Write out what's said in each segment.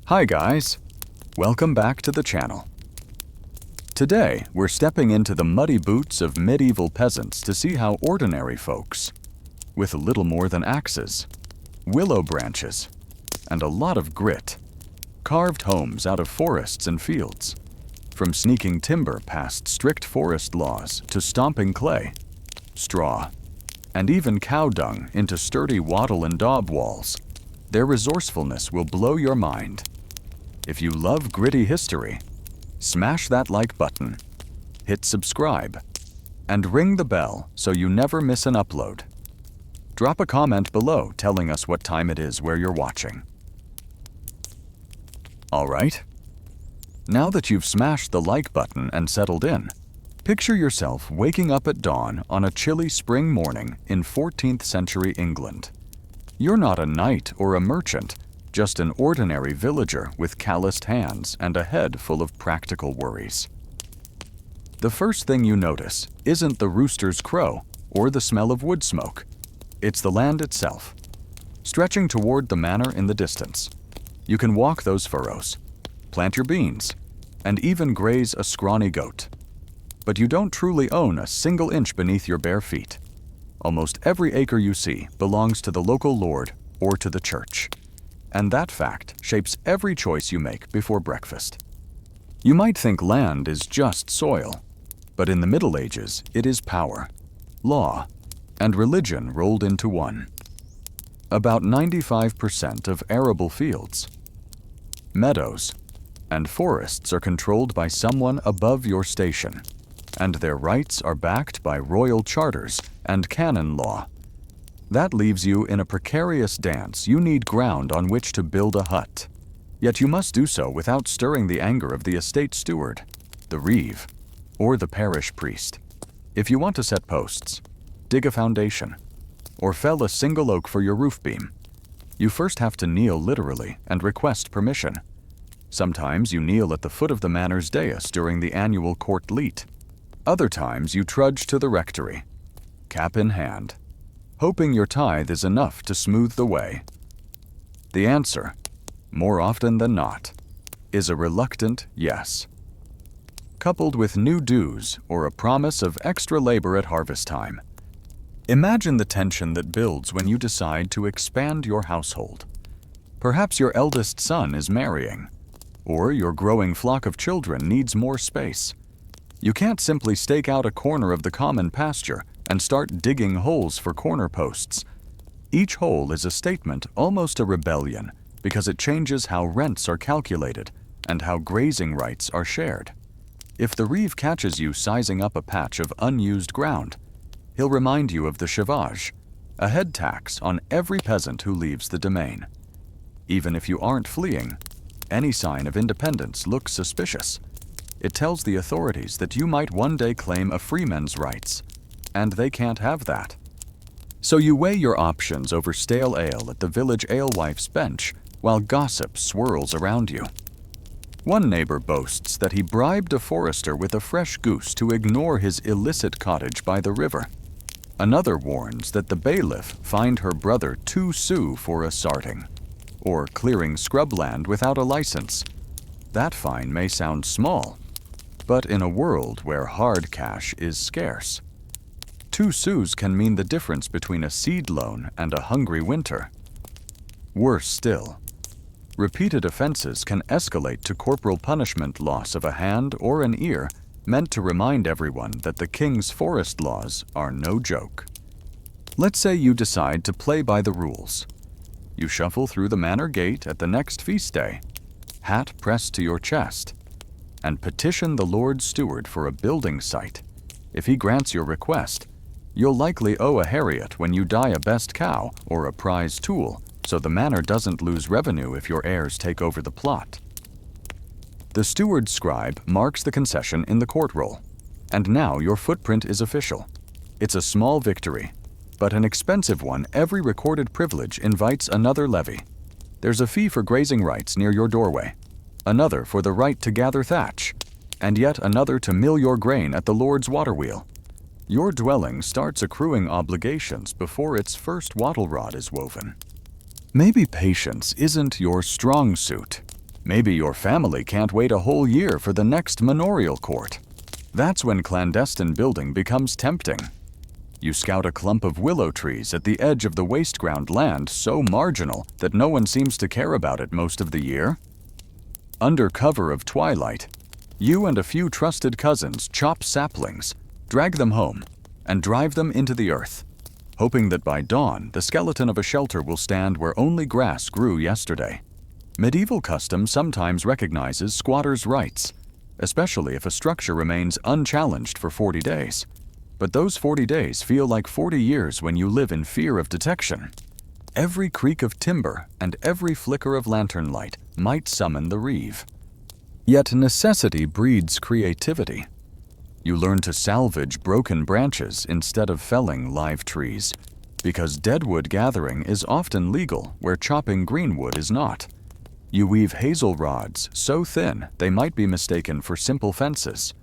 Hi guys, welcome back to the channel. Today we're stepping into the muddy boots of medieval peasants to see how ordinary folks, with little more than axes, willow branches, and a lot of grit, carved homes out of forests and fields, from sneaking timber past strict forest laws to stomping clay, straw, and even cow dung into sturdy wattle-and-daub walls. Their resourcefulness will blow your mind. If you love gritty history, smash that like button, hit subscribe, and ring the bell so you never miss an upload. Drop a comment below telling us what time it is where you're watching. Alright, now that you've smashed the like button and settled in, picture yourself waking up at dawn on a chilly spring morning in 14th century England. You're not a knight or a merchant, just an ordinary villager with calloused hands and a head full of practical worries. The first thing you notice isn't the rooster's crow or the smell of wood smoke. It's the land itself, stretching toward the manor in the distance. You can walk those furrows, plant your beans, and even graze a scrawny goat. But you don't truly own a single inch beneath your bare feet. Almost every acre you see belongs to the local lord or to the church. And that fact shapes every choice you make before breakfast. You might think land is just soil, but in the Middle Ages it is power, law, and religion rolled into one. About 95% of arable fields, meadows, and forests are controlled by someone above your station, and their rights are backed by royal charters and canon law. That leaves you in a precarious dance. You need ground on which to build a hut. Yet you must do so without stirring the anger of the estate steward, the reeve, or the parish priest. If you want to set posts, dig a foundation, or fell a single oak for your roof beam, you first have to kneel literally and request permission. Sometimes you kneel at the foot of the manor's dais during the annual court leet. Other times you trudge to the rectory, cap in hand, hoping your tithe is enough to smooth the way. The answer, more often than not, is a reluctant yes, coupled with new dues or a promise of extra labor at harvest time. Imagine the tension that builds when you decide to expand your household. Perhaps your eldest son is marrying, or your growing flock of children needs more space. You can't simply stake out a corner of the common pasture and start digging holes for corner posts. Each hole is a statement, almost a rebellion, because it changes how rents are calculated and how grazing rights are shared. If the reeve catches you sizing up a patch of unused ground, he'll remind you of the chevage, a head tax on every peasant who leaves the domain. Even if you aren't fleeing, any sign of independence looks suspicious. It tells the authorities that you might one day claim a freeman's rights, and they can't have that. So you weigh your options over stale ale at the village alewife's bench while gossip swirls around you. One neighbor boasts that he bribed a forester with a fresh goose to ignore his illicit cottage by the river. Another warns that the bailiff fined her brother 2 sous for assarting, or clearing scrubland without a license. That fine may sound small, but in a world where hard cash is scarce, 2 sous can mean the difference between a seed loan and a hungry winter. Worse still, repeated offenses can escalate to corporal punishment, loss of a hand or an ear, meant to remind everyone that the king's forest laws are no joke. Let's say you decide to play by the rules. You shuffle through the manor gate at the next feast day, hat pressed to your chest, and petition the Lord Steward for a building site. If he grants your request, you'll likely owe a Harriet when you dye a best cow or a prize tool, so the manor doesn't lose revenue if your heirs take over the plot. The steward's scribe marks the concession in the court roll, and now your footprint is official. It's a small victory, but an expensive one. Every recorded privilege invites another levy. There's a fee for grazing rights near your doorway, another for the right to gather thatch, and yet another to mill your grain at the Lord's water wheel. Your dwelling starts accruing obligations before its first wattle rod is woven. Maybe patience isn't your strong suit. Maybe your family can't wait a whole year for the next manorial court. That's when clandestine building becomes tempting. You scout a clump of willow trees at the edge of the waste-ground land so marginal that no one seems to care about it most of the year. Under cover of twilight, you and a few trusted cousins chop saplings, drag them home, and drive them into the earth, hoping that by dawn the skeleton of a shelter will stand where only grass grew yesterday. Medieval custom sometimes recognizes squatters' rights, especially if a structure remains unchallenged for 40 days. But those 40 days feel like 40 years when you live in fear of detection. Every creak of timber and every flicker of lantern light might summon the reeve. Yet necessity breeds creativity. You learn to salvage broken branches instead of felling live trees, because deadwood gathering is often legal where chopping greenwood is not. You weave hazel rods so thin they might be mistaken for simple fences,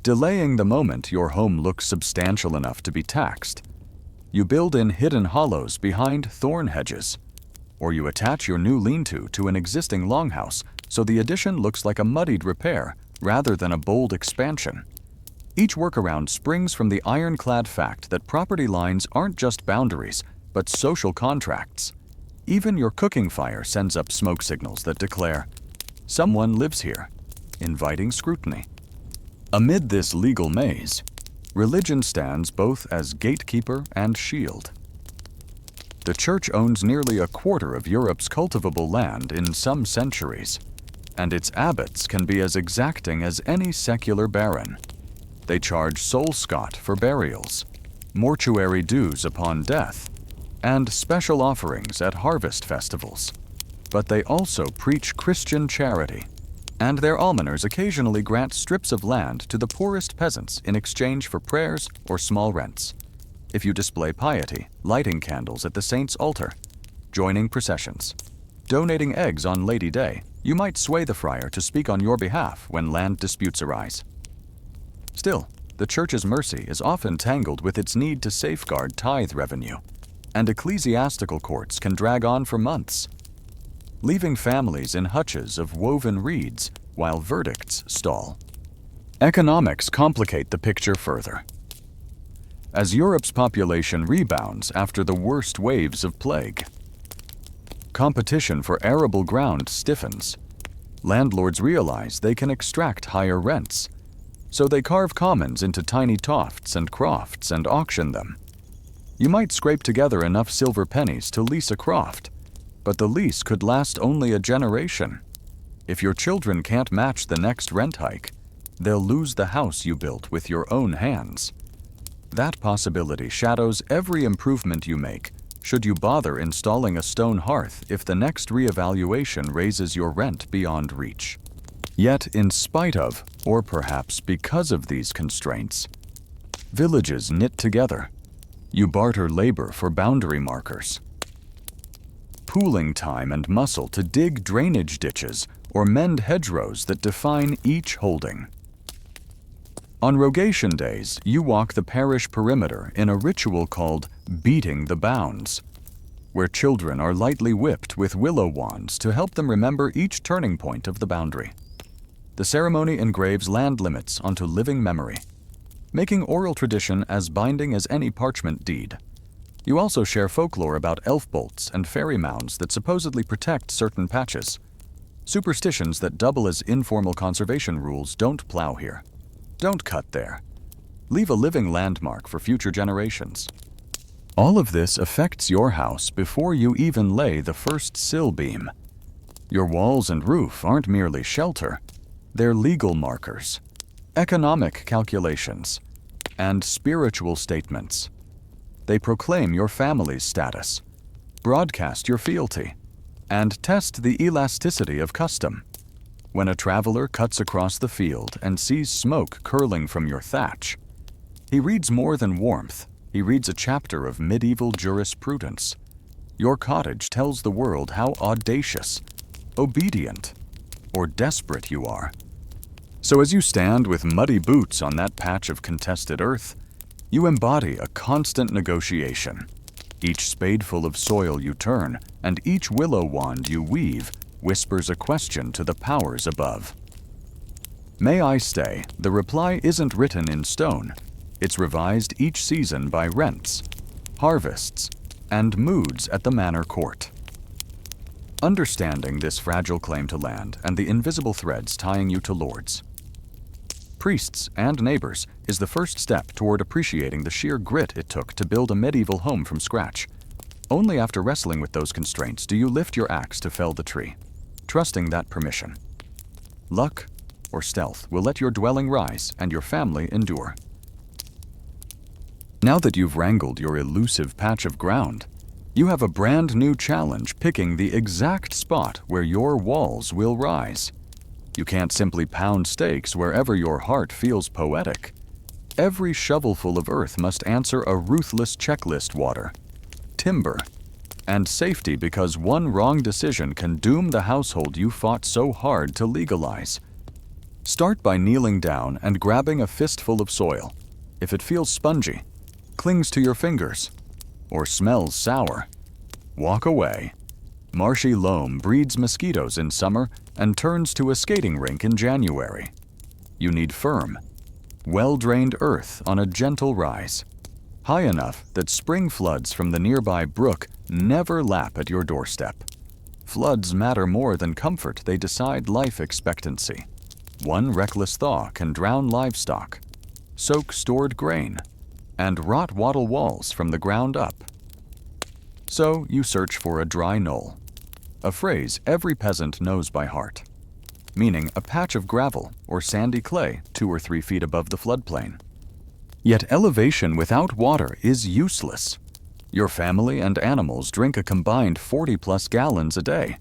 delaying the moment your home looks substantial enough to be taxed. You build in hidden hollows behind thorn hedges, or you attach your new lean-to to an existing longhouse so the addition looks like a muddied repair rather than a bold expansion. Each workaround springs from the ironclad fact that property lines aren't just boundaries, but social contracts. Even your cooking fire sends up smoke signals that declare, "Someone lives here," inviting scrutiny. Amid this legal maze, religion stands both as gatekeeper and shield. The church owns nearly a quarter of Europe's cultivable land in some centuries, and its abbots can be as exacting as any secular baron. They charge soul scot for burials, mortuary dues upon death, and special offerings at harvest festivals. But they also preach Christian charity, and their almoners occasionally grant strips of land to the poorest peasants in exchange for prayers or small rents. If you display piety, lighting candles at the saint's altar, joining processions, donating eggs on Lady Day, you might sway the friar to speak on your behalf when land disputes arise. Still, the church's mercy is often tangled with its need to safeguard tithe revenue, and ecclesiastical courts can drag on for months, leaving families in hutches of woven reeds while verdicts stall. Economics complicate the picture further. As Europe's population rebounds after the worst waves of plague, competition for arable ground stiffens. Landlords realize they can extract higher rents, so they carve commons into tiny tofts and crofts and auction them. You might scrape together enough silver pennies to lease a croft, but the lease could last only a generation. If your children can't match the next rent hike, they'll lose the house you built with your own hands. That possibility shadows every improvement you make, should you bother installing a stone hearth if the next reevaluation raises your rent beyond reach. Yet, in spite of, or perhaps because of these constraints, villages knit together. You barter labor for boundary markers, pooling time and muscle to dig drainage ditches or mend hedgerows that define each holding. On rogation days, you walk the parish perimeter in a ritual called beating the bounds, where children are lightly whipped with willow wands to help them remember each turning point of the boundary. The ceremony engraves land limits onto living memory, making oral tradition as binding as any parchment deed. You also share folklore about elf bolts and fairy mounds that supposedly protect certain patches. Superstitions that double as informal conservation rules don't plow here. Don't cut there. Leave a living landmark for future generations. All of this affects your house before you even lay the first sill beam. Your walls and roof aren't merely shelter, they're legal markers, economic calculations, and spiritual statements. They proclaim your family's status, broadcast your fealty, and test the elasticity of custom. When a traveler cuts across the field and sees smoke curling from your thatch, he reads more than warmth. He reads a chapter of medieval jurisprudence. Your cottage tells the world how audacious, obedient, or desperate you are. So as you stand with muddy boots on that patch of contested earth, you embody a constant negotiation. Each spadeful of soil you turn and each willow wand you weave whispers a question to the powers above. May I stay? The reply isn't written in stone. It's revised each season by rents, harvests, and moods at the manor court. Understanding this fragile claim to land and the invisible threads tying you to lords, priests, and neighbors is the first step toward appreciating the sheer grit it took to build a medieval home from scratch. Only after wrestling with those constraints do you lift your axe to fell the tree, trusting that permission, luck, or stealth will let your dwelling rise and your family endure. Now that you've wrangled your elusive patch of ground, you have a brand new challenge picking the exact spot where your walls will rise. You can't simply pound stakes wherever your heart feels poetic. Every shovelful of earth must answer a ruthless checklist: water, timber, and safety, because one wrong decision can doom the household you fought so hard to legalize. Start by kneeling down and grabbing a fistful of soil. If it feels spongy, clings to your fingers, or smells sour, walk away. Marshy loam breeds mosquitoes in summer and turns to a skating rink in January. You need firm, well-drained earth on a gentle rise, high enough that spring floods from the nearby brook never lap at your doorstep. Floods matter more than comfort, they decide life expectancy. One reckless thaw can drown livestock, soak stored grain, and rot wattle walls from the ground up. So you search for a dry knoll, a phrase every peasant knows by heart, meaning a patch of gravel or sandy clay 2 or 3 feet above the floodplain. Yet elevation without water is useless. Your family and animals drink a combined 40+ gallons a day,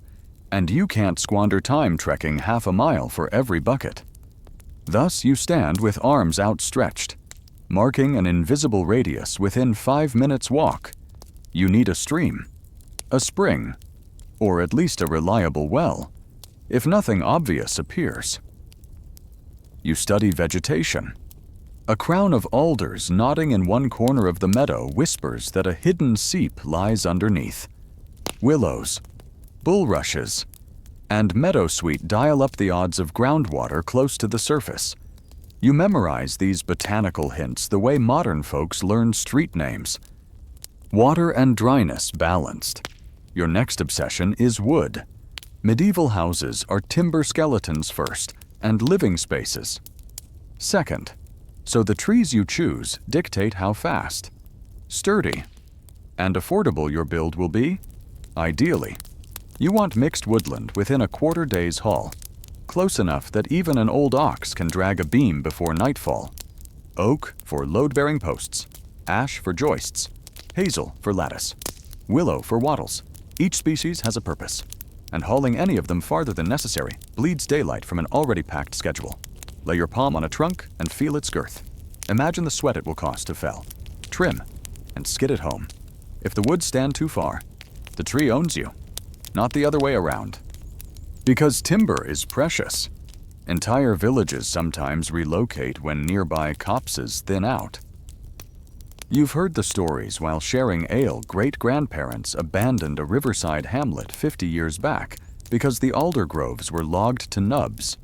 and you can't squander time trekking half a mile for every bucket. Thus you stand with arms outstretched, marking an invisible radius within 5 minutes' walk. You need a stream, a spring, or at least a reliable well, if nothing obvious appears. You study vegetation. A crown of alders nodding in one corner of the meadow whispers that a hidden seep lies underneath. Willows, bulrushes, and meadowsweet dial up the odds of groundwater close to the surface. You memorize these botanical hints the way modern folks learn street names. Water and dryness balanced. Your next obsession is wood. Medieval houses are timber skeletons first, and living spaces second. So the trees you choose dictate how fast, sturdy, and affordable your build will be. Ideally, you want mixed woodland within a quarter day's haul, close enough that even an old ox can drag a beam before nightfall. Oak for load-bearing posts, ash for joists, hazel for lattice, willow for wattles. Each species has a purpose, and hauling any of them farther than necessary bleeds daylight from an already packed schedule. Lay your palm on a trunk and feel its girth. Imagine the sweat it will cost to fell, trim, and skid it home. If the woods stand too far, the tree owns you, not the other way around. Because timber is precious, entire villages sometimes relocate when nearby copses thin out. You've heard the stories while sharing ale great-grandparents abandoned a riverside hamlet 50 years back because the alder groves were logged to nubs,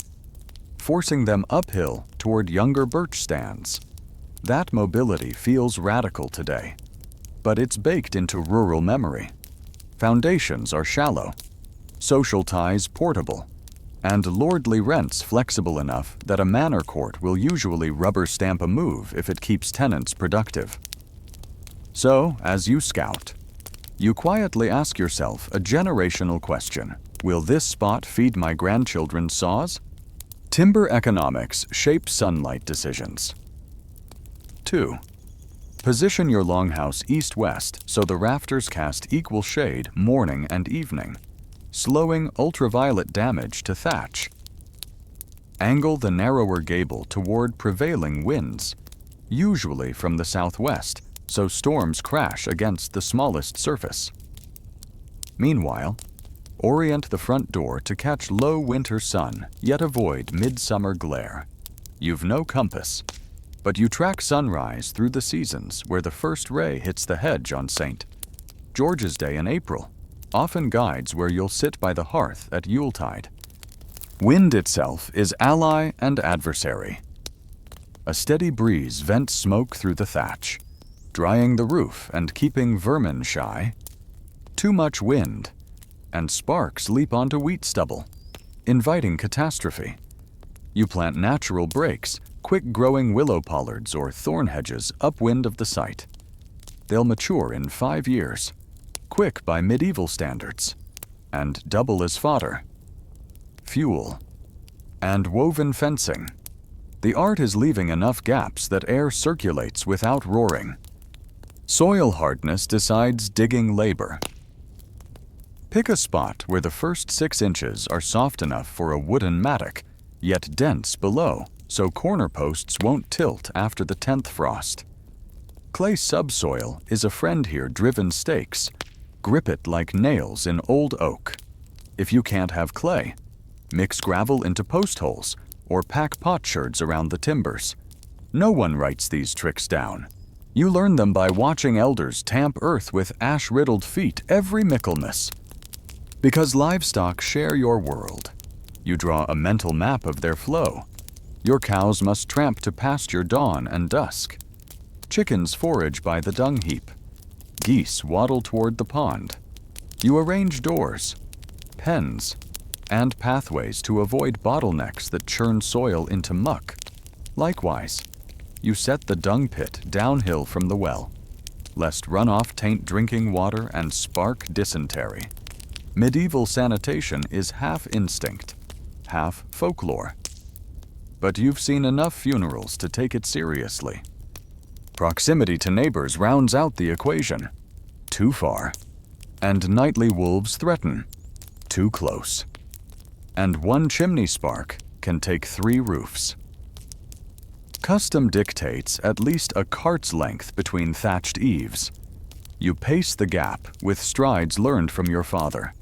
forcing them uphill toward younger birch stands. That mobility feels radical today, but it's baked into rural memory. Foundations are shallow, social ties portable, and lordly rents flexible enough that a manor court will usually rubber stamp a move if it keeps tenants productive. So, as you scout, you quietly ask yourself a generational question. Will this spot feed my grandchildren's saws? Timber economics shape sunlight decisions. 2. Position your longhouse east-west so the rafters cast equal shade morning and evening, slowing ultraviolet damage to thatch. Angle the narrower gable toward prevailing winds, usually from the southwest, so storms crash against the smallest surface. Meanwhile, orient the front door to catch low winter sun, yet avoid midsummer glare. You've no compass, but you track sunrise through the seasons where the first ray hits the hedge on St. George's Day in April, often guides where you'll sit by the hearth at Yuletide. Wind itself is ally and adversary. A steady breeze vents smoke through the thatch, drying the roof and keeping vermin shy. Too much wind, and sparks leap onto wheat stubble, inviting catastrophe. You plant natural breaks, quick-growing willow pollards or thorn hedges upwind of the site. They'll mature in 5 years, quick by medieval standards, and double as fodder. Fuel, and woven fencing. The art is leaving enough gaps that air circulates without roaring. Soil hardness decides digging labor. Pick a spot where the first 6 inches are soft enough for a wooden mattock, yet dense below, so corner posts won't tilt after the 10th frost. Clay subsoil is a friend here. Driven stakes grip it like nails in old oak. If you can't have clay, mix gravel into post holes or pack potsherds around the timbers. No one writes these tricks down. You learn them by watching elders tamp earth with ash-riddled feet every Michaelmas. Because livestock share your world, you draw a mental map of their flow. Your cows must tramp to pasture dawn and dusk. Chickens forage by the dung heap. Geese waddle toward the pond. You arrange doors, pens, and pathways to avoid bottlenecks that churn soil into muck. Likewise, you set the dung pit downhill from the well, lest runoff taint drinking water and spark dysentery. Medieval sanitation is half instinct, half folklore. But you've seen enough funerals to take it seriously. Proximity to neighbors rounds out the equation. Too far. And nightly wolves threaten. Too close. And one chimney spark can take 3 roofs. Custom dictates at least a cart's length between thatched eaves. You pace the gap with strides learned from your father,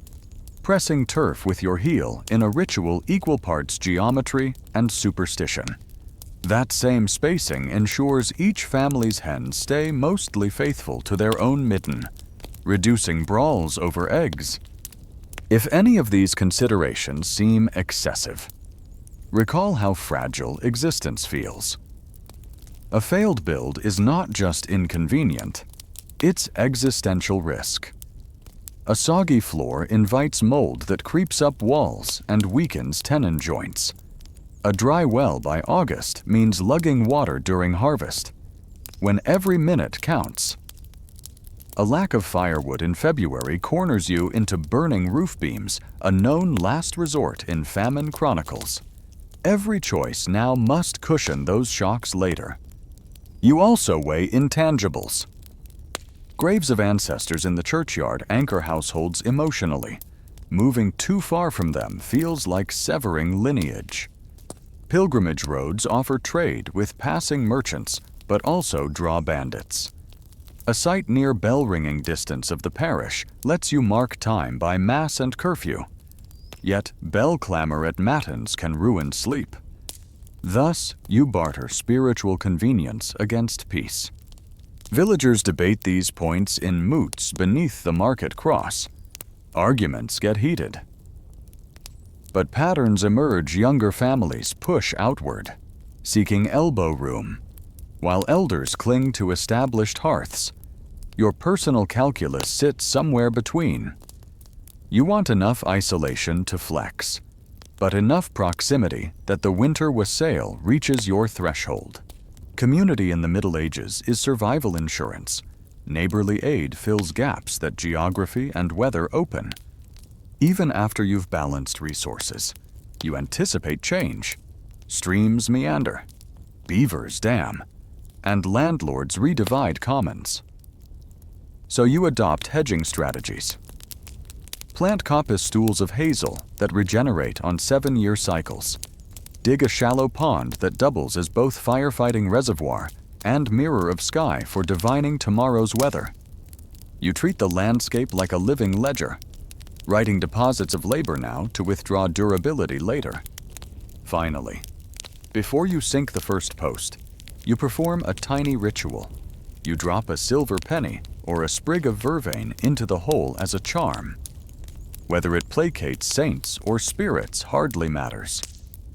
pressing turf with your heel in a ritual equal parts geometry and superstition. That same spacing ensures each family's hens stay mostly faithful to their own midden, reducing brawls over eggs. If any of these considerations seem excessive, recall how fragile existence feels. A failed build is not just inconvenient, it's existential risk. A soggy floor invites mold that creeps up walls and weakens tenon joints. A dry well by August means lugging water during harvest, when every minute counts. A lack of firewood in February corners you into burning roof beams, a known last resort in famine chronicles. Every choice now must cushion those shocks later. You also weigh intangibles. Graves of ancestors in the churchyard anchor households emotionally. Moving too far from them feels like severing lineage. Pilgrimage roads offer trade with passing merchants, but also draw bandits. A site near bell-ringing distance of the parish lets you mark time by mass and curfew. Yet bell clamor at matins can ruin sleep. Thus, you barter spiritual convenience against peace. Villagers debate these points in moots beneath the market cross. Arguments get heated. But patterns emerge. Younger families push outward, seeking elbow room, while elders cling to established hearths. Your personal calculus sits somewhere between. You want enough isolation to flex, but enough proximity that the winter wassail reaches your threshold. Community in the Middle Ages is survival insurance. Neighborly aid fills gaps that geography and weather open. Even after you've balanced resources, you anticipate change. Streams meander, beavers dam, and landlords redivide commons. So you adopt hedging strategies. Plant coppice stools of hazel that regenerate on 7-year cycles. Dig a shallow pond that doubles as both firefighting reservoir and mirror of sky for divining tomorrow's weather. You treat the landscape like a living ledger, writing deposits of labor now to withdraw durability later. Finally, before you sink the first post, you perform a tiny ritual. You drop a silver penny or a sprig of vervain into the hole as a charm. Whether it placates saints or spirits hardly matters.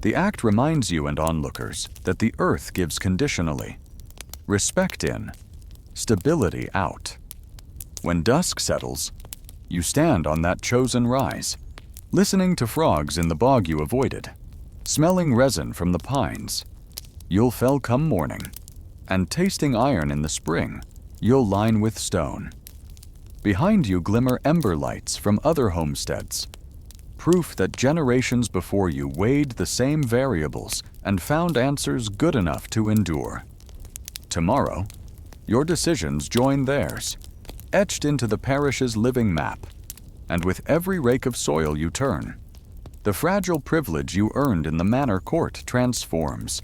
The act reminds you and onlookers that the earth gives conditionally. Respect in, stability out. When dusk settles, you stand on that chosen rise, listening to frogs in the bog you avoided, smelling resin from the pines. You'll fell come morning, and tasting iron in the spring, you'll line with stone. Behind you glimmer ember lights from other homesteads, proof that generations before you weighed the same variables and found answers good enough to endure. Tomorrow, your decisions join theirs, etched into the parish's living map, and with every rake of soil you turn, the fragile privilege you earned in the manor court transforms,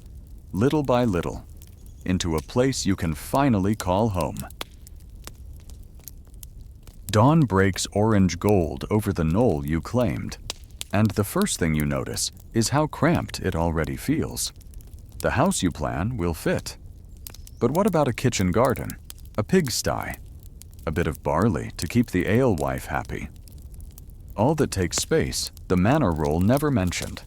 little by little, into a place you can finally call home. Dawn breaks orange gold over the knoll you claimed, and the first thing you notice is how cramped it already feels. The house you plan will fit. But what about a kitchen garden, a pigsty, a bit of barley to keep the alewife happy? All that takes space, the manor roll never mentioned.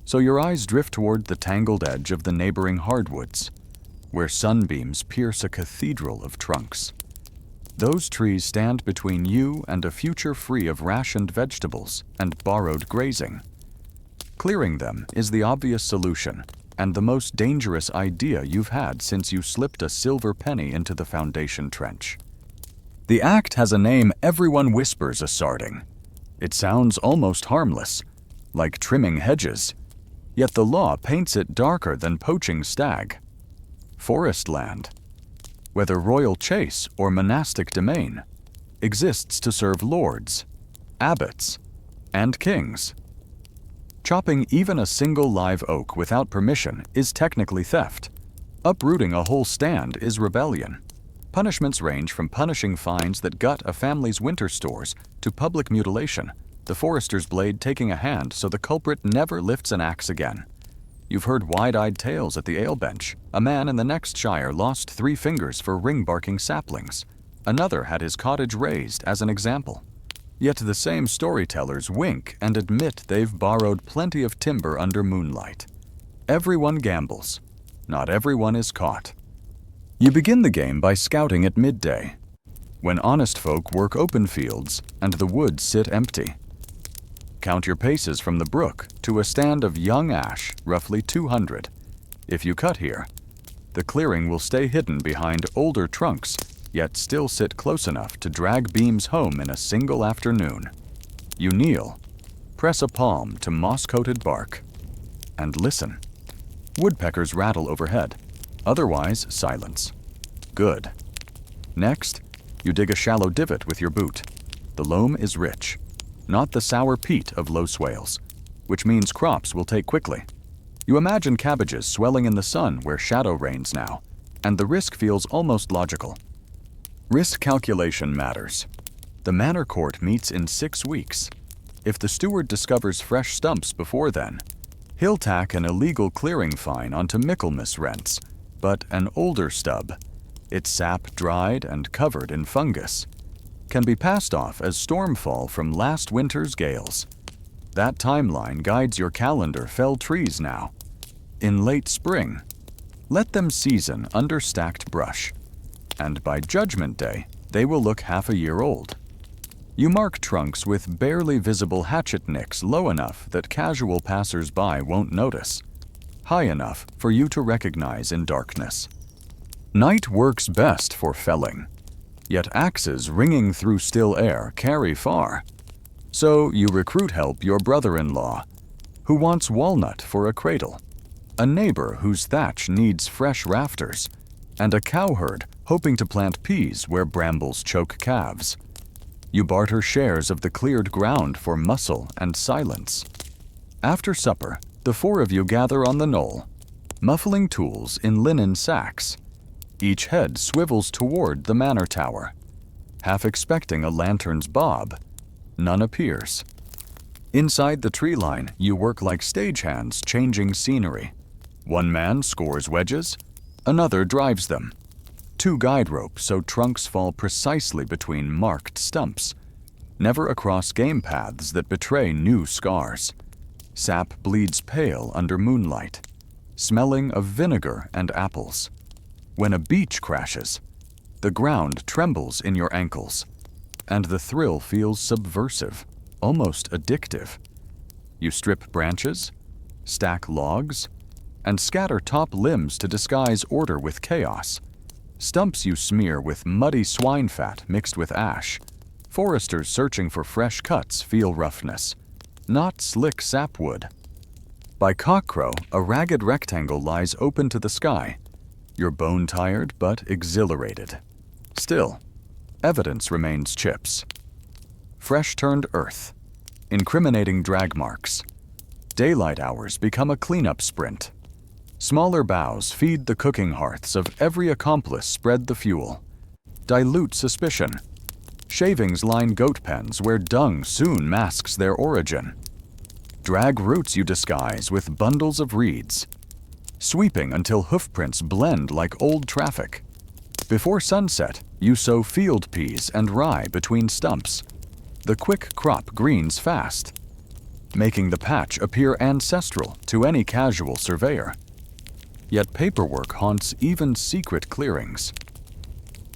So your eyes drift toward the tangled edge of the neighboring hardwoods, where sunbeams pierce a cathedral of trunks. Those trees stand between you and a future free of rationed vegetables and borrowed grazing. Clearing them is the obvious solution, and the most dangerous idea you've had since you slipped a silver penny into the foundation trench. The act has a name everyone whispers Assarting. It sounds almost harmless, like trimming hedges, yet the law paints it darker than poaching stag. Forest land, whether royal chase or monastic domain, exists to serve lords, abbots, and kings. Chopping even a single live oak without permission is technically theft. Uprooting a whole stand is rebellion. Punishments range from punishing fines that gut a family's winter stores to public mutilation, the forester's blade taking a hand so the culprit never lifts an axe again. You've heard wide-eyed tales at the ale bench. A man in the next shire lost 3 fingers for ring-barking saplings. Another had his cottage razed as an example. Yet the same storytellers wink and admit they've borrowed plenty of timber under moonlight. Everyone gambles. Not everyone is caught. You begin the game by scouting at midday, when honest folk work open fields and the woods sit empty. Count your paces from the brook to a stand of young ash, roughly 200. If you cut here, the clearing will stay hidden behind older trunks, yet still sit close enough to drag beams home in a single afternoon. You kneel, press a palm to moss-coated bark, and listen. Woodpeckers rattle overhead. Otherwise, silence. Good. Next, you dig a shallow divot with your boot. The loam is rich, not the sour peat of low swales, which means crops will take quickly. You imagine cabbages swelling in the sun where shadow reigns now, and the risk feels almost logical. Risk calculation matters. The manor court meets in 6 weeks. If the steward discovers fresh stumps before then, he'll tack an illegal clearing fine onto Michaelmas rents, but an older stub, its sap dried and covered in fungus, can be passed off as stormfall from last winter's gales. That timeline guides your calendar fell trees now. In late spring, let them season under stacked brush, and by Judgment Day, they will look half a year old. You mark trunks with barely visible hatchet nicks low enough that casual passers-by won't notice, high enough for you to recognize in darkness. Night works best for felling, yet axes ringing through still air carry far. So you recruit help your brother-in-law, who wants walnut for a cradle, a neighbor whose thatch needs fresh rafters, and a cowherd hoping to plant peas where brambles choke calves. You barter shares of the cleared ground for muscle and silence. After supper, the 4 of you gather on the knoll, muffling tools in linen sacks. Each head swivels toward the manor tower. Half expecting a lantern's bob, none appears. Inside the tree line, you work like stagehands changing scenery. One man scores wedges, another drives them. 2 guide ropes so trunks fall precisely between marked stumps. never across game paths that betray new scars. Sap bleeds pale under moonlight, smelling of vinegar and apples. When a beach crashes, the ground trembles in your ankles, and the thrill feels subversive, almost addictive. You strip branches, stack logs, and scatter top limbs to disguise order with chaos. Stumps you smear with muddy swine fat mixed with ash. Foresters searching for fresh cuts feel roughness, not slick sapwood. By cockcrow, a ragged rectangle lies open to the sky. You're bone-tired but exhilarated. Still, evidence remains chips. Fresh-turned earth, incriminating drag marks. Daylight hours become a cleanup sprint. Smaller boughs feed the cooking hearths of every accomplice spread the fuel. Dilute suspicion. Shavings line goat pens where dung soon masks their origin. Drag roots you disguise with bundles of reeds, sweeping until hoofprints blend like old traffic. Before sunset, you sow field peas and rye between stumps. The quick crop greens fast, making the patch appear ancestral to any casual surveyor. Yet paperwork haunts even secret clearings.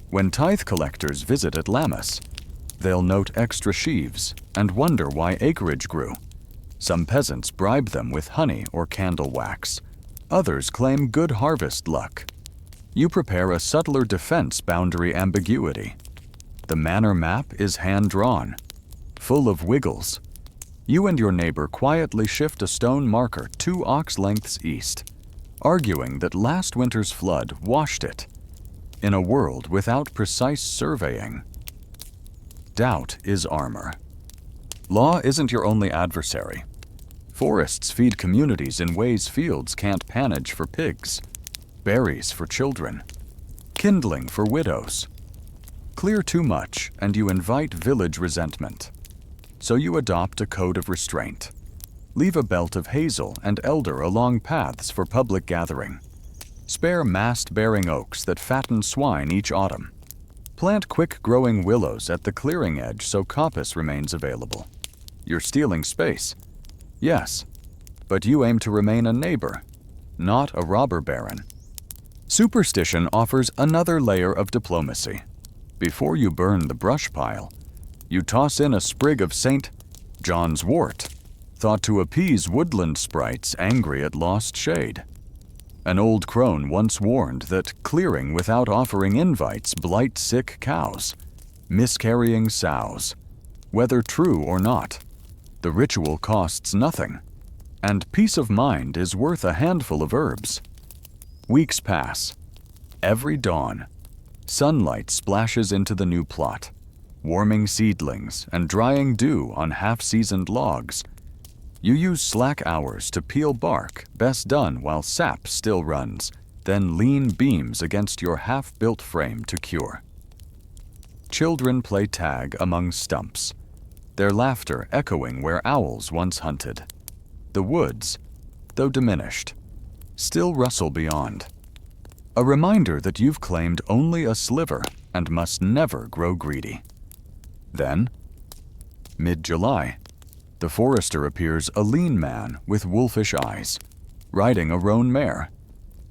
When tithe collectors visit at Lammas, they'll note extra sheaves and wonder why acreage grew. Some peasants bribe them with honey or candle wax. Others claim good harvest luck. You prepare a subtler defense boundary ambiguity. The manor map is hand-drawn, full of wiggles. You and your neighbor quietly shift a stone marker 2 ox lengths east, arguing that last winter's flood washed it. In a world without precise surveying, doubt is armor. Law isn't your only adversary. Forests feed communities in ways fields can't panage for pigs, berries for children, kindling for widows. Clear too much and you invite village resentment. So you adopt a code of restraint. Leave a belt of hazel and elder along paths for public gathering. Spare mast-bearing oaks that fatten swine each autumn. Plant quick-growing willows at the clearing edge so coppice remains available. You're stealing space. Yes, but you aim to remain a neighbor, not a robber baron. Superstition offers another layer of diplomacy. Before you burn the brush pile, you toss in a sprig of St. John's wort, thought to appease woodland sprites angry at lost shade. An old crone once warned that clearing without offering invites blight sick cows, miscarrying sows. Whether true or not, the ritual costs nothing, and peace of mind is worth a handful of herbs. Weeks pass. Every dawn, sunlight splashes into the new plot, warming seedlings and drying dew on half-seasoned logs. You use slack hours to peel bark, best done while sap still runs, then lean beams against your half-built frame to cure. Children play tag among stumps, their laughter echoing where owls once hunted. The woods, though diminished, still rustle beyond. A reminder that you've claimed only a sliver and must never grow greedy. Then, mid-July, the forester appears a lean man with wolfish eyes, riding a roan mare.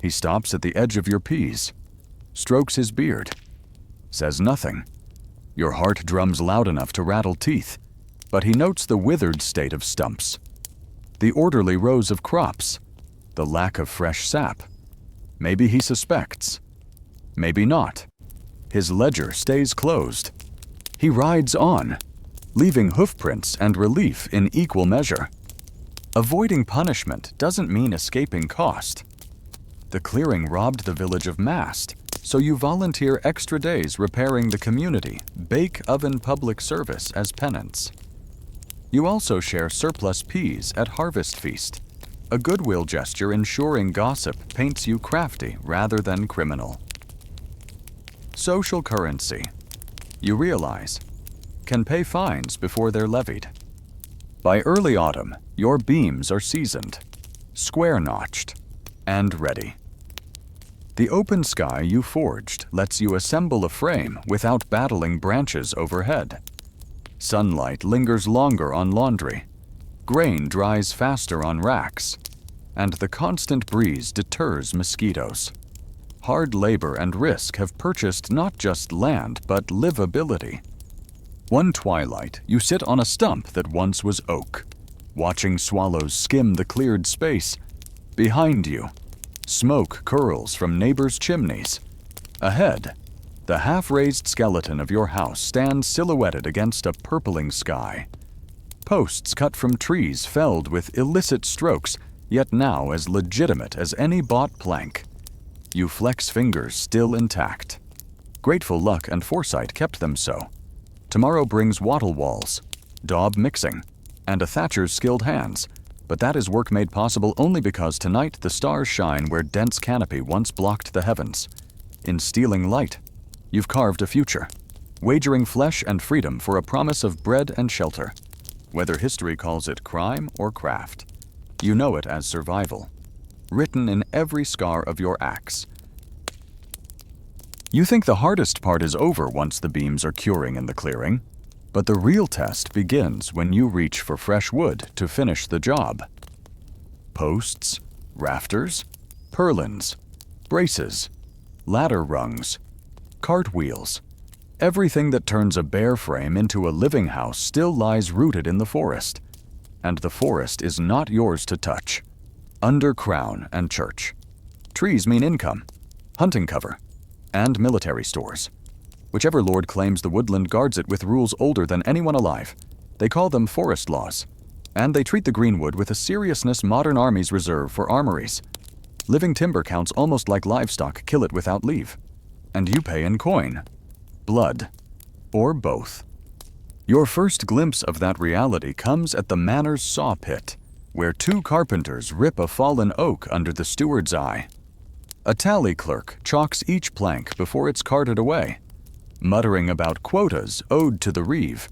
He stops at the edge of your peas, strokes his beard, says nothing. Your heart drums loud enough to rattle teeth, but he notes the withered state of stumps, the orderly rows of crops, the lack of fresh sap. Maybe he suspects, maybe not. His ledger stays closed. He rides on, leaving hoofprints and relief in equal measure. Avoiding punishment doesn't mean escaping cost. The clearing robbed the village of mast, so you volunteer extra days repairing the community, bake oven public service as penance. You also share surplus peas at harvest feast, a goodwill gesture ensuring gossip paints you crafty rather than criminal. Social currency, you realize, can pay fines before they're levied. By early autumn, your beams are seasoned, square-notched, and ready. The open sky you forged lets you assemble a frame without battling branches overhead. Sunlight lingers longer on laundry. Grain dries faster on racks. And the constant breeze deters mosquitoes. Hard labor and risk have purchased not just land, but livability. One twilight, you sit on a stump that once was oak, watching swallows skim the cleared space. Behind you, smoke curls from neighbors' chimneys. Ahead, the half-raised skeleton of your house stands silhouetted against a purpling sky. Posts cut from trees felled with illicit strokes, yet now as legitimate as any bought plank. You flex fingers still intact. Grateful luck and foresight kept them so. Tomorrow brings wattle walls, daub mixing, and a thatcher's skilled hands, but that is work made possible only because tonight the stars shine where dense canopy once blocked the heavens. In stealing light, you've carved a future, wagering flesh and freedom for a promise of bread and shelter. Whether history calls it crime or craft, you know it as survival, written in every scar of your axe. You think the hardest part is over once the beams are curing in the clearing, but the real test begins when you reach for fresh wood to finish the job. Posts, rafters, purlins, braces, ladder rungs, cartwheels. Everything that turns a bare frame into a living house still lies rooted in the forest. And the forest is not yours to touch. Under crown and church. Trees mean income, hunting cover, and military stores. Whichever lord claims the woodland guards it with rules older than anyone alive. They call them forest laws. And they treat the greenwood with a seriousness modern armies reserve for armories. Living timber counts almost like livestock kill it without leave. And you pay in coin, blood, or both. Your first glimpse of that reality comes at the manor's saw pit, where two carpenters rip a fallen oak under the steward's eye. A tally clerk chalks each plank before it's carted away, muttering about quotas owed to the reeve.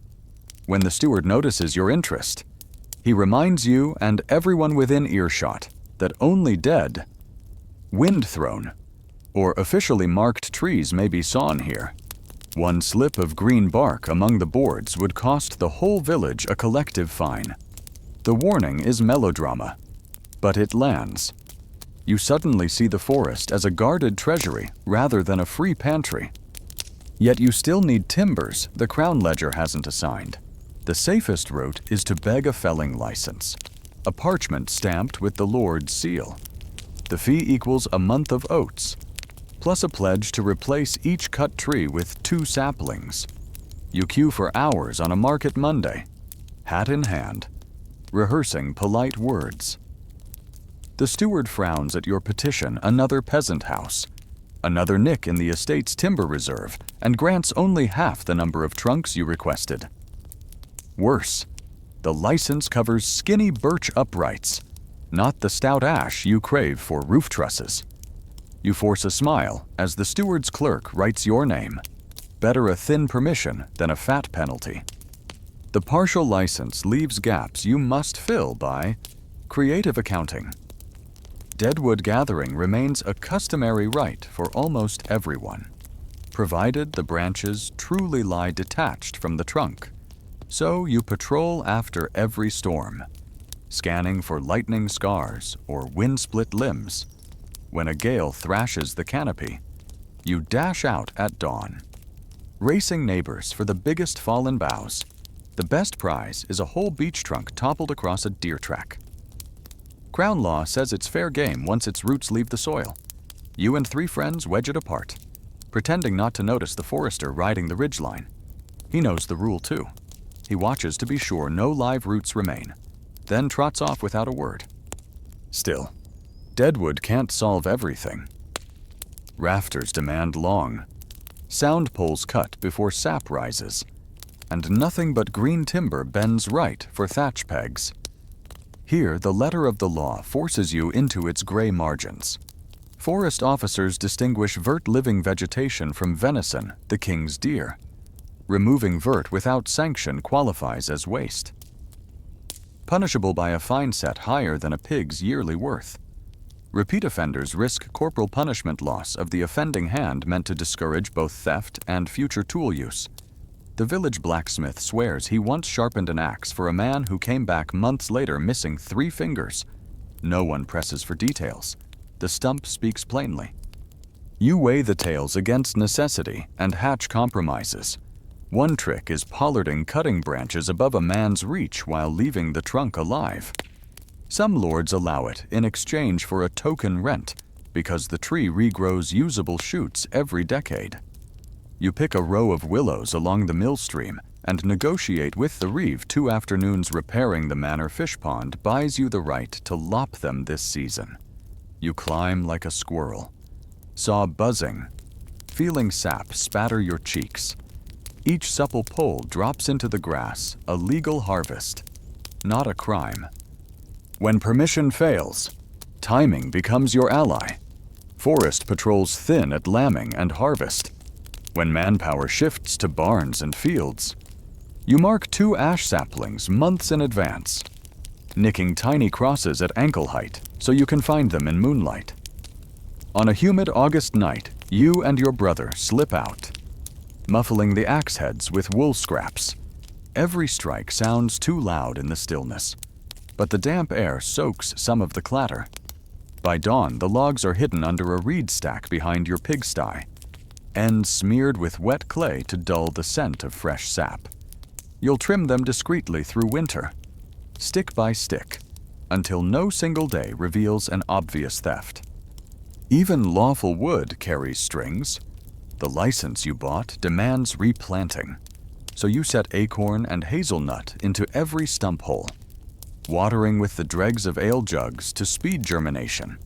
When the steward notices your interest, he reminds you and everyone within earshot that only dead, wind-thrown, or officially marked trees may be sawn here. One slip of green bark among the boards would cost the whole village a collective fine. The warning is melodrama, but it lands. You suddenly see the forest as a guarded treasury rather than a free pantry. Yet you still need timbers the Crown Ledger hasn't assigned. The safest route is to beg a felling license, a parchment stamped with the Lord's seal. The fee equals a month of oats, plus a pledge to replace each cut tree with 2 saplings. You queue for hours on a market Monday, hat in hand, rehearsing polite words. The steward frowns at your petition, another peasant house, another nick in the estate's timber reserve, and grants only half the number of trunks you requested. Worse, the license covers skinny birch uprights, not the stout ash you crave for roof trusses. You force a smile as the steward's clerk writes your name. Better a thin permission than a fat penalty. The partial license leaves gaps you must fill by creative accounting. Deadwood gathering remains a customary rite for almost everyone, provided the branches truly lie detached from the trunk. So you patrol after every storm, scanning for lightning scars or wind-split limbs. When a gale thrashes the canopy, you dash out at dawn, racing neighbors for the biggest fallen boughs. The best prize is a whole beech trunk toppled across a deer track. Crown law says it's fair game once its roots leave the soil. You and 3 friends wedge it apart, pretending not to notice the forester riding the ridgeline. He knows the rule too. He watches to be sure no live roots remain, then trots off without a word. Still, deadwood can't solve everything. Rafters demand long, sound poles cut before sap rises, and nothing but green timber bends right for thatch pegs. Here, the letter of the law forces you into its gray margins. Forest officers distinguish vert living vegetation from venison, the king's deer. Removing vert without sanction qualifies as waste, punishable by a fine set higher than a pig's yearly worth. Repeat offenders risk corporal punishment loss of the offending hand meant to discourage both theft and future tool use. The village blacksmith swears he once sharpened an axe for a man who came back months later missing 3 fingers. No one presses for details. The stump speaks plainly. You weigh the tales against necessity and hatch compromises. One trick is pollarding cutting branches above a man's reach while leaving the trunk alive. Some lords allow it in exchange for a token rent because the tree regrows usable shoots every decade. You pick a row of willows along the mill stream and negotiate with the reeve 2 afternoons repairing the manor fish pond buys you the right to lop them this season. You climb like a squirrel. Saw buzzing, feeling sap spatter your cheeks. Each supple pole drops into the grass, a legal harvest, not a crime. When permission fails, timing becomes your ally. Forest patrols thin at lambing and harvest. When manpower shifts to barns and fields, you mark 2 ash saplings months in advance, nicking tiny crosses at ankle height so you can find them in moonlight. On a humid August night, you and your brother slip out, muffling the axe heads with wool scraps. Every strike sounds too loud in the stillness, but the damp air soaks some of the clatter. By dawn, the logs are hidden under a reed stack behind your pigsty, ends smeared with wet clay to dull the scent of fresh sap. You'll trim them discreetly through winter, stick by stick, until no single day reveals an obvious theft. Even lawful wood carries strings. The license you bought demands replanting, so you set acorn and hazelnut into every stump hole, watering with the dregs of ale jugs to speed germination.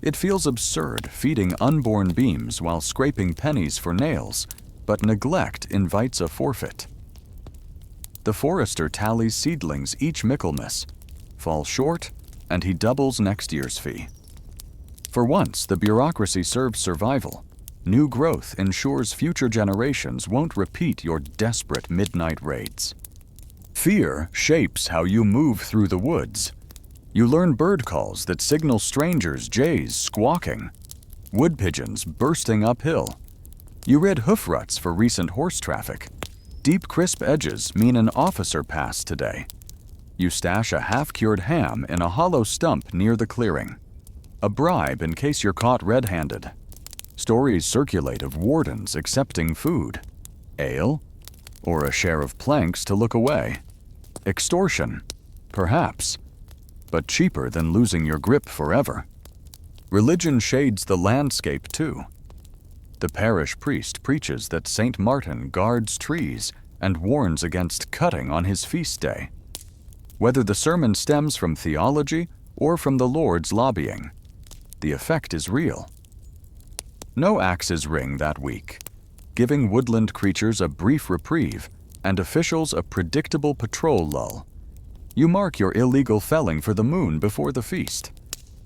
It feels absurd feeding unborn beams while scraping pennies for nails, but neglect invites a forfeit. The forester tallies seedlings each Michaelmas, falls short, and he doubles next year's fee. For once, the bureaucracy serves survival. New growth ensures future generations won't repeat your desperate midnight raids. Fear shapes how you move through the woods. You learn bird calls that signal strangers, jays squawking, wood pigeons bursting uphill. You read hoof ruts for recent horse traffic. Deep, crisp edges mean an officer passed today. You stash a half-cured ham in a hollow stump near the clearing, a bribe in case you're caught red-handed. Stories circulate of wardens accepting food, ale, or a share of planks to look away. Extortion, perhaps, but cheaper than losing your grip forever. Religion shades the landscape too. The parish priest preaches that St. Martin guards trees and warns against cutting on his feast day. Whether the sermon stems from theology or from the Lord's lobbying, the effect is real. No axes ring that week, giving woodland creatures a brief reprieve and officials a predictable patrol lull. You mark your illegal felling for the moon before the feast,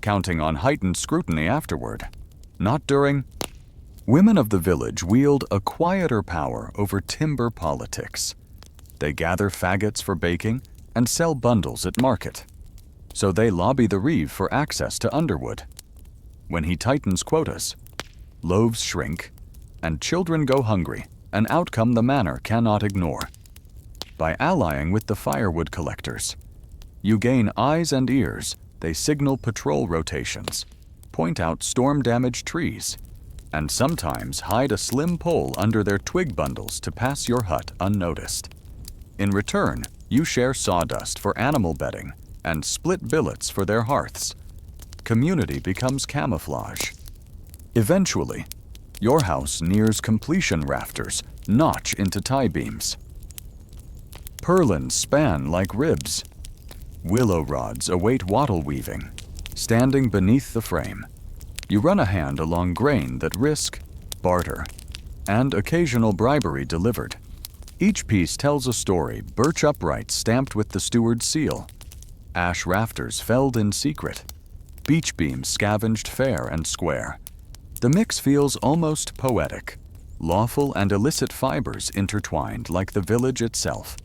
counting on heightened scrutiny afterward, not during. Women of the village wield a quieter power over timber politics. They gather faggots for baking and sell bundles at market, so they lobby the reeve for access to underwood. When he tightens quotas, loaves shrink, and children go hungry, an outcome the manor cannot ignore. By allying with the firewood collectors, you gain eyes and ears. They signal patrol rotations, point out storm-damaged trees, and sometimes hide a slim pole under their twig bundles to pass your hut unnoticed. In return, you share sawdust for animal bedding and split billets for their hearths. Community becomes camouflage. Eventually, your house nears completion rafters notch into tie beams. Purlins span like ribs. Willow rods await wattle weaving, standing beneath the frame. You run a hand along grain that risk, barter, and occasional bribery delivered. Each piece tells a story, birch uprights stamped with the steward's seal, ash rafters felled in secret, beech beams scavenged fair and square. The mix feels almost poetic, lawful and illicit fibers intertwined like the village itself,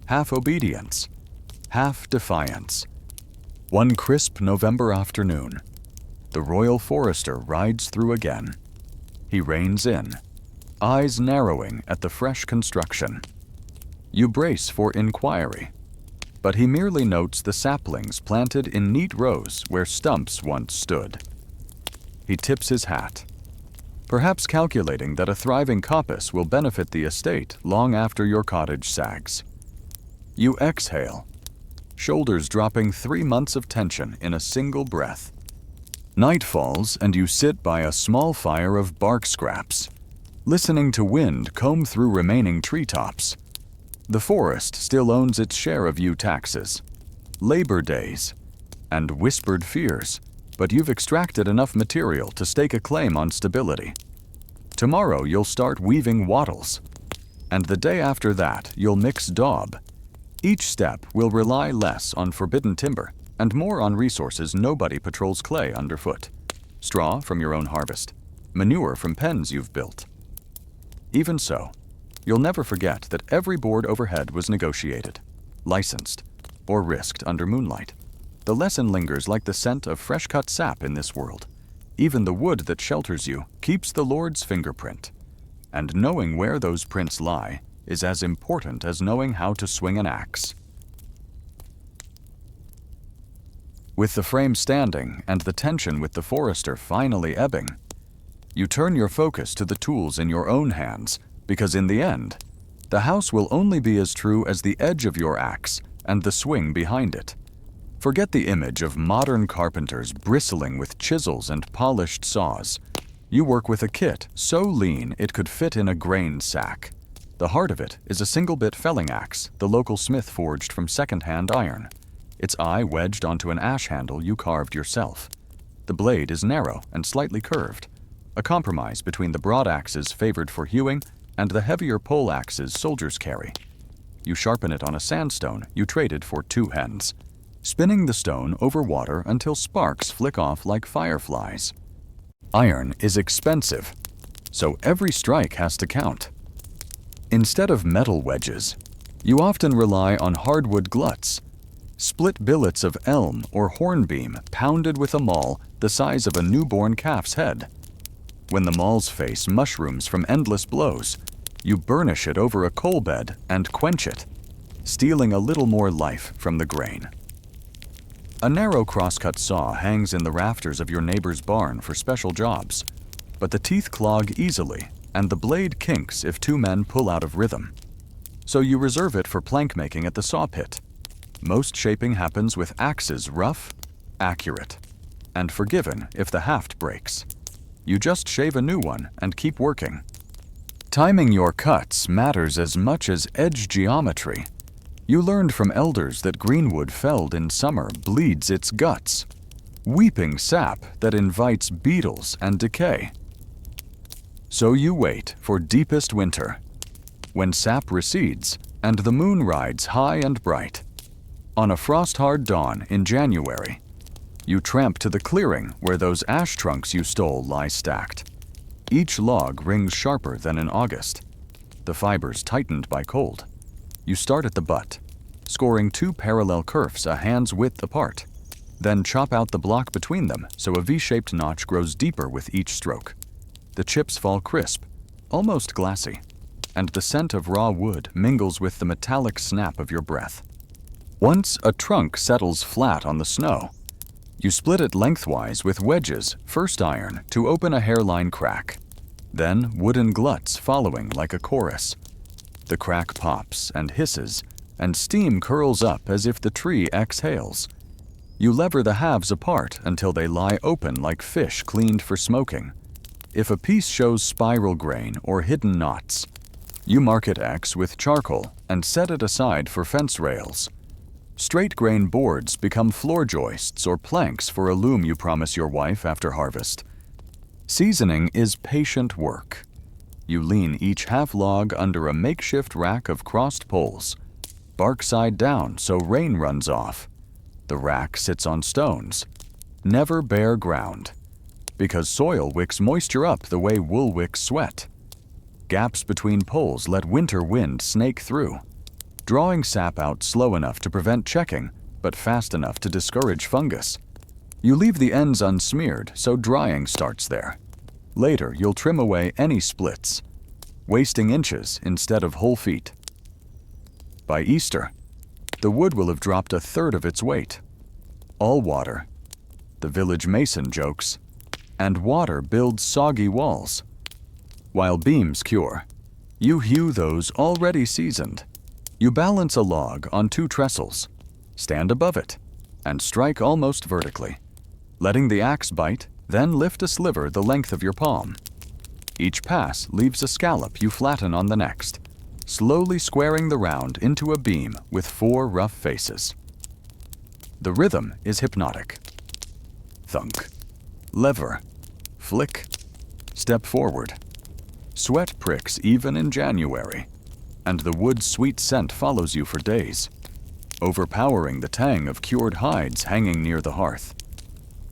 half obedience, half defiance. One crisp November afternoon, the royal forester rides through again. He reins in, eyes narrowing at the fresh construction. You brace for inquiry, but he merely notes the saplings planted in neat rows where stumps once stood. He tips his hat, perhaps calculating that a thriving coppice will benefit the estate long after your cottage sags. You exhale, shoulders dropping 3 months of tension in a single breath. Night falls and you sit by a small fire of bark scraps, listening to wind comb through remaining treetops. The forest still owns its share of you taxes, labor days, and whispered fears, but you've extracted enough material to stake a claim on stability. Tomorrow you'll start weaving wattles, and the day after that you'll mix daub. Each step will rely less on forbidden timber and more on resources nobody patrols clay underfoot. Straw from your own harvest, manure from pens you've built. Even so, you'll never forget that every board overhead was negotiated, licensed, or risked under moonlight. The lesson lingers like the scent of fresh-cut sap in this world. Even the wood that shelters you keeps the Lord's fingerprint. And knowing where those prints lie is as important as knowing how to swing an axe. With the frame standing and the tension with the forester finally ebbing, you turn your focus to the tools in your own hands, because in the end, the house will only be as true as the edge of your axe and the swing behind it. Forget the image of modern carpenters bristling with chisels and polished saws. You work with a kit so lean it could fit in a grain sack. The heart of it is a single-bit felling axe the local smith forged from second-hand iron, its eye wedged onto an ash handle you carved yourself. The blade is narrow and slightly curved, a compromise between the broad axes favored for hewing and the heavier pole axes soldiers carry. You sharpen it on a sandstone you traded for 2 hens, spinning the stone over water until sparks flick off like fireflies. Iron is expensive, so every strike has to count. Instead of metal wedges, you often rely on hardwood gluts, split billets of elm or hornbeam pounded with a maul the size of a newborn calf's head. When the maul's face mushrooms from endless blows, you burnish it over a coal bed and quench it, stealing a little more life from the grain. A narrow crosscut saw hangs in the rafters of your neighbor's barn for special jobs, but the teeth clog easily and the blade kinks if 2 men pull out of rhythm. So you reserve it for plank making at the saw pit. Most shaping happens with axes rough, accurate, and forgiven if the haft breaks. You just shave a new one and keep working. Timing your cuts matters as much as edge geometry. You learned from elders that greenwood felled in summer bleeds its guts, weeping sap that invites beetles and decay. So you wait for deepest winter, when sap recedes and the moon rides high and bright. On a frost-hard dawn in January, you tramp to the clearing where those ash trunks you stole lie stacked. Each log rings sharper than in August, the fibers tightened by cold. You start at the butt, scoring 2 parallel kerfs a hand's width apart, then chop out the block between them so a V-shaped notch grows deeper with each stroke. The chips fall crisp, almost glassy, and the scent of raw wood mingles with the metallic snap of your breath. Once a trunk settles flat on the snow, you split it lengthwise with wedges, first iron, to open a hairline crack, then wooden gluts following like a chorus. The crack pops and hisses, and steam curls up as if the tree exhales. You lever the halves apart until they lie open like fish cleaned for smoking. If a piece shows spiral grain or hidden knots, you mark it X with charcoal and set it aside for fence rails. Straight grain boards become floor joists or planks for a loom you promise your wife after harvest. Seasoning is patient work. You lean each half log under a makeshift rack of crossed poles, bark side down so rain runs off. The rack sits on stones, never bare ground, because soil wicks moisture up the way wool wicks sweat. Gaps between poles let winter wind snake through, drawing sap out slow enough to prevent checking, but fast enough to discourage fungus. You leave the ends unsmeared so drying starts there. Later, you'll trim away any splits, wasting inches instead of whole feet. By Easter, the wood will have dropped a third of its weight. All water, the village mason jokes, and water builds soggy walls. While beams cure, you hew those already seasoned. You balance a log on 2 trestles, stand above it, and strike almost vertically, letting the axe bite, then lift a sliver the length of your palm. Each pass leaves a scallop you flatten on the next, slowly squaring the round into a beam with 4 rough faces. The rhythm is hypnotic. Thunk, lever, flick, step forward. Sweat pricks even in January, and the wood's sweet scent follows you for days, overpowering the tang of cured hides hanging near the hearth.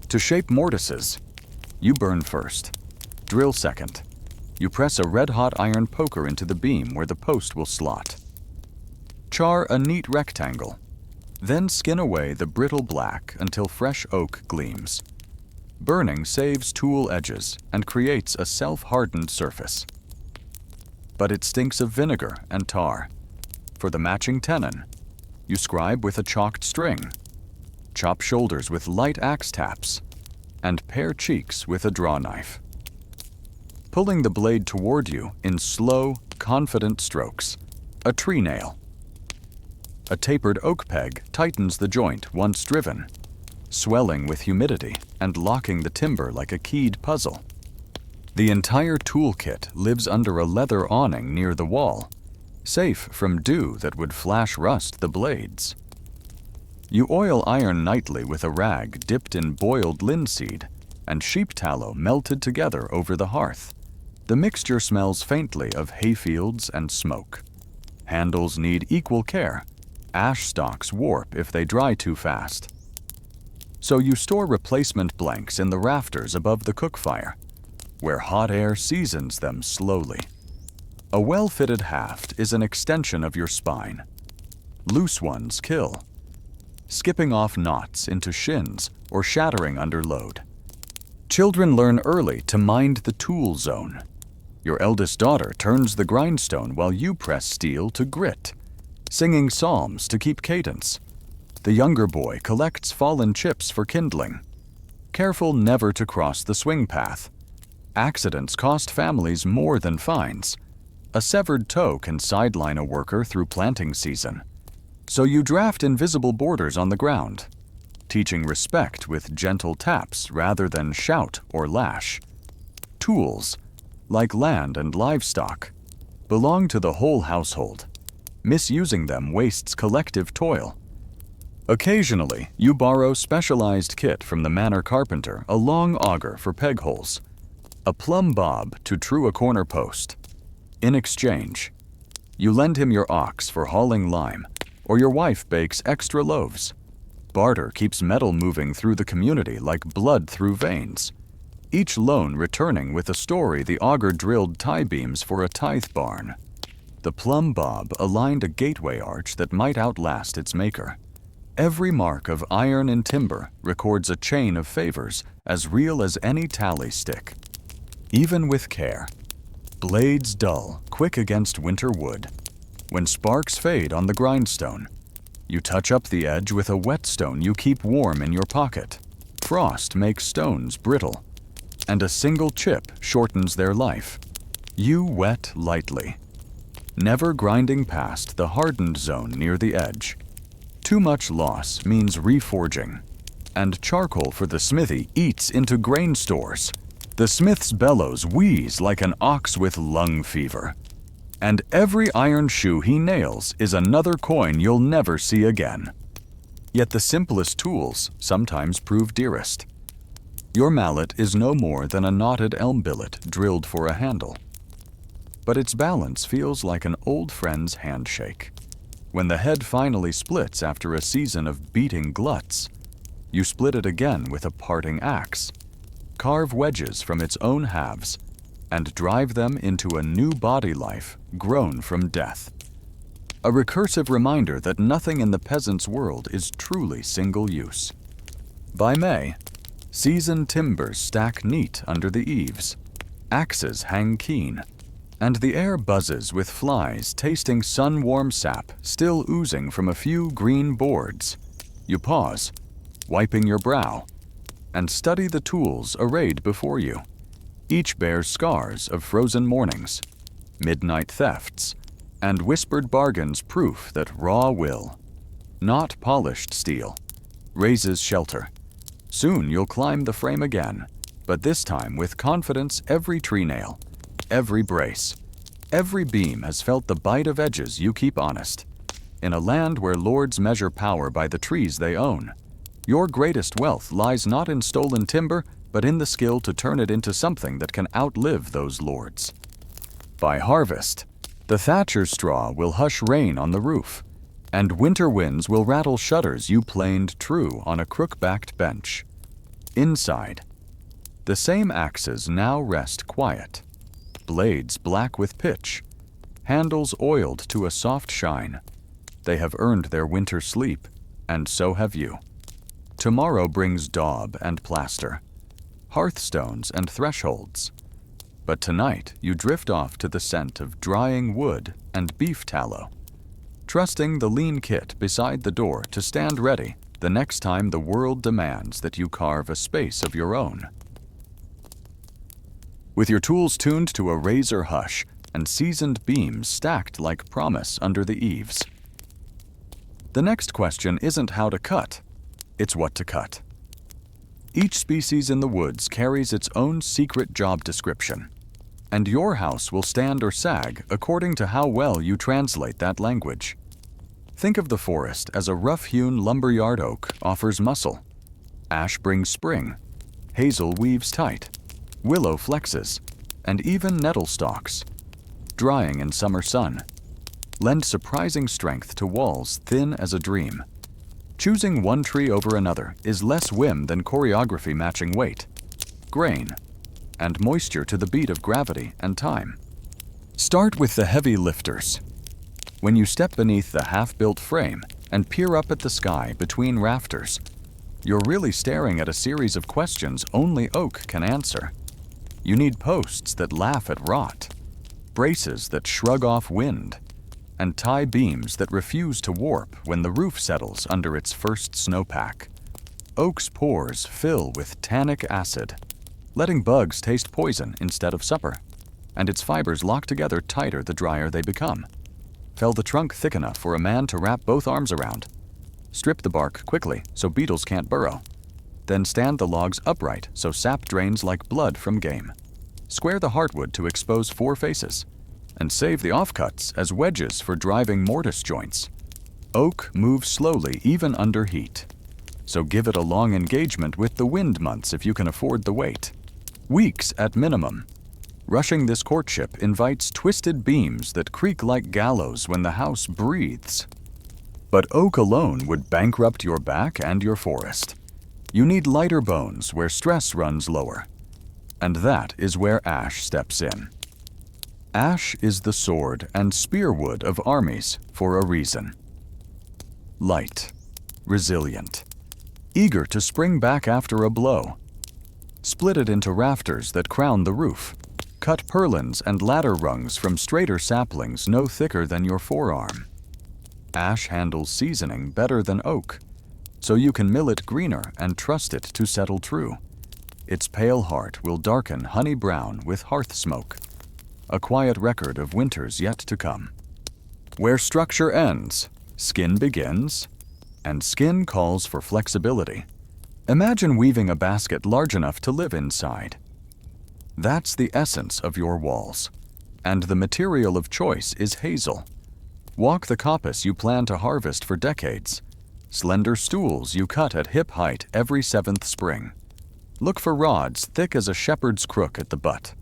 To shape mortises, you burn first, drill second. You press a red-hot iron poker into the beam where the post will slot. Char a neat rectangle, then skin away the brittle black until fresh oak gleams. Burning saves tool edges and creates a self-hardened surface. But it stinks of vinegar and tar. For the matching tenon, you scribe with a chalked string, chop shoulders with light axe taps, and pare cheeks with a draw knife. Pulling the blade toward you in slow, confident strokes, a tree nail. A tapered oak peg tightens the joint once driven, swelling with humidity and locking the timber like a keyed puzzle. The entire toolkit lives under a leather awning near the wall, safe from dew that would flash rust the blades. You oil iron nightly with a rag dipped in boiled linseed and sheep tallow melted together over the hearth. The mixture smells faintly of hayfields and smoke. Handles need equal care. Ash stalks warp if they dry too fast. So you store replacement blanks in the rafters above the cook fire, where hot air seasons them slowly. A well-fitted haft is an extension of your spine. Loose ones kill, skipping off knots into shins or shattering under load. Children learn early to mind the tool zone. Your eldest daughter turns the grindstone while you press steel to grit, singing psalms to keep cadence. The younger boy collects fallen chips for kindling, careful never to cross the swing path. Accidents cost families more than fines. A severed toe can sideline a worker through planting season. So you draft invisible borders on the ground, teaching respect with gentle taps rather than shout or lash. Tools, like land and livestock, belong to the whole household. Misusing them wastes collective toil. Occasionally, you borrow specialized kit from the manor carpenter, a long auger for peg holes, a plumb bob to true a corner post. In exchange, you lend him your ox for hauling lime, or your wife bakes extra loaves. Barter keeps metal moving through the community like blood through veins, each loan returning with a story the auger drilled tie beams for a tithe barn. The plumb bob aligned a gateway arch that might outlast its maker. Every mark of iron and timber records a chain of favors as real as any tally stick. Even with care, blades dull, quick against winter wood. When sparks fade on the grindstone, you touch up the edge with a whetstone you keep warm in your pocket. Frost makes stones brittle, and a single chip shortens their life. You wet lightly, never grinding past the hardened zone near the edge. Too much loss means reforging, and charcoal for the smithy eats into grain stores. The smith's bellows wheeze like an ox with lung fever, and every iron shoe he nails is another coin you'll never see again. Yet the simplest tools sometimes prove dearest. Your mallet is no more than a knotted elm billet drilled for a handle, but its balance feels like an old friend's handshake. When the head finally splits after a season of beating gluts, you split it again with a parting axe, carve wedges from its own halves, and drive them into a new body life grown from death. A recursive reminder that nothing in the peasant's world is truly single-use. By May, seasoned timbers stack neat under the eaves. Axes hang keen. and the air buzzes with flies tasting sun-warm sap still oozing from a few green boards. You pause, wiping your brow, and study the tools arrayed before you. Each bears scars of frozen mornings, midnight thefts, and whispered bargains, proof that raw will, not polished steel, raises shelter. Soon you'll climb the frame again, but this time with confidence. Every tree nail, every brace, every beam has felt the bite of edges you keep honest. In a land where lords measure power by the trees they own, your greatest wealth lies not in stolen timber, but in the skill to turn it into something that can outlive those lords. By harvest, the thatcher's straw will hush rain on the roof, and winter winds will rattle shutters you planed true on a crook-backed bench. Inside, the same axes now rest quiet, blades black with pitch, handles oiled to a soft shine. They have earned their winter sleep, and so have you. Tomorrow brings daub and plaster, hearthstones and thresholds. But tonight you drift off to the scent of drying wood and beef tallow, trusting the lean kit beside the door to stand ready the next time the world demands that you carve a space of your own. With your tools tuned to a razor hush and seasoned beams stacked like promise under the eaves. The next question isn't how to cut, it's what to cut. Each species in the woods carries its own secret job description, and your house will stand or sag according to how well you translate that language. Think of the forest as a rough-hewn lumberyard. Oak offers muscle, ash brings spring, hazel weaves tight, willow flexes, and even nettle stalks, drying in summer sun, lend surprising strength to walls thin as a dream. Choosing one tree over another is less whim than choreography matching weight, grain, and moisture to the beat of gravity and time. Start with the heavy lifters. When you step beneath the half-built frame and peer up at the sky between rafters, you're really staring at a series of questions only oak can answer. You need posts that laugh at rot, braces that shrug off wind, and tie beams that refuse to warp when the roof settles under its first snowpack. Oak's pores fill with tannic acid, letting bugs taste poison instead of supper, and its fibers lock together tighter the drier they become. Fell the trunk thick enough for a man to wrap both arms around. Strip the bark quickly so beetles can't burrow. Then stand the logs upright so sap drains like blood from game. Square the heartwood to expose 4 faces, and save the offcuts as wedges for driving mortise joints. Oak moves slowly even under heat, so give it a long engagement with the wind months if you can afford the wait. Weeks at minimum. Rushing this courtship invites twisted beams that creak like gallows when the house breathes. But oak alone would bankrupt your back and your forest. You need lighter bones where stress runs lower. And that is where ash steps in. Ash is the sword and spearwood of armies for a reason. Light, resilient, eager to spring back after a blow. Split it into rafters that crown the roof. Cut purlins and ladder rungs from straighter saplings no thicker than your forearm. Ash handles seasoning better than oak, so you can mill it greener and trust it to settle true. Its pale heart will darken honey brown with hearth smoke, a quiet record of winters yet to come. Where structure ends, skin begins, and skin calls for flexibility. Imagine weaving a basket large enough to live inside. That's the essence of your walls, and the material of choice is hazel. Walk the coppice you plan to harvest for decades, slender stools you cut at hip height every 7th spring. Look for rods thick as a shepherd's crook at the butt,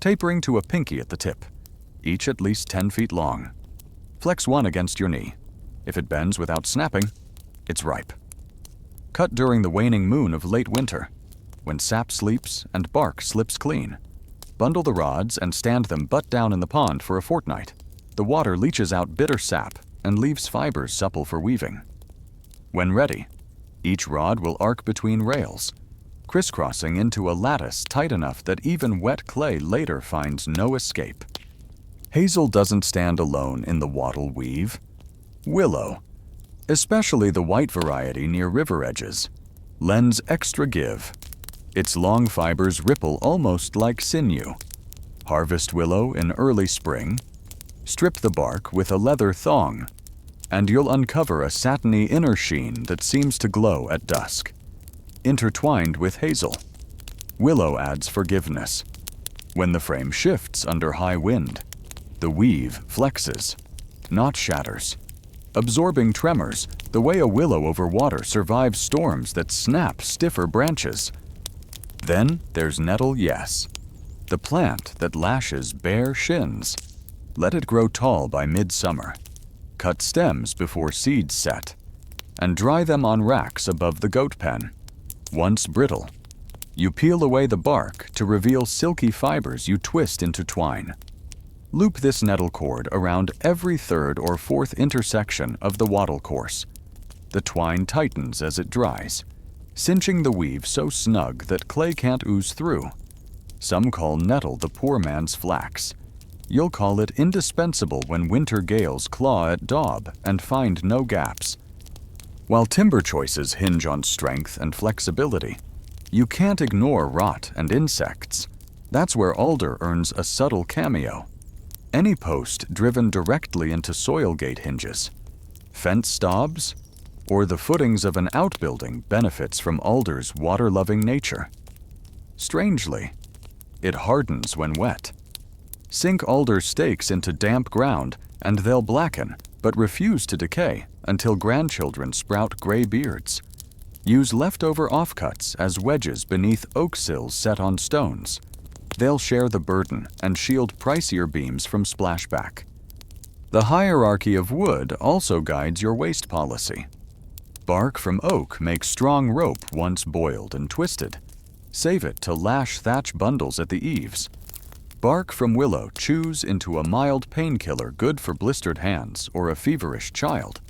tapering to a pinky at the tip, each at least 10 feet long. Flex one against your knee. If it bends without snapping, it's ripe. Cut during the waning moon of late winter, when sap sleeps and bark slips clean. Bundle the rods and stand them butt down in the pond for a fortnight. The water leaches out bitter sap and leaves fibers supple for weaving. When ready, each rod will arc between rails, crisscrossing into a lattice tight enough that even wet clay later finds no escape. Hazel doesn't stand alone in the wattle weave. Willow, especially the white variety near river edges, lends extra give. Its long fibers ripple almost like sinew. Harvest willow in early spring, strip the bark with a leather thong, and you'll uncover a satiny inner sheen that seems to glow at dusk. Intertwined with hazel, willow adds forgiveness. When the frame shifts under high wind, the weave flexes, not shatters, absorbing tremors the way a willow over water survives storms that snap stiffer branches. Then there's nettle yes, the plant that lashes bare shins. Let it grow tall by midsummer. Cut stems before seeds set, and dry them on racks above the goat pen. Once brittle, you peel away the bark to reveal silky fibers you twist into twine. Loop this nettle cord around every third or fourth intersection of the wattle course. The twine tightens as it dries, cinching the weave so snug that clay can't ooze through. Some call nettle the poor man's flax. You'll call it indispensable when winter gales claw at daub and find no gaps. While timber choices hinge on strength and flexibility, you can't ignore rot and insects. That's where alder earns a subtle cameo. Any post driven directly into soil gate hinges, fence stobs, or the footings of an outbuilding benefits from alder's water-loving nature. Strangely, it hardens when wet. Sink alder stakes into damp ground and they'll blacken, but refuse to decay until grandchildren sprout gray beards. Use leftover offcuts as wedges beneath oak sills set on stones. They'll share the burden and shield pricier beams from splashback. The hierarchy of wood also guides your waste policy. Bark from oak makes strong rope once boiled and twisted. Save it to lash thatch bundles at the eaves. Bark from willow chews into a mild painkiller good for blistered hands or a feverish child.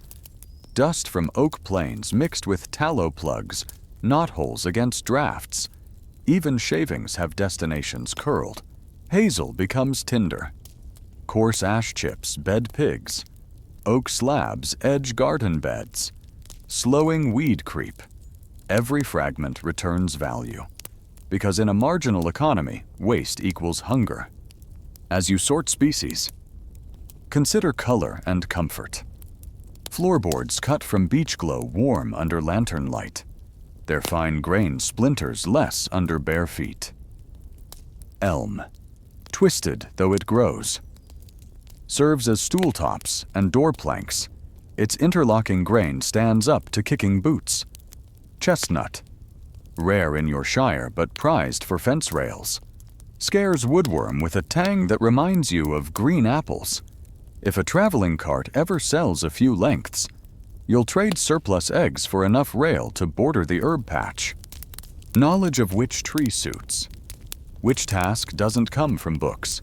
Dust from oak planes mixed with tallow plugs, knotholes against drafts. Even shavings have destinations curled. Hazel becomes tinder. Coarse ash chips bed pigs. Oak slabs edge garden beds. Slowing weed creep. Every fragment returns value. Because in a marginal economy, waste equals hunger. As you sort species, consider color and comfort. Floorboards cut from beach glow warm under lantern light. Their fine grain splinters less under bare feet. Elm, twisted though it grows, serves as stool tops and door planks. Its interlocking grain stands up to kicking boots. Chestnut, rare in your shire but prized for fence rails, scares woodworm with a tang that reminds you of green apples. If a traveling cart ever sells a few lengths, you'll trade surplus eggs for enough rail to border the herb patch. Knowledge of which tree suits. Which task doesn't come from books.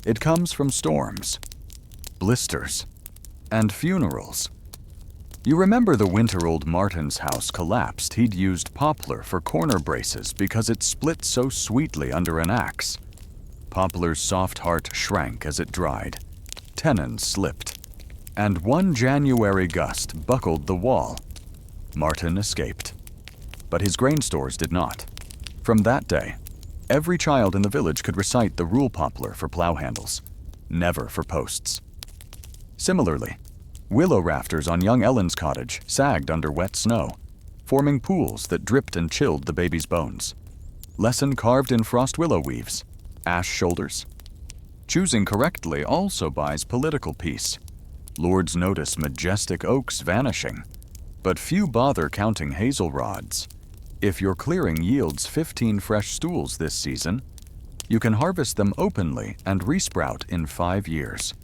It comes from storms, blisters, and funerals. You remember the winter old Martin's house collapsed. He'd used poplar for corner braces because it split so sweetly under an axe. Poplar's soft heart shrank as it dried. Tenon slipped, and one January gust buckled the wall. Martin escaped, but his grain stores did not. From that day, every child in the village could recite the rule poplar for plow handles, never for posts. Similarly, willow rafters on young Ellen's cottage sagged under wet snow, forming pools that dripped and chilled the baby's bones. Lesson carved in frost willow weaves, ash shoulders. Choosing correctly also buys political peace. Lords notice majestic oaks vanishing, but few bother counting hazel rods. If your clearing yields 15 fresh stools this season, you can harvest them openly and resprout in 5 years,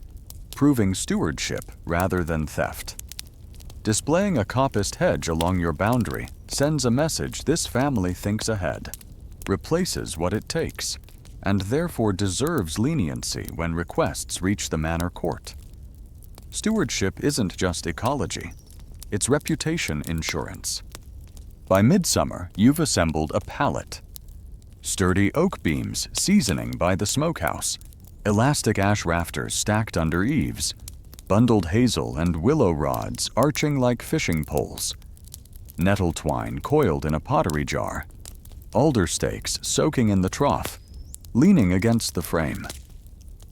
proving stewardship rather than theft. Displaying a coppiced hedge along your boundary sends a message this family thinks ahead, replaces what it takes, and therefore deserves leniency when requests reach the manor court. Stewardship isn't just ecology, it's reputation insurance. By midsummer, you've assembled a pallet. Sturdy oak beams seasoning by the smokehouse, Elastic ash rafters stacked under eaves, bundled hazel and willow rods arching like fishing poles, nettle twine coiled in a pottery jar, alder stakes soaking in the trough, leaning against the frame.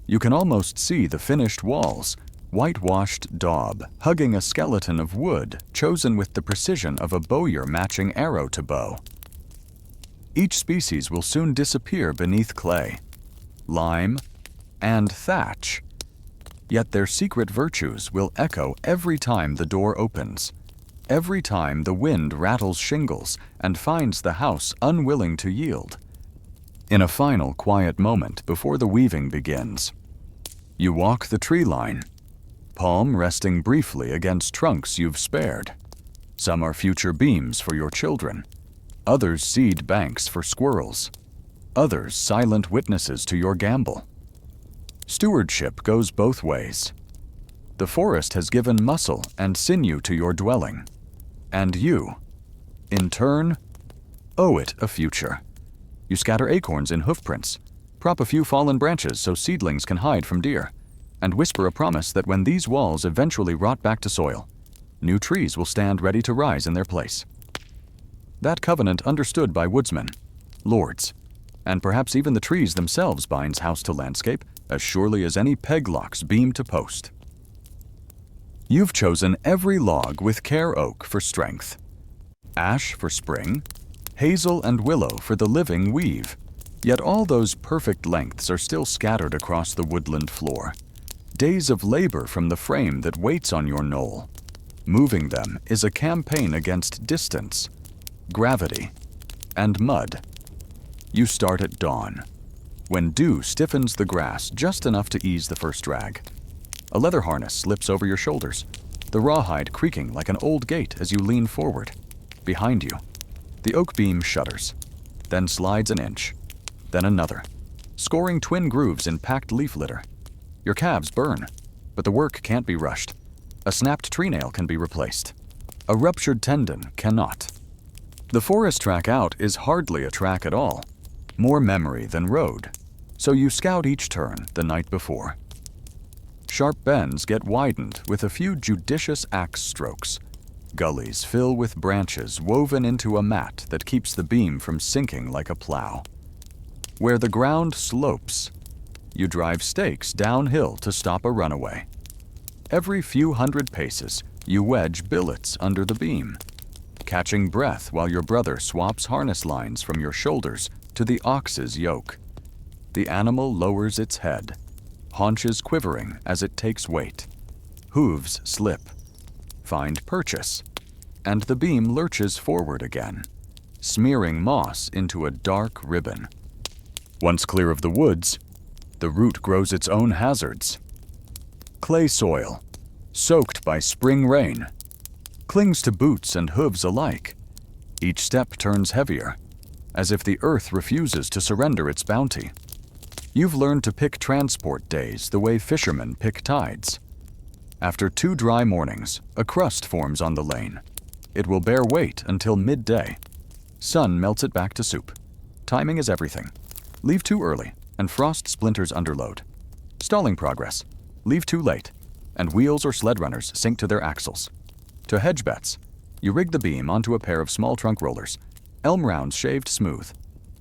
You can almost see the finished walls, whitewashed daub hugging a skeleton of wood chosen with the precision of a bowyer matching arrow to bow. Each species will soon disappear beneath clay, lime, and thatch, yet their secret virtues will echo every time the door opens, every time the wind rattles shingles and finds the house unwilling to yield. In a final quiet moment before the weaving begins, you walk the tree line, palm resting briefly against trunks you've spared. Some are future beams for your children, others seed banks for squirrels, others silent witnesses to your gamble. Stewardship goes both ways. The forest has given muscle and sinew to your dwelling, and you, in turn, owe it a future. You scatter acorns in hoofprints, prop a few fallen branches so seedlings can hide from deer, and whisper a promise that when these walls eventually rot back to soil, new trees will stand ready to rise in their place. That covenant understood by woodsmen, lords, and perhaps even the trees themselves binds house to landscape as surely as any peg locks beam to post. You've chosen every log with care oak for strength, ash for spring, hazel and willow for the living weave, yet all those perfect lengths are still scattered across the woodland floor. Days of labor from the frame that waits on your knoll. Moving them is a campaign against distance, gravity, and mud. You start at dawn, when dew stiffens the grass just enough to ease the first drag. A leather harness slips over your shoulders, the rawhide creaking like an old gate as you lean forward. Behind you, the oak beam shudders, then slides an inch, then another, scoring twin grooves in packed leaf litter. Your calves burn, but the work can't be rushed. A snapped tree nail can be replaced. A ruptured tendon cannot. The forest track out is hardly a track at all, more memory than road, so you scout each turn the night before. Sharp bends get widened with a few judicious axe strokes. Gullies fill with branches woven into a mat that keeps the beam from sinking like a plow. Where the ground slopes, you drive stakes downhill to stop a runaway. Every few hundred paces, you wedge billets under the beam, catching breath while your brother swaps harness lines from your shoulders to the ox's yoke. The animal lowers its head, haunches quivering as it takes weight. Hooves slip, find purchase, and the beam lurches forward again, smearing moss into a dark ribbon. Once clear of the woods, the root grows its own hazards. Clay soil, soaked by spring rain, clings to boots and hooves alike. Each step turns heavier, as if the earth refuses to surrender its bounty. You've learned to pick transport days the way fishermen pick tides. After 2 dry mornings, a crust forms on the lane. It will bear weight until midday. Sun melts it back to soup. Timing is everything. Leave too early, and frost splinters underload. Stalling progress. Leave too late, and wheels or sled runners sink to their axles. To hedge bets, you rig the beam onto a pair of small trunk rollers, elm rounds shaved smooth.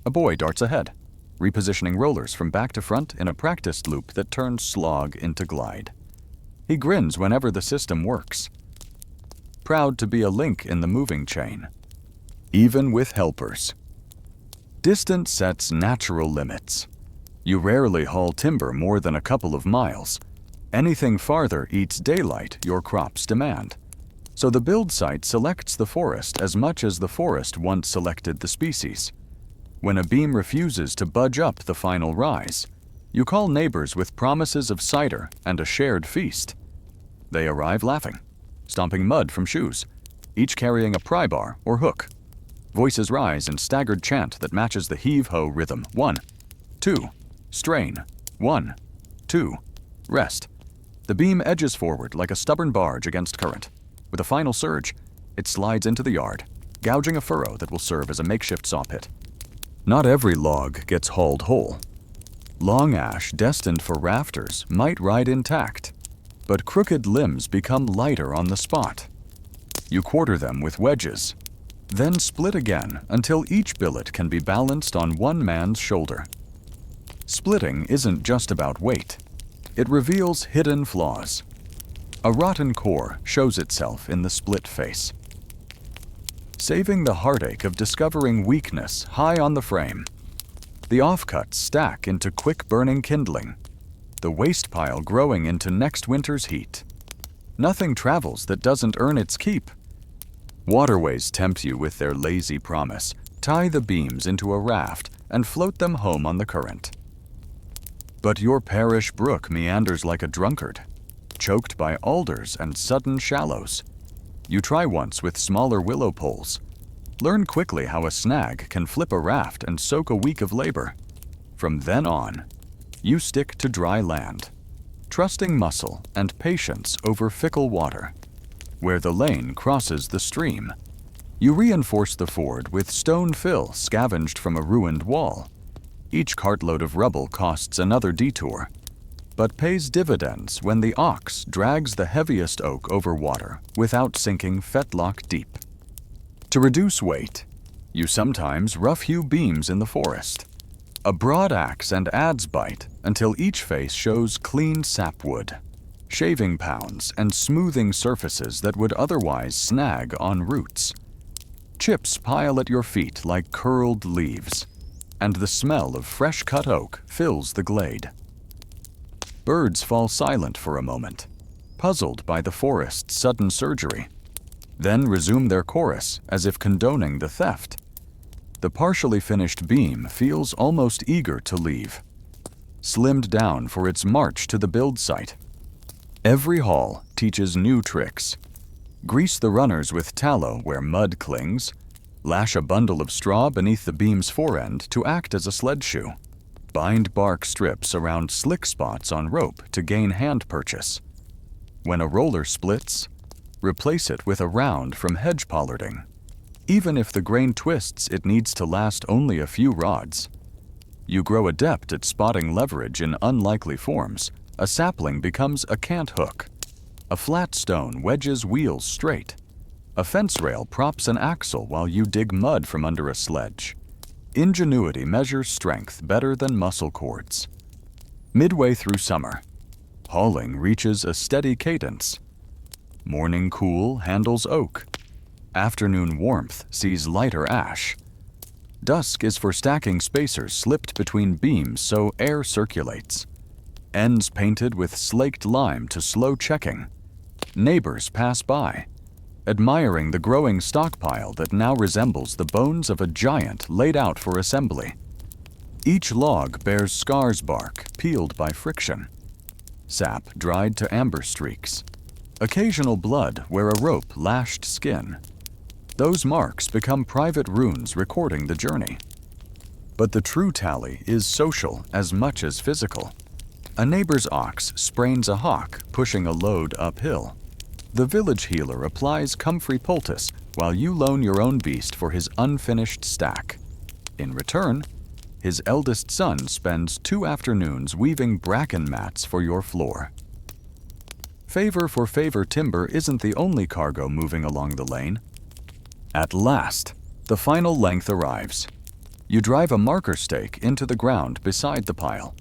A boy darts ahead, repositioning rollers from back to front in a practiced loop that turns slog into glide. He grins whenever the system works, proud to be a link in the moving chain, even with helpers. Distance sets natural limits. You rarely haul timber more than a couple of miles. Anything farther eats daylight your crops demand. So the build site selects the forest as much as the forest once selected the species. When a beam refuses to budge up the final rise, you call neighbors with promises of cider and a shared feast. They arrive laughing, stomping mud from shoes, each carrying a pry bar or hook. Voices rise in staggered chant that matches the heave-ho rhythm. 1, 2, strain. 1, 2, rest. The beam edges forward like a stubborn barge against current. With a final surge, it slides into the yard, gouging a furrow that will serve as a makeshift saw pit. Not every log gets hauled whole. Long ash destined for rafters might ride intact, but crooked limbs become lighter on the spot. You quarter them with wedges, then split again until each billet can be balanced on one man's shoulder. Splitting isn't just about weight. It reveals hidden flaws. A rotten core shows itself in the split face. Saving the heartache of discovering weakness high on the frame, the offcuts stack into quick-burning kindling, the waste pile growing into next winter's heat. Nothing travels that doesn't earn its keep. Waterways tempt you with their lazy promise. Tie the beams into a raft and float them home on the current. But your parish brook meanders like a drunkard, choked by alders and sudden shallows. You try once with smaller willow poles. Learn quickly how a snag can flip a raft and soak a week of labor. From then on, you stick to dry land, trusting muscle and patience over fickle water. Where the lane crosses the stream, you reinforce the ford with stone fill scavenged from a ruined wall. Each cartload of rubble costs another detour, but pays dividends when the ox drags the heaviest oak over water without sinking fetlock deep. To reduce weight, you sometimes rough-hew beams in the forest, a broad axe and adze bite until each face shows clean sapwood, shaving pounds and smoothing surfaces that would otherwise snag on roots. Chips pile at your feet like curled leaves, and the smell of fresh-cut oak fills the glade. Birds fall silent for a moment, puzzled by the forest's sudden surgery, then resume their chorus as if condoning the theft. The partially finished beam feels almost eager to leave, slimmed down for its march to the build site. Every haul teaches new tricks. Grease the runners with tallow where mud clings, lash a bundle of straw beneath the beam's forend to act as a sled shoe. Bind bark strips around slick spots on rope to gain hand purchase. When a roller splits, replace it with a round from hedge pollarding. Even if the grain twists, it needs to last only a few rods. You grow adept at spotting leverage in unlikely forms. A sapling becomes a cant hook. A flat stone wedges wheels straight. A fence rail props an axle while you dig mud from under a sledge. Ingenuity measures strength better than muscle cords. Midway through summer, hauling reaches a steady cadence. Morning cool handles oak. Afternoon warmth sees lighter ash. Dusk is for stacking spacers slipped between beams so air circulates. Ends painted with slaked lime to slow checking. Neighbors pass by, admiring the growing stockpile that now resembles the bones of a giant laid out for assembly. Each log bears scars bark peeled by friction, sap dried to amber streaks, occasional blood where a rope lashed skin. Those marks become private runes recording the journey. But the true tally is social as much as physical. A neighbor's ox sprains a hock pushing a load uphill. The village healer applies comfrey poultice while you loan your own beast for his unfinished stack. In return, his eldest son spends 2 afternoons weaving bracken mats for your floor. Favor for favor timber isn't the only cargo moving along the lane. At last, the final length arrives. You drive a marker stake into the ground beside the pile,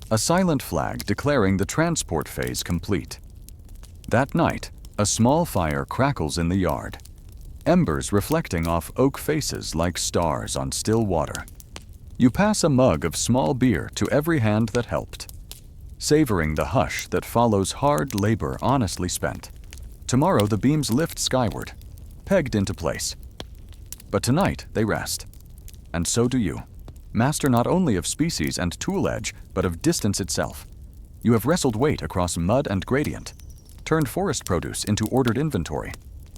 a silent flag declaring the transport phase complete. That night, a small fire crackles in the yard, embers reflecting off oak faces like stars on still water. You pass a mug of small beer to every hand that helped, savoring the hush that follows hard labor honestly spent. Tomorrow the beams lift skyward, pegged into place. But tonight they rest, and so do you, master not only of species and tool edge, but of distance itself. You have wrestled weight across mud and gradient, turned forest produce into ordered inventory,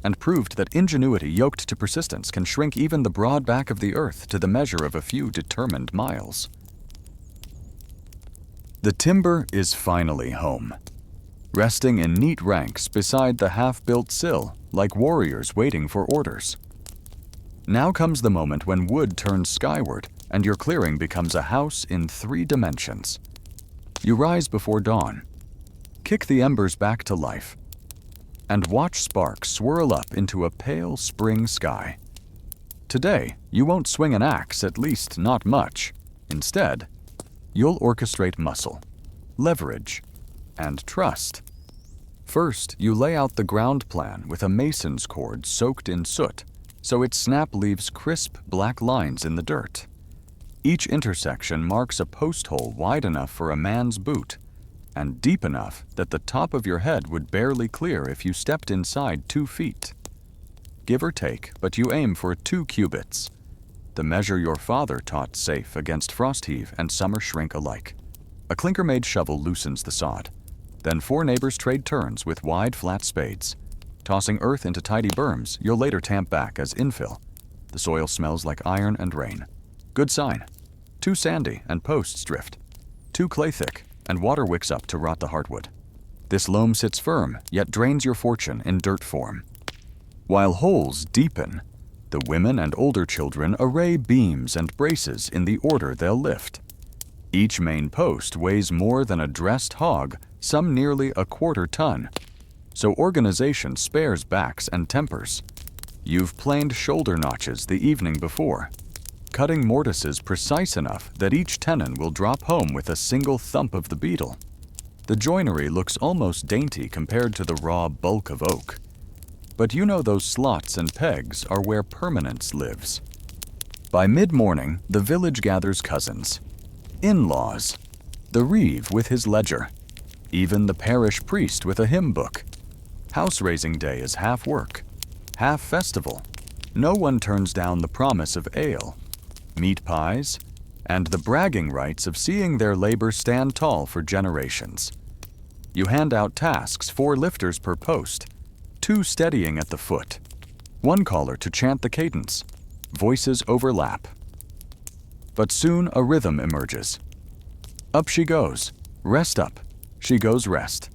and proved that ingenuity yoked to persistence can shrink even the broad back of the earth to the measure of a few determined miles. The timber is finally home, resting in neat ranks beside the half-built sill like warriors waiting for orders. Now comes the moment when wood turns skyward and your clearing becomes a house in 3 dimensions. You rise before dawn, kick the embers back to life, and watch sparks swirl up into a pale spring sky. Today, you won't swing an axe, at least not much. Instead, you'll orchestrate muscle, leverage, and trust. First, you lay out the ground plan with a mason's cord soaked in soot, so its snap leaves crisp black lines in the dirt. Each intersection marks a post hole wide enough for a man's boot, and deep enough that the top of your head would barely clear if you stepped inside 2 feet. Give or take, but you aim for 2 cubits, the measure your father taught safe against frost heave and summer shrink alike. A clinker-made shovel loosens the sod. Then 4 neighbors trade turns with wide, flat spades. Tossing earth into tidy berms, you'll later tamp back as infill. The soil smells like iron and rain. Good sign. 2 sandy and posts drift. 2 clay thick, and water wicks up to rot the heartwood. This loam sits firm, yet drains your fortune in dirt form. While holes deepen, the women and older children array beams and braces in the order they'll lift. Each main post weighs more than a dressed hog, some nearly a quarter ton. So organization spares backs and tempers. You've planed shoulder notches the evening before, cutting mortises precise enough that each tenon will drop home with a single thump of the beetle. The joinery looks almost dainty compared to the raw bulk of oak. But you know those slots and pegs are where permanence lives. By mid-morning, the village gathers cousins, in-laws, the reeve with his ledger, even the parish priest with a hymn book. House-raising day is half work, half festival. No one turns down the promise of ale, meat pies, and the bragging rights of seeing their labor stand tall for generations. You hand out tasks, 4 lifters per post, 2 steadying at the foot, 1 caller to chant the cadence. Voices overlap. But soon a rhythm emerges. Up she goes. Rest up. She goes rest.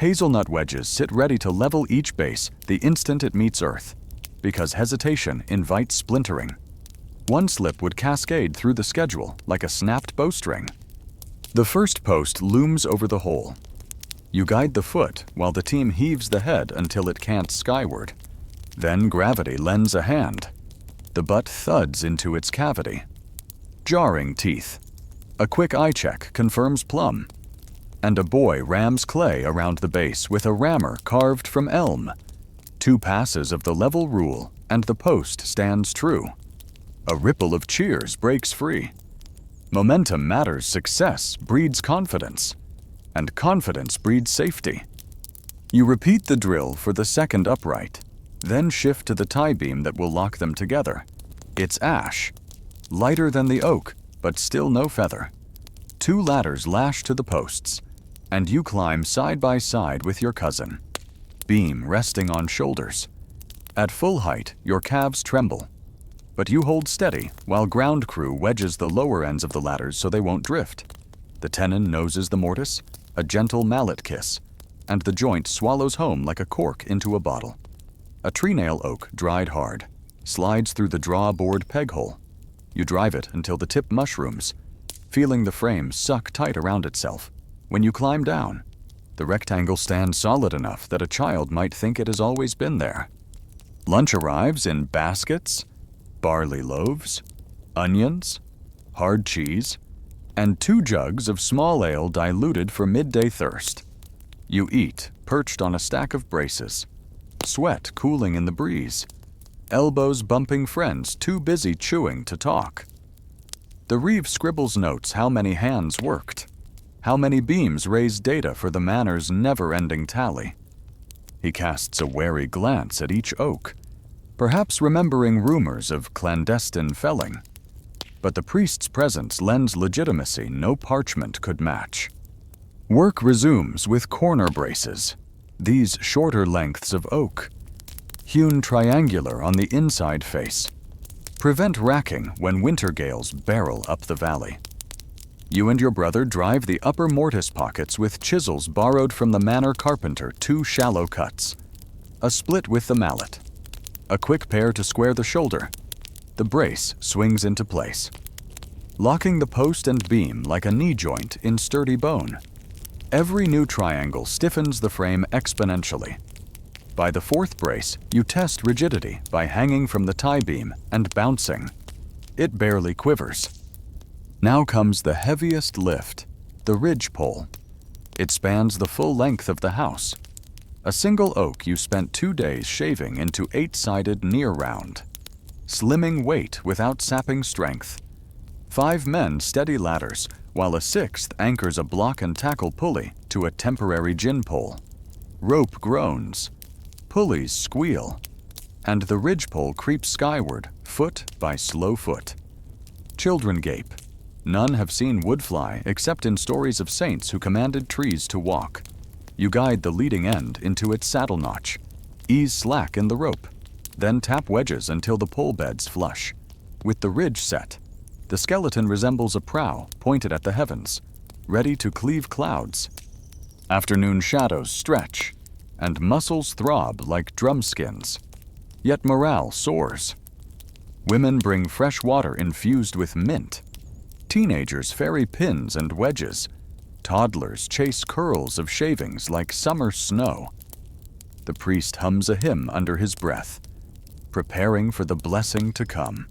Hazelnut wedges sit ready to level each base the instant it meets earth, because hesitation invites splintering. 1 slip would cascade through the schedule like a snapped bowstring. The first post looms over the hole. You guide the foot while the team heaves the head until it can't skyward. Then gravity lends a hand. The butt thuds into its cavity. Jarring teeth. A quick eye check confirms plumb. And a boy rams clay around the base with a rammer carved from elm. 2 passes of the level rule, and the post stands true. A ripple of cheers breaks free. Momentum matters. Success breeds confidence, and confidence breeds safety. You repeat the drill for the second upright, then shift to the tie beam that will lock them together. It's ash, lighter than the oak, but still no feather. 2 ladders lash to the posts, and you climb side by side with your cousin, beam resting on shoulders. At full height, your calves tremble, but you hold steady while ground crew wedges the lower ends of the ladders so they won't drift. The tenon noses the mortise, a gentle mallet kiss, and the joint swallows home like a cork into a bottle. A tree-nail oak dried hard slides through the draw-board peg hole. You drive it until the tip mushrooms, feeling the frame suck tight around itself. When you climb down, the rectangle stands solid enough that a child might think it has always been there. Lunch arrives in baskets, barley loaves, onions, hard cheese, and 2 jugs of small ale diluted for midday thirst. You eat, perched on a stack of braces, sweat cooling in the breeze, elbows bumping friends too busy chewing to talk. The reeve scribbles notes how many hands worked, how many beams raised data for the manor's never-ending tally. He casts a wary glance at each oak, perhaps remembering rumors of clandestine felling. But the priest's presence lends legitimacy no parchment could match. Work resumes with corner braces, these shorter lengths of oak, hewn triangular on the inside face, prevent racking when winter gales barrel up the valley. You and your brother drive the upper mortise pockets with chisels borrowed from the manor carpenter 2 shallow cuts, a split with the mallet, a quick pair to square the shoulder. The brace swings into place. locking the post and beam like a knee joint in sturdy bone. Every new triangle stiffens the frame exponentially. By the fourth brace, you test rigidity by hanging from the tie beam and bouncing. It barely quivers. Now comes the heaviest lift, the ridge pole. It spans the full length of the house. A single oak you spent 2 days shaving into 8-sided near round. Slimming weight without sapping strength. 5 men steady ladders, while a 6th anchors a block and tackle pulley to a temporary gin pole. Rope groans. Pulleys squeal. And the ridgepole creeps skyward, foot by slow foot. Children gape. None have seen wood fly except in stories of saints who commanded trees to walk. You guide the leading end into its saddle notch. Ease slack in the rope. Then tap wedges until the pole beds flush. With the ridge set, the skeleton resembles a prow pointed at the heavens, ready to cleave clouds. Afternoon shadows stretch, and muscles throb like drumskins. Yet morale soars. Women bring fresh water infused with mint. Teenagers ferry pins and wedges. Toddlers chase curls of shavings like summer snow. The priest hums a hymn under his breath, preparing for the blessing to come.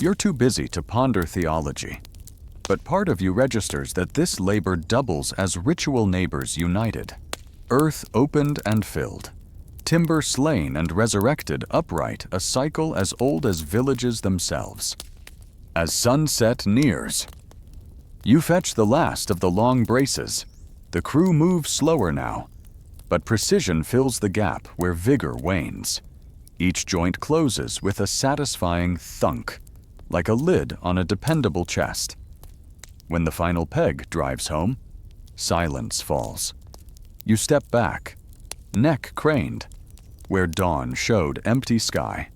You're too busy to ponder theology, but part of you registers that this labor doubles as ritual neighbors united. Earth opened and filled. Timber slain and resurrected upright, a cycle as old as villages themselves. As sunset nears, you fetch the last of the long braces. The crew moves slower now, but precision fills the gap where vigor wanes. Each joint closes with a satisfying thunk, like a lid on a dependable chest. When the final peg drives home, silence falls. You step back, neck craned, where dawn showed empty sky.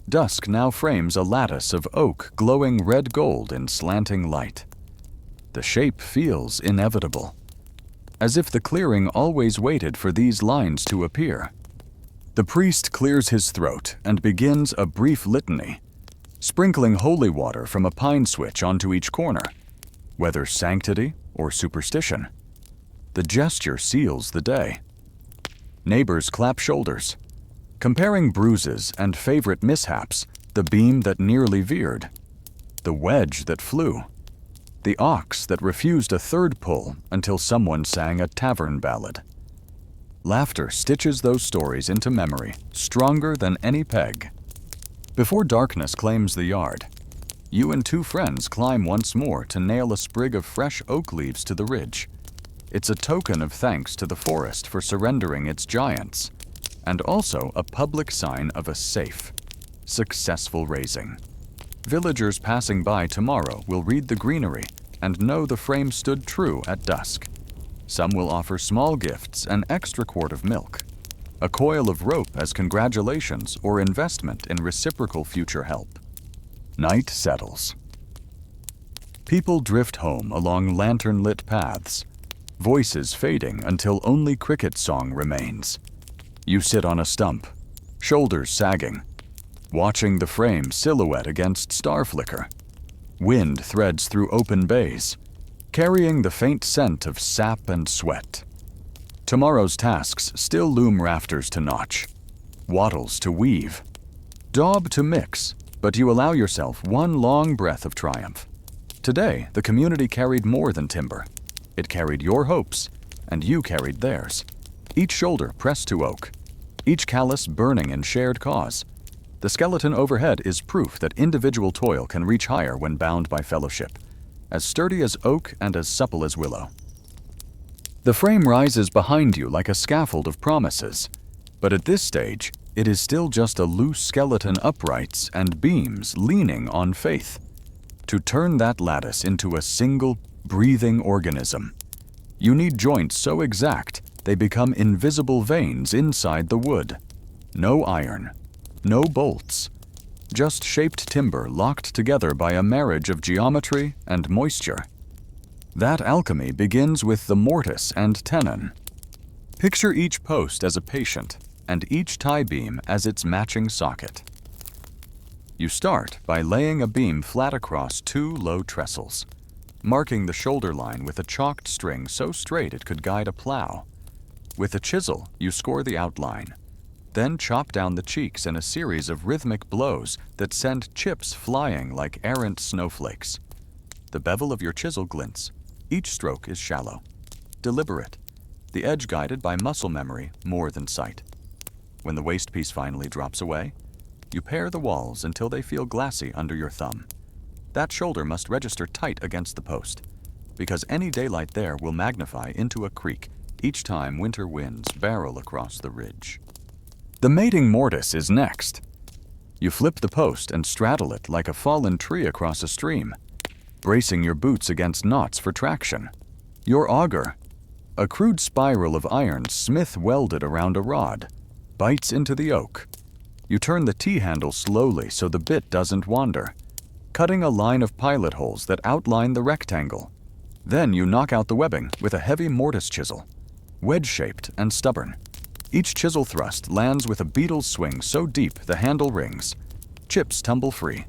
Dusk now frames a lattice of oak glowing red gold in slanting light. The shape feels inevitable, as if the clearing always waited for these lines to appear. The priest clears his throat and begins a brief litany, sprinkling holy water from a pine switch onto each corner, whether sanctity or superstition. The gesture seals the day. Neighbors clap shoulders, comparing bruises and favorite mishaps, the beam that nearly veered, the wedge that flew, the ox that refused a third pull until someone sang a tavern ballad. Laughter stitches those stories into memory, stronger than any peg. Before darkness claims the yard, you and 2 friends climb once more to nail a sprig of fresh oak leaves to the ridge. It's a token of thanks to the forest for surrendering its giants, and also a public sign of a safe, successful raising. Villagers passing by tomorrow will read the greenery and know the frame stood true at dusk. Some will offer small gifts, an extra quart of milk, a coil of rope as congratulations or investment in reciprocal future help. Night settles. People drift home along lantern-lit paths, voices fading until only cricket song remains. You sit on a stump, shoulders sagging, watching the frame silhouette against star flicker. Wind threads through open bays, carrying the faint scent of sap and sweat. Tomorrow's tasks still loom: rafters to notch, wattles to weave, daub to mix, but you allow yourself one long breath of triumph. Today, the community carried more than timber. It carried your hopes, and you carried theirs. Each shoulder pressed to oak, each callus burning in shared cause. The skeleton overhead is proof that individual toil can reach higher when bound by fellowship, as sturdy as oak and as supple as willow. The frame rises behind you like a scaffold of promises, but at this stage, it is still just a loose skeleton uprights and beams leaning on faith. To turn that lattice into a single, breathing organism, you need joints so exact they become invisible veins inside the wood. No iron, no bolts, just shaped timber locked together by a marriage of geometry and moisture. That alchemy begins with the Mortise-and-Tenon. Picture each post as a patient and each tie beam as its matching socket. You start by laying a beam flat across 2 low trestles, marking the shoulder line with a chalked string so straight it could guide a plow. With a chisel, you score the outline, then chop down the cheeks in a series of rhythmic blows that send chips flying like errant snowflakes. The bevel of your chisel glints. Each stroke is shallow, deliberate, the edge guided by muscle memory more than sight. When the waste piece finally drops away, you pare the walls until they feel glassy under your thumb. That shoulder must register tight against the post, because any daylight there will magnify into a creek each time winter winds barrel across the ridge. The mating mortise is next. You flip the post and straddle it like a fallen tree across a stream, bracing your boots against knots for traction. Your auger, a crude spiral of iron smith welded around a rod, bites into the oak. You turn the T-handle slowly so the bit doesn't wander, cutting a line of pilot holes that outline the rectangle. Then you knock out the webbing with a heavy mortise chisel, wedge-shaped and stubborn. Each chisel thrust lands with a beetle's swing so deep the handle rings. Chips tumble free,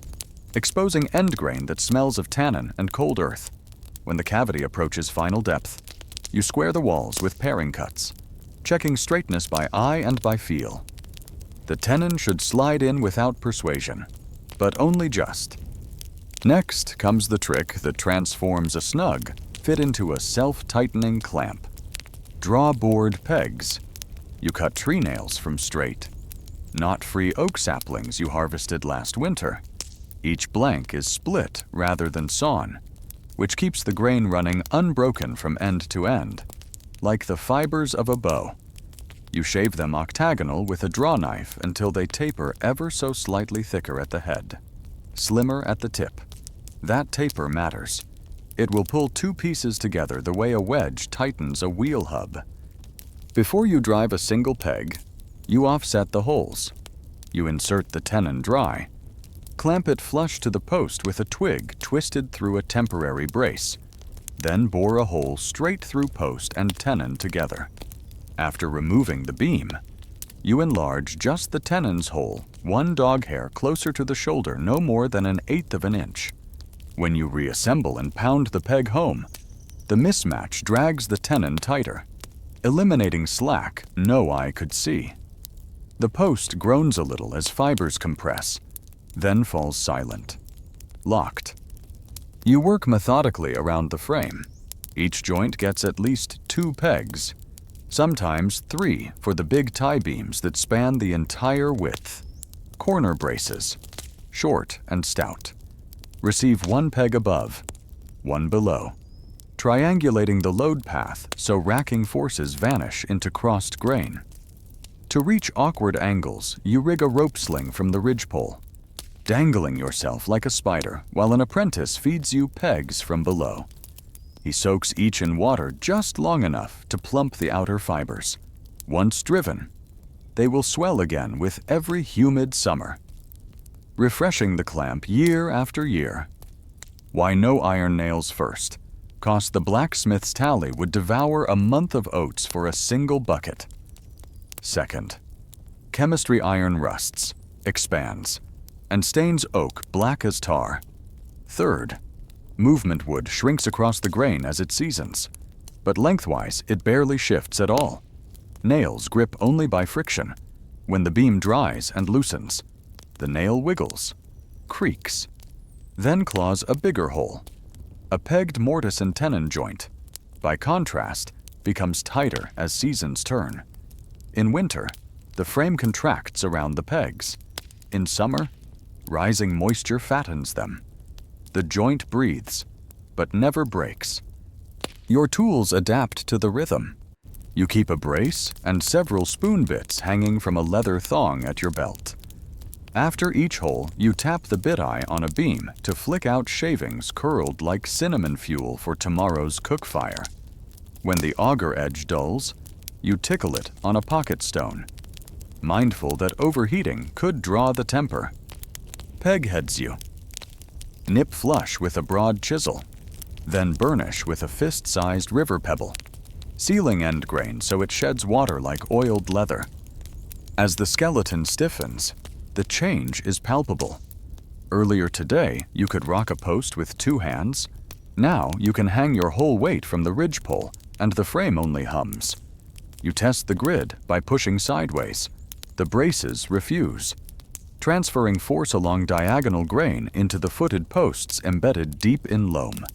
exposing end grain that smells of tannin and cold earth. When the cavity approaches final depth, you square the walls with paring cuts, checking straightness by eye and by feel. The tenon should slide in without persuasion, but only just. Next comes the trick that transforms a snug fit into a self-tightening clamp. Draw board pegs. You cut tree nails from straight, knot-free oak saplings you harvested last winter. Each blank is split rather than sawn, which keeps the grain running unbroken from end to end, like the fibers of a bow. You shave them octagonal with a draw knife until they taper ever so slightly thicker at the head, slimmer at the tip. That taper matters. It will pull 2 pieces together the way a wedge tightens a wheel hub. Before you drive a single peg, you offset the holes. You insert the tenon dry. Clamp it flush to the post with a twig twisted through a temporary brace. Then bore a hole straight through post and tenon together. After removing the beam, you enlarge just the tenon's hole 1 dog hair closer to the shoulder, no more than 1/8 of an inch. When you reassemble and pound the peg home, the mismatch drags the tenon tighter, eliminating slack no eye could see. The post groans a little as fibers compress, then falls silent, locked. You work methodically around the frame. Each joint gets at least 2 pegs, sometimes 3 for the big tie beams that span the entire width. Corner braces, short and stout. Receive 1 peg above, 1 below, triangulating the load path so racking forces vanish into crossed grain. To reach awkward angles, you rig a rope sling from the ridgepole, dangling yourself like a spider while an apprentice feeds you pegs from below. He soaks each in water just long enough to plump the outer fibers. Once driven, they will swell again with every humid summer, refreshing the clamp year after year. Why no iron nails first? Cost the blacksmith's tally would devour a month of oats for a single bucket. Second, chemistry iron rusts, expands, and stains oak black as tar. Third, movement wood shrinks across the grain as it seasons, but lengthwise it barely shifts at all. Nails grip only by friction. When the beam dries and loosens, the nail wiggles, creaks, then claws a bigger hole. A pegged mortise-and-tenon joint, by contrast, becomes tighter as seasons turn. In winter, the frame contracts around the pegs. In summer, rising moisture fattens them. The joint breathes, but never breaks. Your tools adapt to the rhythm. You keep a brace and several spoon bits hanging from a leather thong at your belt. After each hole, you tap the bit eye on a beam to flick out shavings curled like cinnamon fuel for tomorrow's cook fire. When the auger edge dulls, you tickle it on a pocket stone, mindful that overheating could draw the temper. Peg heads you. Nip flush with a broad chisel, then burnish with a fist-sized river pebble, sealing end grain so it sheds water like oiled leather. As the skeleton stiffens, the change is palpable. Earlier today, you could rock a post with 2 hands. Now you can hang your whole weight from the ridgepole, and the frame only hums. You test the grid by pushing sideways. The braces refuse, transferring force along diagonal grain into the footed posts embedded deep in loam.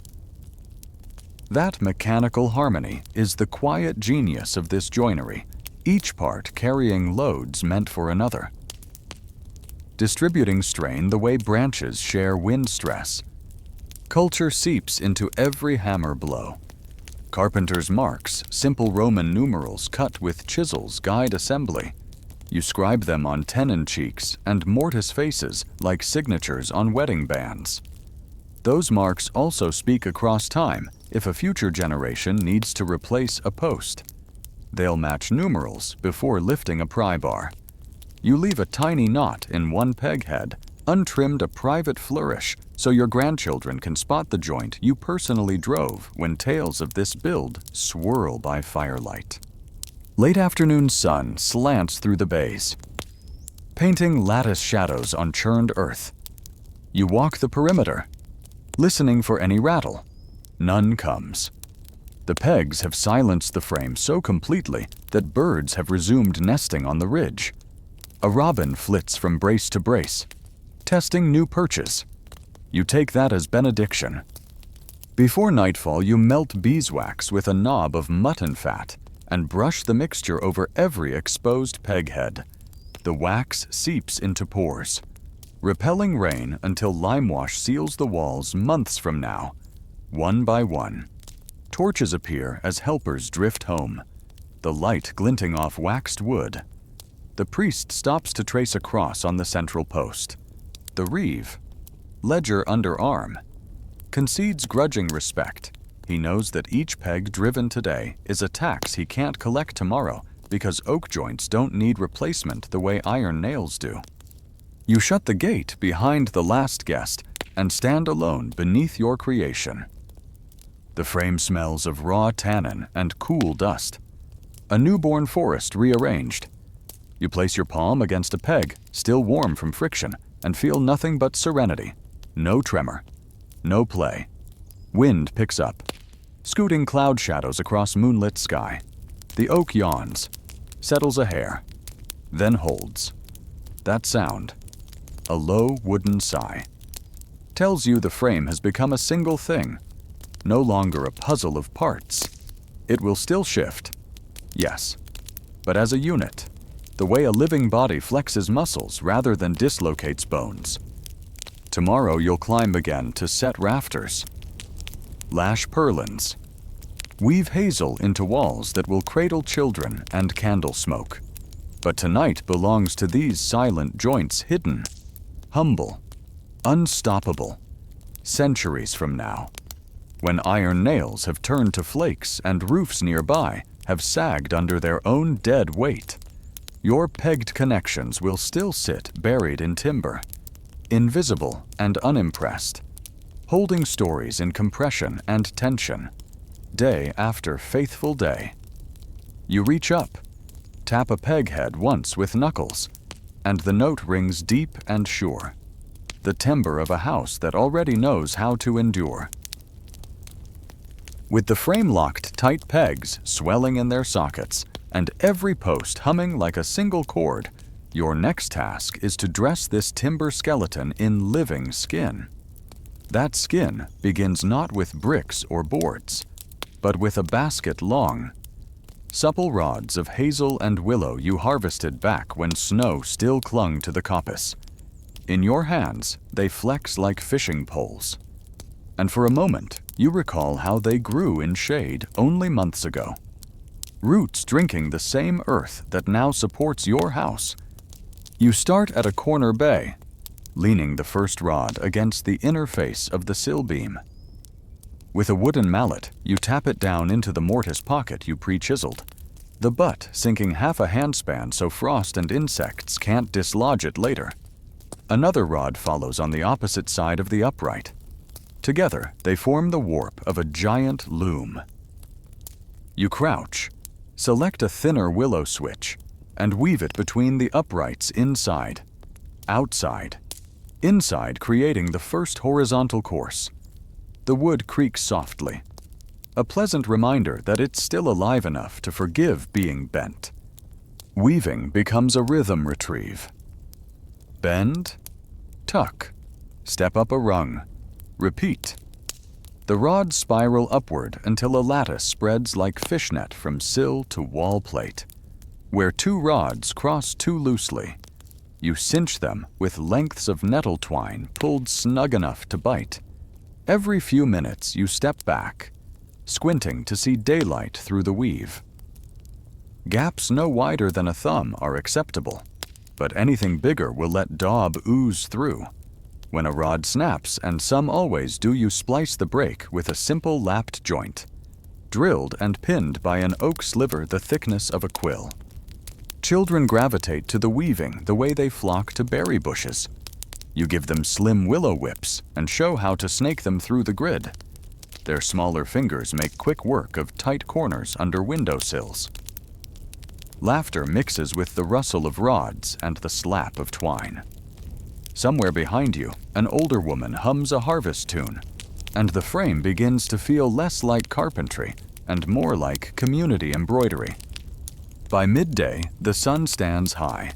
That mechanical harmony is the quiet genius of this joinery, each part carrying loads meant for another. Distributing strain the way branches share wind stress. Culture seeps into every hammer blow. Carpenter's marks, simple Roman numerals cut with chisels, guide assembly. You scribe them on tenon cheeks and mortise faces like signatures on wedding bands. Those marks also speak across time if a future generation needs to replace a post. They'll match numerals before lifting a pry bar. You leave a tiny knot in one peg head, untrimmed a private flourish, so your grandchildren can spot the joint you personally drove when tales of this build swirl by firelight. Late afternoon sun slants through the bays, painting lattice shadows on churned earth. You walk the perimeter, listening for any rattle. None comes. The pegs have silenced the frame so completely that birds have resumed nesting on the ridge. A robin flits from brace to brace, testing new perches. You take that as benediction. Before nightfall, you melt beeswax with a knob of mutton fat and brush the mixture over every exposed peg head. The wax seeps into pores, repelling rain until lime wash seals the walls months from now. One by one, torches appear as helpers drift home, the light glinting off waxed wood. The priest stops to trace a cross on the central post. The reeve, ledger under arm, concedes grudging respect. He knows that each peg driven today is a tax he can't collect tomorrow because oak joints don't need replacement the way iron nails do. You shut the gate behind the last guest and stand alone beneath your creation. The frame smells of raw tannin and cool dust. A newborn forest rearranged. You place your palm against a peg, still warm from friction, and feel nothing but serenity. No tremor. No play. Wind picks up, scooting cloud shadows across moonlit sky. The oak yawns, settles a hair, then holds. That sound, a low wooden sigh, tells you the frame has become a single thing, no longer a puzzle of parts. It will still shift, yes, but as a unit, the way a living body flexes muscles rather than dislocates bones. Tomorrow you'll climb again to set rafters, lash purlins, weave hazel into walls that will cradle children and candle smoke. But tonight belongs to these silent joints, hidden, humble, unstoppable, centuries from now, when iron nails have turned to flakes and roofs nearby have sagged under their own dead weight. Your pegged connections will still sit buried in timber, invisible and unimpressed, holding stories in compression and tension, day after faithful day. You reach up, tap a peg head once with knuckles, and the note rings deep and sure, the timbre of a house that already knows how to endure. With the frame-locked tight pegs swelling in their sockets and every post humming like a single chord, your next task is to dress this timber skeleton in living skin. That skin begins not with bricks or boards, but with a basket long, supple rods of hazel and willow you harvested back when snow still clung to the coppice. In your hands, they flex like fishing poles. And for a moment, you recall how they grew in shade only months ago. Roots drinking the same earth that now supports your house. You start at a corner bay, leaning the first rod against the inner face of the sill beam. With a wooden mallet, you tap it down into the mortise pocket you pre-chiseled, the butt sinking half a handspan so frost and insects can't dislodge it later. Another rod follows on the opposite side of the upright. Together, they form the warp of a giant loom. You crouch, select a thinner willow switch, and weave it between the uprights inside, outside. inside creating the first horizontal course. The wood creaks softly, a pleasant reminder that it's still alive enough to forgive being bent. Weaving becomes a rhythm retrieve. Bend, tuck, step up a rung, repeat. The rods spiral upward until a lattice spreads like fishnet from sill to wall plate. Where two rods cross too loosely, you cinch them with lengths of nettle twine pulled snug enough to bite. Every few minutes you step back, squinting to see daylight through the weave. Gaps no wider than a thumb are acceptable, but anything bigger will let daub ooze through. When a rod snaps, and some always do, you splice the break with a simple lapped joint, drilled and pinned by an oak sliver the thickness of a quill. Children gravitate to the weaving the way they flock to berry bushes. You give them slim willow whips and show how to snake them through the grid. Their smaller fingers make quick work of tight corners under windowsills. Laughter mixes with the rustle of rods and the slap of twine. Somewhere behind you, an older woman hums a harvest tune, and the frame begins to feel less like carpentry and more like community embroidery. By midday, the sun stands high,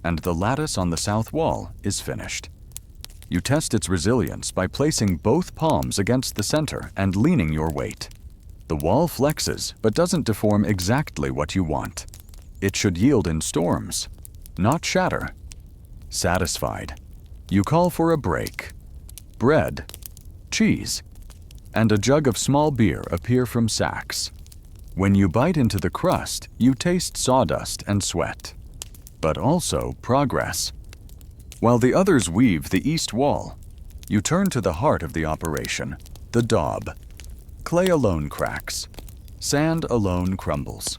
and the lattice on the south wall is finished. You test its resilience by placing both palms against the center and leaning your weight. The wall flexes but doesn't deform exactly what you want. It should yield in storms, not shatter. Satisfied, you call for a break. Bread, cheese, and a jug of small beer appear from sacks. When you bite into the crust, you taste sawdust and sweat, but also progress. While the others weave the east wall, you turn to the heart of the operation, the daub. Clay alone cracks. Sand alone crumbles.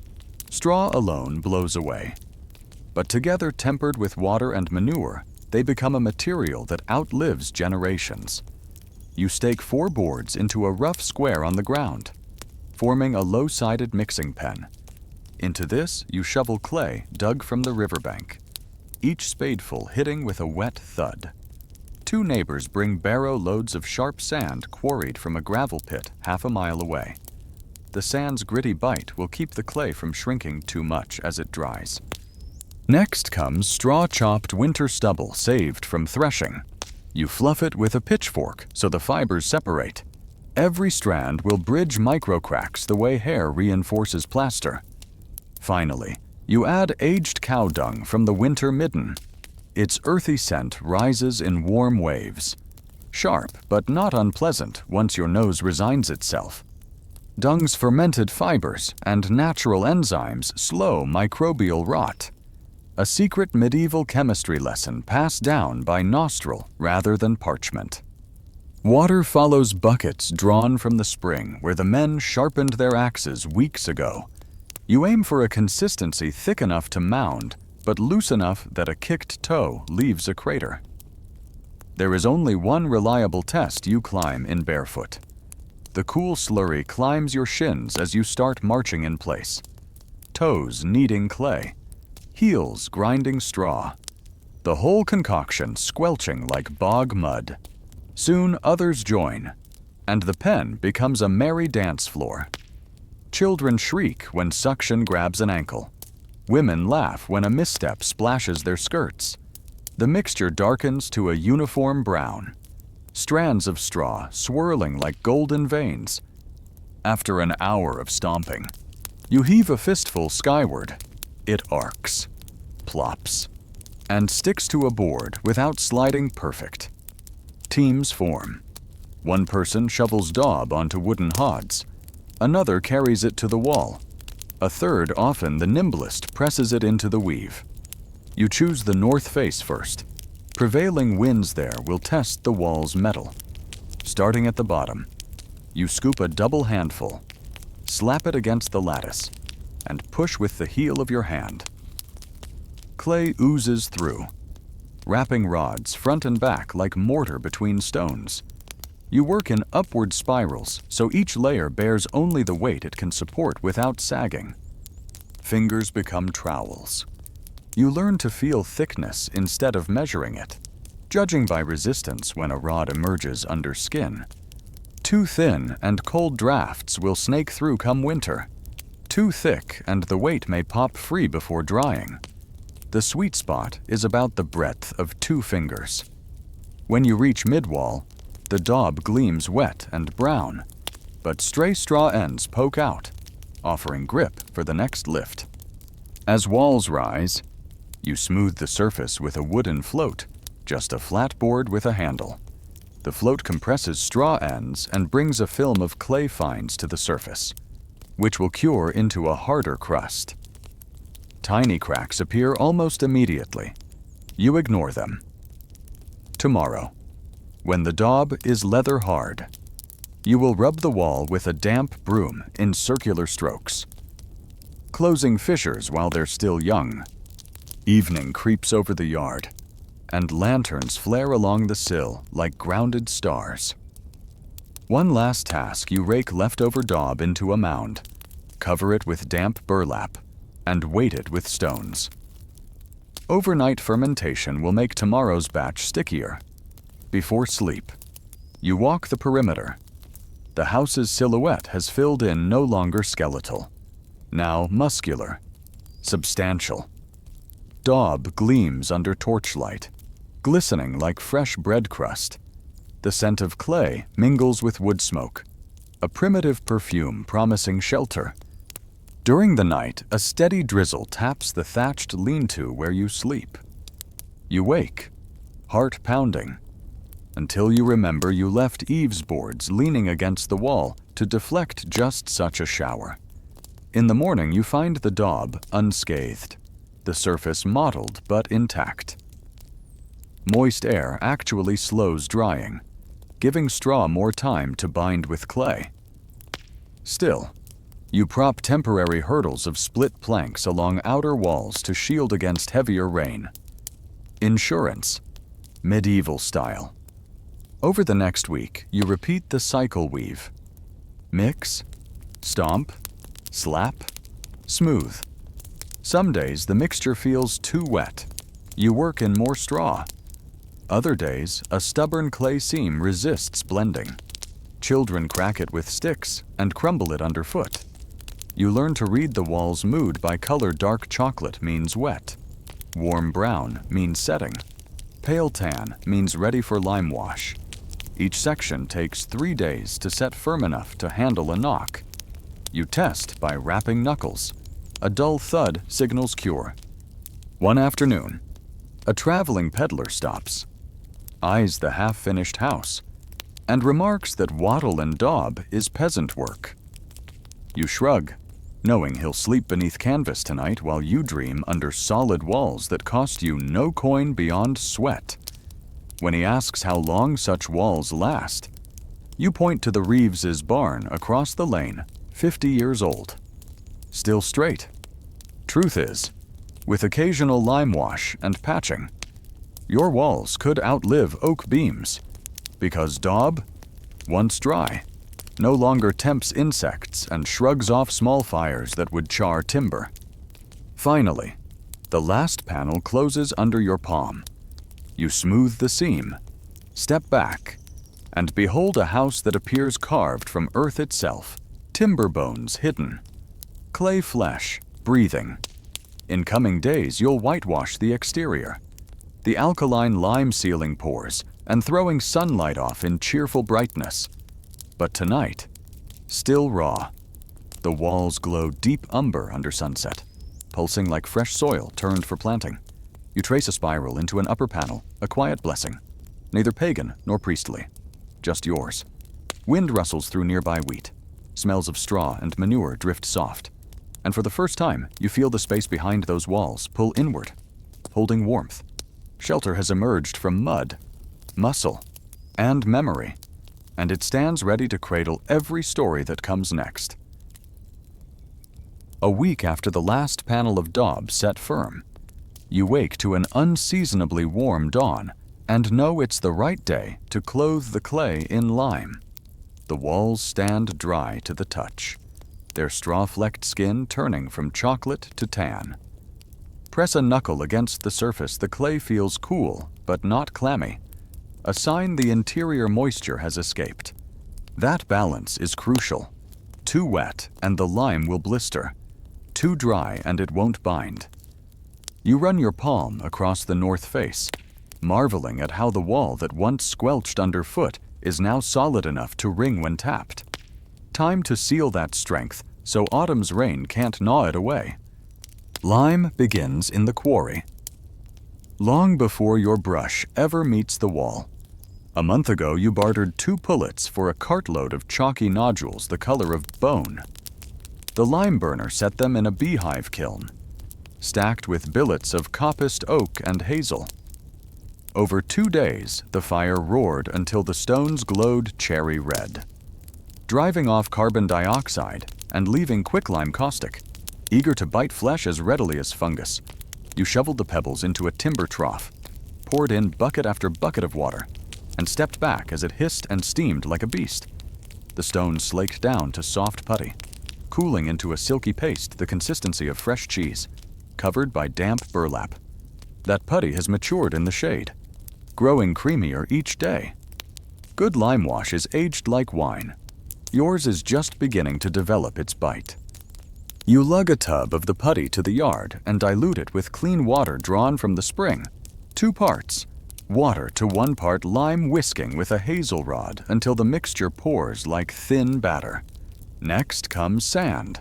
Straw alone blows away. But together, tempered with water and manure, they become a material that outlives generations. You stake 4 boards into a rough square on the ground, forming a low-sided mixing pen. Into this, you shovel clay dug from the riverbank, each spadeful hitting with a wet thud. 2 neighbors bring barrow loads of sharp sand quarried from a gravel pit half a mile away. The sand's gritty bite will keep the clay from shrinking too much as it dries. Next comes straw-chopped winter stubble saved from threshing. You fluff it with a pitchfork so the fibers separate. Every strand will bridge microcracks the way hair reinforces plaster. Finally, you add aged cow dung from the winter midden. Its earthy scent rises in warm waves. Sharp, but not unpleasant once your nose resigns itself. Dung's fermented fibers and natural enzymes slow microbial rot. A secret medieval chemistry lesson passed down by nostril rather than parchment. Water follows buckets drawn from the spring where the men sharpened their axes weeks ago. You aim for a consistency thick enough to mound, but loose enough that a kicked toe leaves a crater. There is only one reliable test you climb in barefoot. The cool slurry climbs your shins as you start marching in place. Toes kneading clay, heels grinding straw. The whole concoction squelching like bog mud. Soon others join, and the pen becomes a merry dance floor. Children shriek when suction grabs an ankle. Women laugh when a misstep splashes their skirts. The mixture darkens to a uniform brown. Strands of straw swirling like golden veins. After an hour of stomping, you heave a fistful skyward. It arcs, plops, and sticks to a board without sliding perfect. Teams form. One person shovels daub onto wooden hods. Another carries it to the wall. A third, often the nimblest, presses it into the weave. You choose the north face first. Prevailing winds there will test the wall's metal. Starting at the bottom, you scoop a double handful, slap it against the lattice, and push with the heel of your hand. Clay oozes through, wrapping rods front and back like mortar between stones. You work in upward spirals, so each layer bears only the weight it can support without sagging. Fingers become trowels. You learn to feel thickness instead of measuring it. judging by resistance when a rod emerges under skin. Too thin and cold drafts will snake through come winter. Too thick and the weight may pop free before drying. The sweet spot is about the breadth of 2 fingers. When you reach mid-wall, the daub gleams wet and brown, but stray straw ends poke out, offering grip for the next lift. As walls rise, you smooth the surface with a wooden float, just a flat board with a handle. The float compresses straw ends and brings a film of clay fines to the surface, which will cure into a harder crust. Tiny cracks appear almost immediately. You ignore them. Tomorrow, when the daub is leather hard, you will rub the wall with a damp broom in circular strokes, closing fissures while they're still young. Evening creeps over the yard, and lanterns flare along the sill like grounded stars. One last task, you rake leftover daub into a mound, cover it with damp burlap, and weight it with stones. Overnight fermentation will make tomorrow's batch stickier. Before sleep, you walk the perimeter. The house's silhouette has filled in no longer skeletal, now muscular, substantial. Daub gleams under torchlight, glistening like fresh bread crust. The scent of clay mingles with wood smoke, a primitive perfume promising shelter. During the night, a steady drizzle taps the thatched lean-to where you sleep. You wake, heart pounding, until you remember you left eaves boards leaning against the wall to deflect just such a shower. In the morning, you find the daub unscathed, the surface mottled but intact. Moist air actually slows drying, giving straw more time to bind with clay. Still, you prop temporary hurdles of split planks along outer walls to shield against heavier rain. Insurance, medieval style. Over the next week, you repeat the cycle weave. Mix, stomp, slap, smooth. Some days the mixture feels too wet. You work in more straw. Other days, a stubborn clay seam resists blending. Children crack it with sticks and crumble it underfoot. You learn to read the wall's mood by color. Dark chocolate means wet. Warm brown means setting. Pale tan means ready for lime wash. Each section takes 3 days to set firm enough to handle a knock. You test by rapping knuckles. A dull thud signals cure. One afternoon, a traveling peddler stops, eyes the half-finished house, and remarks that Wattle-and-Daub is peasant work. You shrug, knowing he'll sleep beneath canvas tonight while you dream under solid walls that cost you no coin beyond sweat. When he asks how long such walls last, you point to the Reeves' barn across the lane, 50 years old. Still straight. Truth is, with occasional lime wash and patching, your walls could outlive oak beams, because daub, once dry, no longer tempts insects and shrugs off small fires that would char timber. Finally, the last panel closes under your palm. You smooth the seam, step back, and behold a house that appears carved from earth itself, timber bones hidden, clay flesh breathing. In coming days, you'll whitewash the exterior. The alkaline lime ceiling pours and throwing sunlight off in cheerful brightness. But tonight, still raw. The walls glow deep umber under sunset, pulsing like fresh soil turned for planting. You trace a spiral into an upper panel, a quiet blessing, neither pagan nor priestly, just yours. Wind rustles through nearby wheat. Smells of straw and manure drift soft. And for the first time, you feel the space behind those walls pull inward, holding warmth. Shelter has emerged from mud, muscle, and memory, and it stands ready to cradle every story that comes next. A week after the last panel of daub set firm, you wake to an unseasonably warm dawn and know it's the right day to clothe the clay in lime. The walls stand dry to the touch, their straw-flecked skin turning from chocolate to tan. Press a knuckle against the surface. The clay feels cool, but not clammy. A sign the interior moisture has escaped. That balance is crucial. Too wet, and the lime will blister. Too dry, and it won't bind. You run your palm across the north face, marveling at how the wall that once squelched underfoot is now solid enough to ring when tapped. Time to seal that strength so autumn's rain can't gnaw it away. Lime begins in the quarry. Long before your brush ever meets the wall. A month ago, you bartered 2 pullets for a cartload of chalky nodules the color of bone. The lime burner set them in a beehive kiln, stacked with billets of coppiced oak and hazel. Over 2 days, the fire roared until the stones glowed cherry red, driving off carbon dioxide and leaving quicklime caustic, eager to bite flesh as readily as fungus. You shoveled the pebbles into a timber trough, poured in bucket after bucket of water, and stepped back as it hissed and steamed like a beast. The stones slaked down to soft putty, cooling into a silky paste the consistency of fresh cheese, covered by damp burlap. That putty has matured in the shade, growing creamier each day. Good lime wash is aged like wine. Yours is just beginning to develop its bite. You lug a tub of the putty to the yard and dilute it with clean water drawn from the spring. 2 parts. Water to 1 part lime, whisking with a hazel rod until the mixture pours like thin batter. Next comes sand,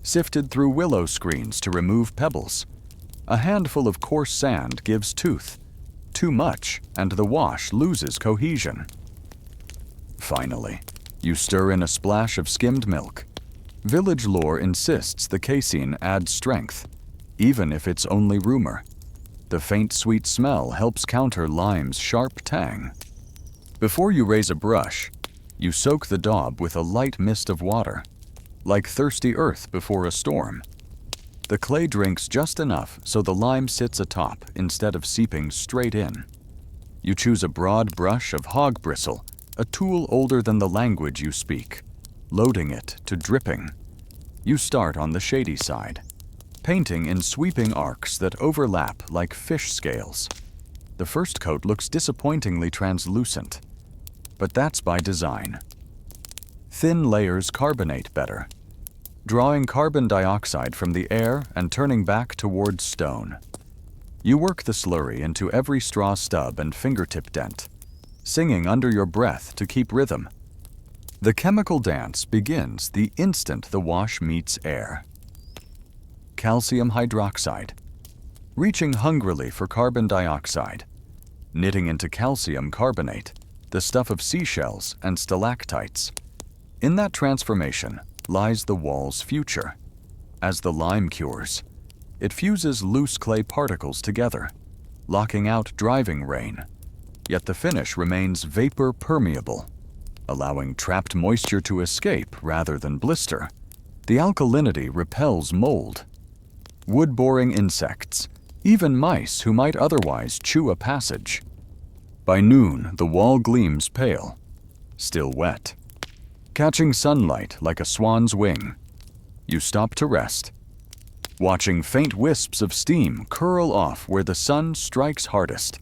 sifted through willow screens to remove pebbles. A handful of coarse sand gives tooth. Too much, and the wash loses cohesion. Finally, you stir in a splash of skimmed milk. Village lore insists the casein adds strength, even if it's only rumor. The faint sweet smell helps counter lime's sharp tang. Before you raise a brush, you soak the daub with a light mist of water, like thirsty earth before a storm. The clay drinks just enough so the lime sits atop instead of seeping straight in. You choose a broad brush of hog bristle, a tool older than the language you speak, loading it to dripping. You start on the shady side, painting in sweeping arcs that overlap like fish scales. The first coat looks disappointingly translucent, but that's by design. Thin layers carbonate better, drawing carbon dioxide from the air and turning back towards stone. You work the slurry into every straw stub and fingertip dent, singing under your breath to keep rhythm. The chemical dance begins the instant the wash meets air. Calcium hydroxide, reaching hungrily for carbon dioxide, knitting into calcium carbonate, the stuff of seashells and stalactites. In that transformation lies the wall's future. As the lime cures, it fuses loose clay particles together, locking out driving rain. Yet the finish remains vapor permeable, allowing trapped moisture to escape rather than blister. The alkalinity repels mold, wood-boring insects, even mice who might otherwise chew a passage. By noon, the wall gleams pale, still wet, catching sunlight like a swan's wing. You stop to rest, watching faint wisps of steam curl off where the sun strikes hardest.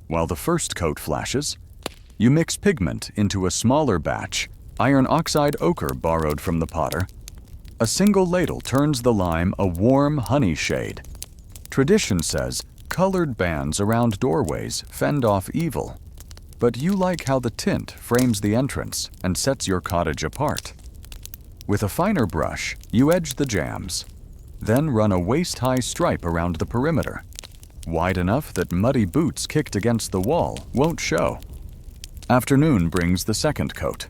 While the first coat flashes, you mix pigment into a smaller batch, iron oxide ochre borrowed from the potter. A single ladle turns the lime a warm honey shade. Tradition says colored bands around doorways fend off evil, but you like how the tint frames the entrance and sets your cottage apart. With a finer brush, you edge the jambs, then run a waist-high stripe around the perimeter, wide enough that muddy boots kicked against the wall won't show. Afternoon brings the second coat,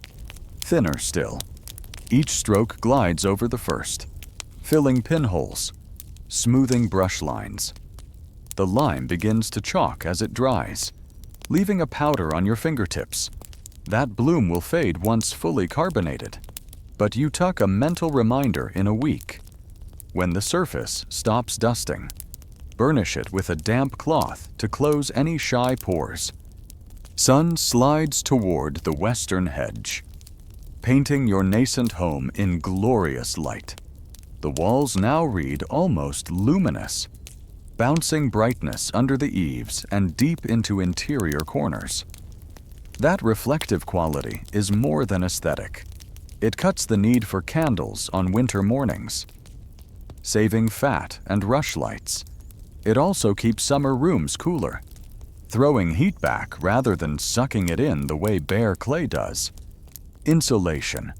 thinner still. Each stroke glides over the first, filling pinholes, smoothing brush lines. The lime begins to chalk as it dries, leaving a powder on your fingertips. That bloom will fade once fully carbonated, but you tuck a mental reminder in a week. When the surface stops dusting, burnish it with a damp cloth to close any shy pores. Sun slides toward the western hedge, painting your nascent home in glorious light. The walls now read almost luminous. bouncing brightness under the eaves and deep into interior corners. That reflective quality is more than aesthetic. It cuts the need for candles on winter mornings, saving fat and rush lights. It also keeps summer rooms cooler, throwing heat back rather than sucking it in the way bare clay does. Insulation,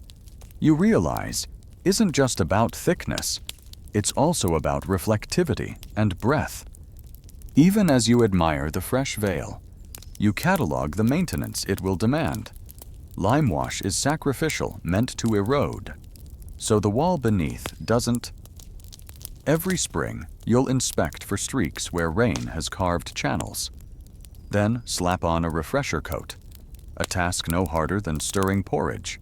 you realize, isn't just about thickness. It's also about reflectivity and breadth. Even as you admire the fresh veil, you catalog the maintenance it will demand. Lime wash is sacrificial, meant to erode, so the wall beneath doesn't. Every spring, you'll inspect for streaks where rain has carved channels. Then slap on a refresher coat, a task no harder than stirring porridge.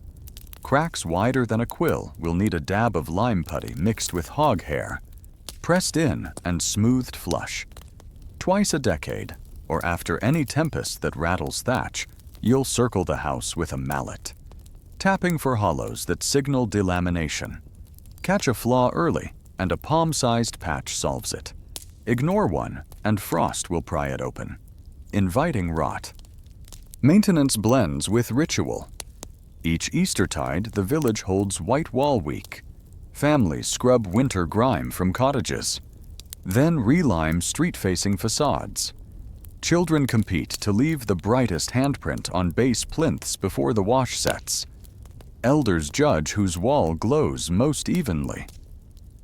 Cracks wider than a quill will need a dab of lime putty mixed with hog hair, pressed in and smoothed flush. Twice a decade, or after any tempest that rattles thatch, you'll circle the house with a mallet, tapping for hollows that signal delamination. Catch a flaw early, and a palm-sized patch solves it. Ignore one, and frost will pry it open, inviting rot. Maintenance blends with ritual. Each Eastertide, the village holds White Wall Week. Families scrub winter grime from cottages, then relime street-facing facades. Children compete to leave the brightest handprint on base plinths before the wash sets. Elders judge whose wall glows most evenly.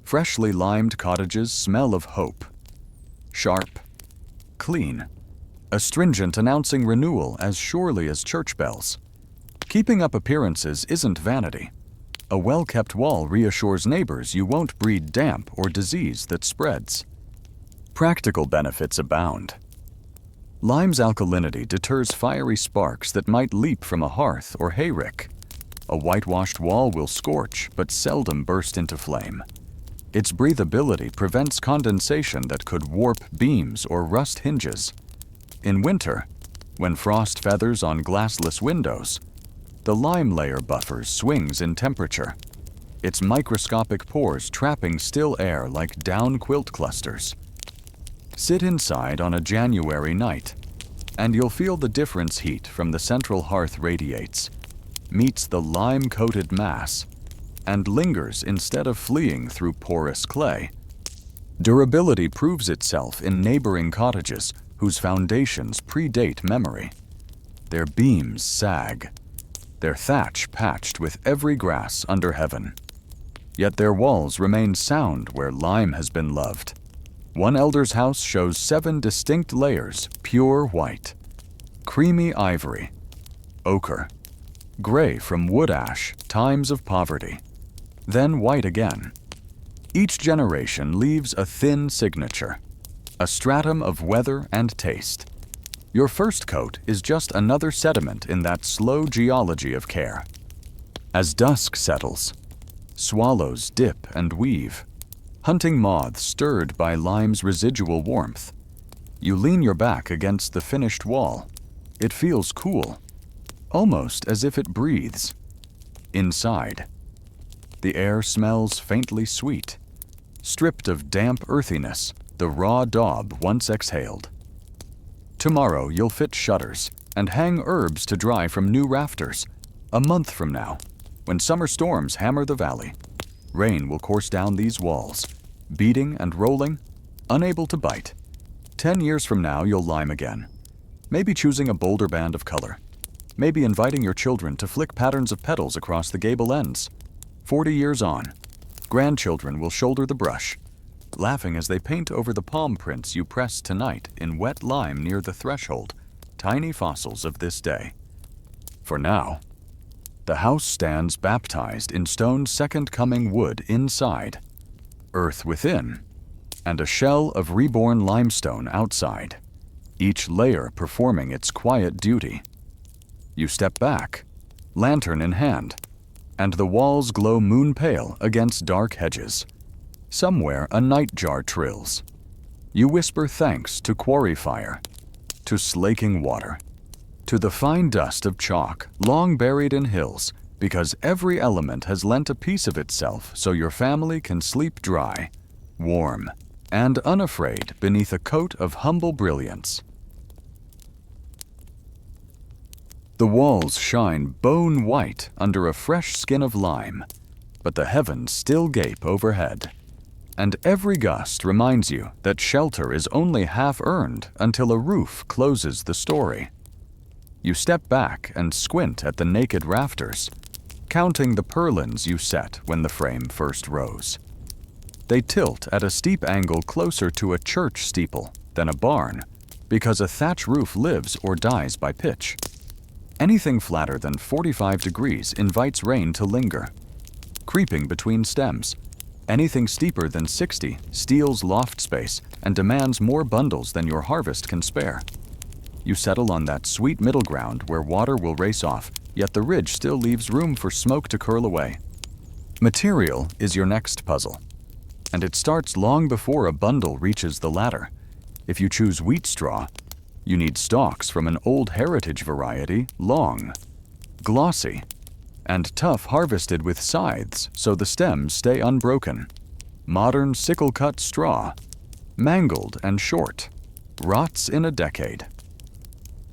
Freshly limed cottages smell of hope. Sharp, clean, astringent, announcing renewal as surely as church bells. Keeping up appearances isn't vanity. A well-kept wall reassures neighbors you won't breed damp or disease that spreads. Practical benefits abound. Lime's alkalinity deters fiery sparks that might leap from a hearth or hayrick. A whitewashed wall will scorch but seldom burst into flame. Its breathability prevents condensation that could warp beams or rust hinges. In winter, when frost feathers on glassless windows, the lime layer buffers swings in temperature, its microscopic pores trapping still air like down quilt clusters. Sit inside on a January night, and you'll feel the difference heat from the central hearth radiates, meets the lime-coated mass, and lingers instead of fleeing through porous clay. Durability proves itself in neighboring cottages whose foundations predate memory. Their beams sag, their thatch patched with every grass under heaven. Yet their walls remain sound where lime has been loved. One elder's house shows 7 distinct layers, pure white, creamy ivory, ochre, gray from wood ash, times of poverty, then white again. Each generation leaves a thin signature, a stratum of weather and taste. Your first coat is just another sediment in that slow geology of care. As dusk settles, swallows dip and weave, hunting moths stirred by lime's residual warmth. You lean your back against the finished wall. It feels cool, almost as if it breathes. Inside, the air smells faintly sweet, stripped of damp earthiness the raw daub once exhaled. Tomorrow you'll fit shutters and hang herbs to dry from new rafters. A month from now, when summer storms hammer the valley, rain will course down these walls, beating and rolling, unable to bite. 10 years from now you'll lime again, maybe choosing a bolder band of color, maybe inviting your children to flick patterns of petals across the gable ends. 40 years on, grandchildren will shoulder the brush, laughing as they paint over the palm prints you pressed tonight in wet lime near the threshold, tiny fossils of this day. For now, the house stands baptized in stone's second coming wood inside, earth within, and a shell of reborn limestone outside, each layer performing its quiet duty. You step back, lantern in hand, and the walls glow moon-pale against dark hedges. Somewhere a nightjar trills. You whisper thanks to quarry fire, to slaking water, to the fine dust of chalk long buried in hills, because every element has lent a piece of itself so your family can sleep dry, warm, and unafraid beneath a coat of humble brilliance. The walls shine bone white under a fresh skin of lime, but the heavens still gape overhead. And every gust reminds you that shelter is only half earned until a roof closes the story. You step back and squint at the naked rafters, counting the purlins you set when the frame first rose. They tilt at a steep angle closer to a church steeple than a barn, because a thatch roof lives or dies by pitch. Anything flatter than 45 degrees invites rain to linger, creeping between stems. Anything steeper than 60 steals loft space and demands more bundles than your harvest can spare. You settle on that sweet middle ground where water will race off, yet the ridge still leaves room for smoke to curl away. Material is your next puzzle, and it starts long before a bundle reaches the ladder. If you choose wheat straw, you need stalks from an old heritage variety, long, glossy, and tough, harvested with scythes so the stems stay unbroken. Modern sickle-cut straw, mangled and short, rots in a decade.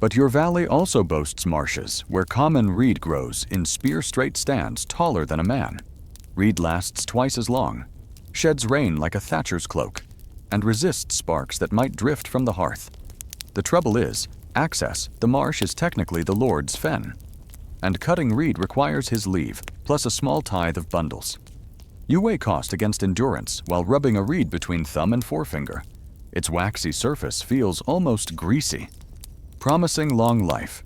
But your valley also boasts marshes where common reed grows in spear-straight stands taller than a man. Reed lasts twice as long, sheds rain like a thatcher's cloak, and resists sparks that might drift from the hearth. The trouble is, access the marsh is technically the Lord's fen, and cutting reed requires his leave, plus a small tithe of bundles. You weigh cost against endurance while rubbing a reed between thumb and forefinger. Its waxy surface feels almost greasy, promising long life.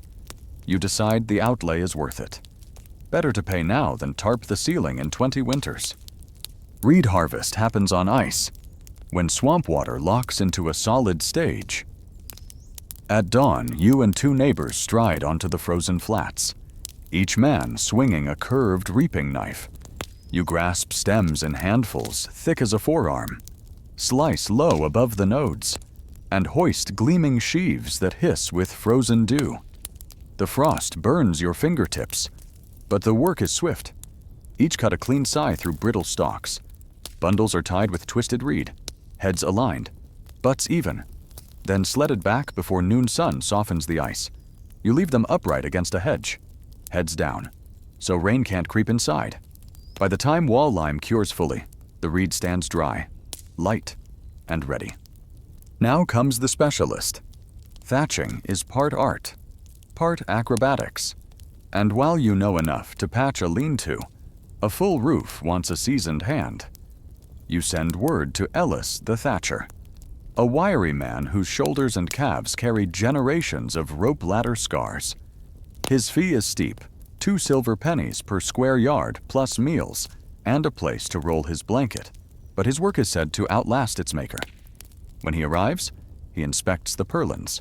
You decide the outlay is worth it. Better to pay now than tarp the ceiling in 20 winters. Reed harvest happens on ice, when swamp water locks into a solid stage. At dawn, you and 2 neighbors stride onto the frozen flats, each man swinging a curved reaping knife. You grasp stems in handfuls thick as a forearm, slice low above the nodes, and hoist gleaming sheaves that hiss with frozen dew. The frost burns your fingertips, but the work is swift. Each cut a clean scythe through brittle stalks. Bundles are tied with twisted reed, heads aligned, butts even, then sledded back before noon sun softens the ice. You leave them upright against a hedge, heads down, so rain can't creep inside. By the time wall lime cures fully, the reed stands dry, light, and ready. Now comes the specialist. Thatching is part art, part acrobatics, and while you know enough to patch a lean-to, a full roof wants a seasoned hand. You send word to Ellis the thatcher, a wiry man whose shoulders and calves carry generations of rope ladder scars. His fee is steep, 2 silver pennies per square yard plus meals, and a place to roll his blanket, but his work is said to outlast its maker. When he arrives, he inspects the purlins,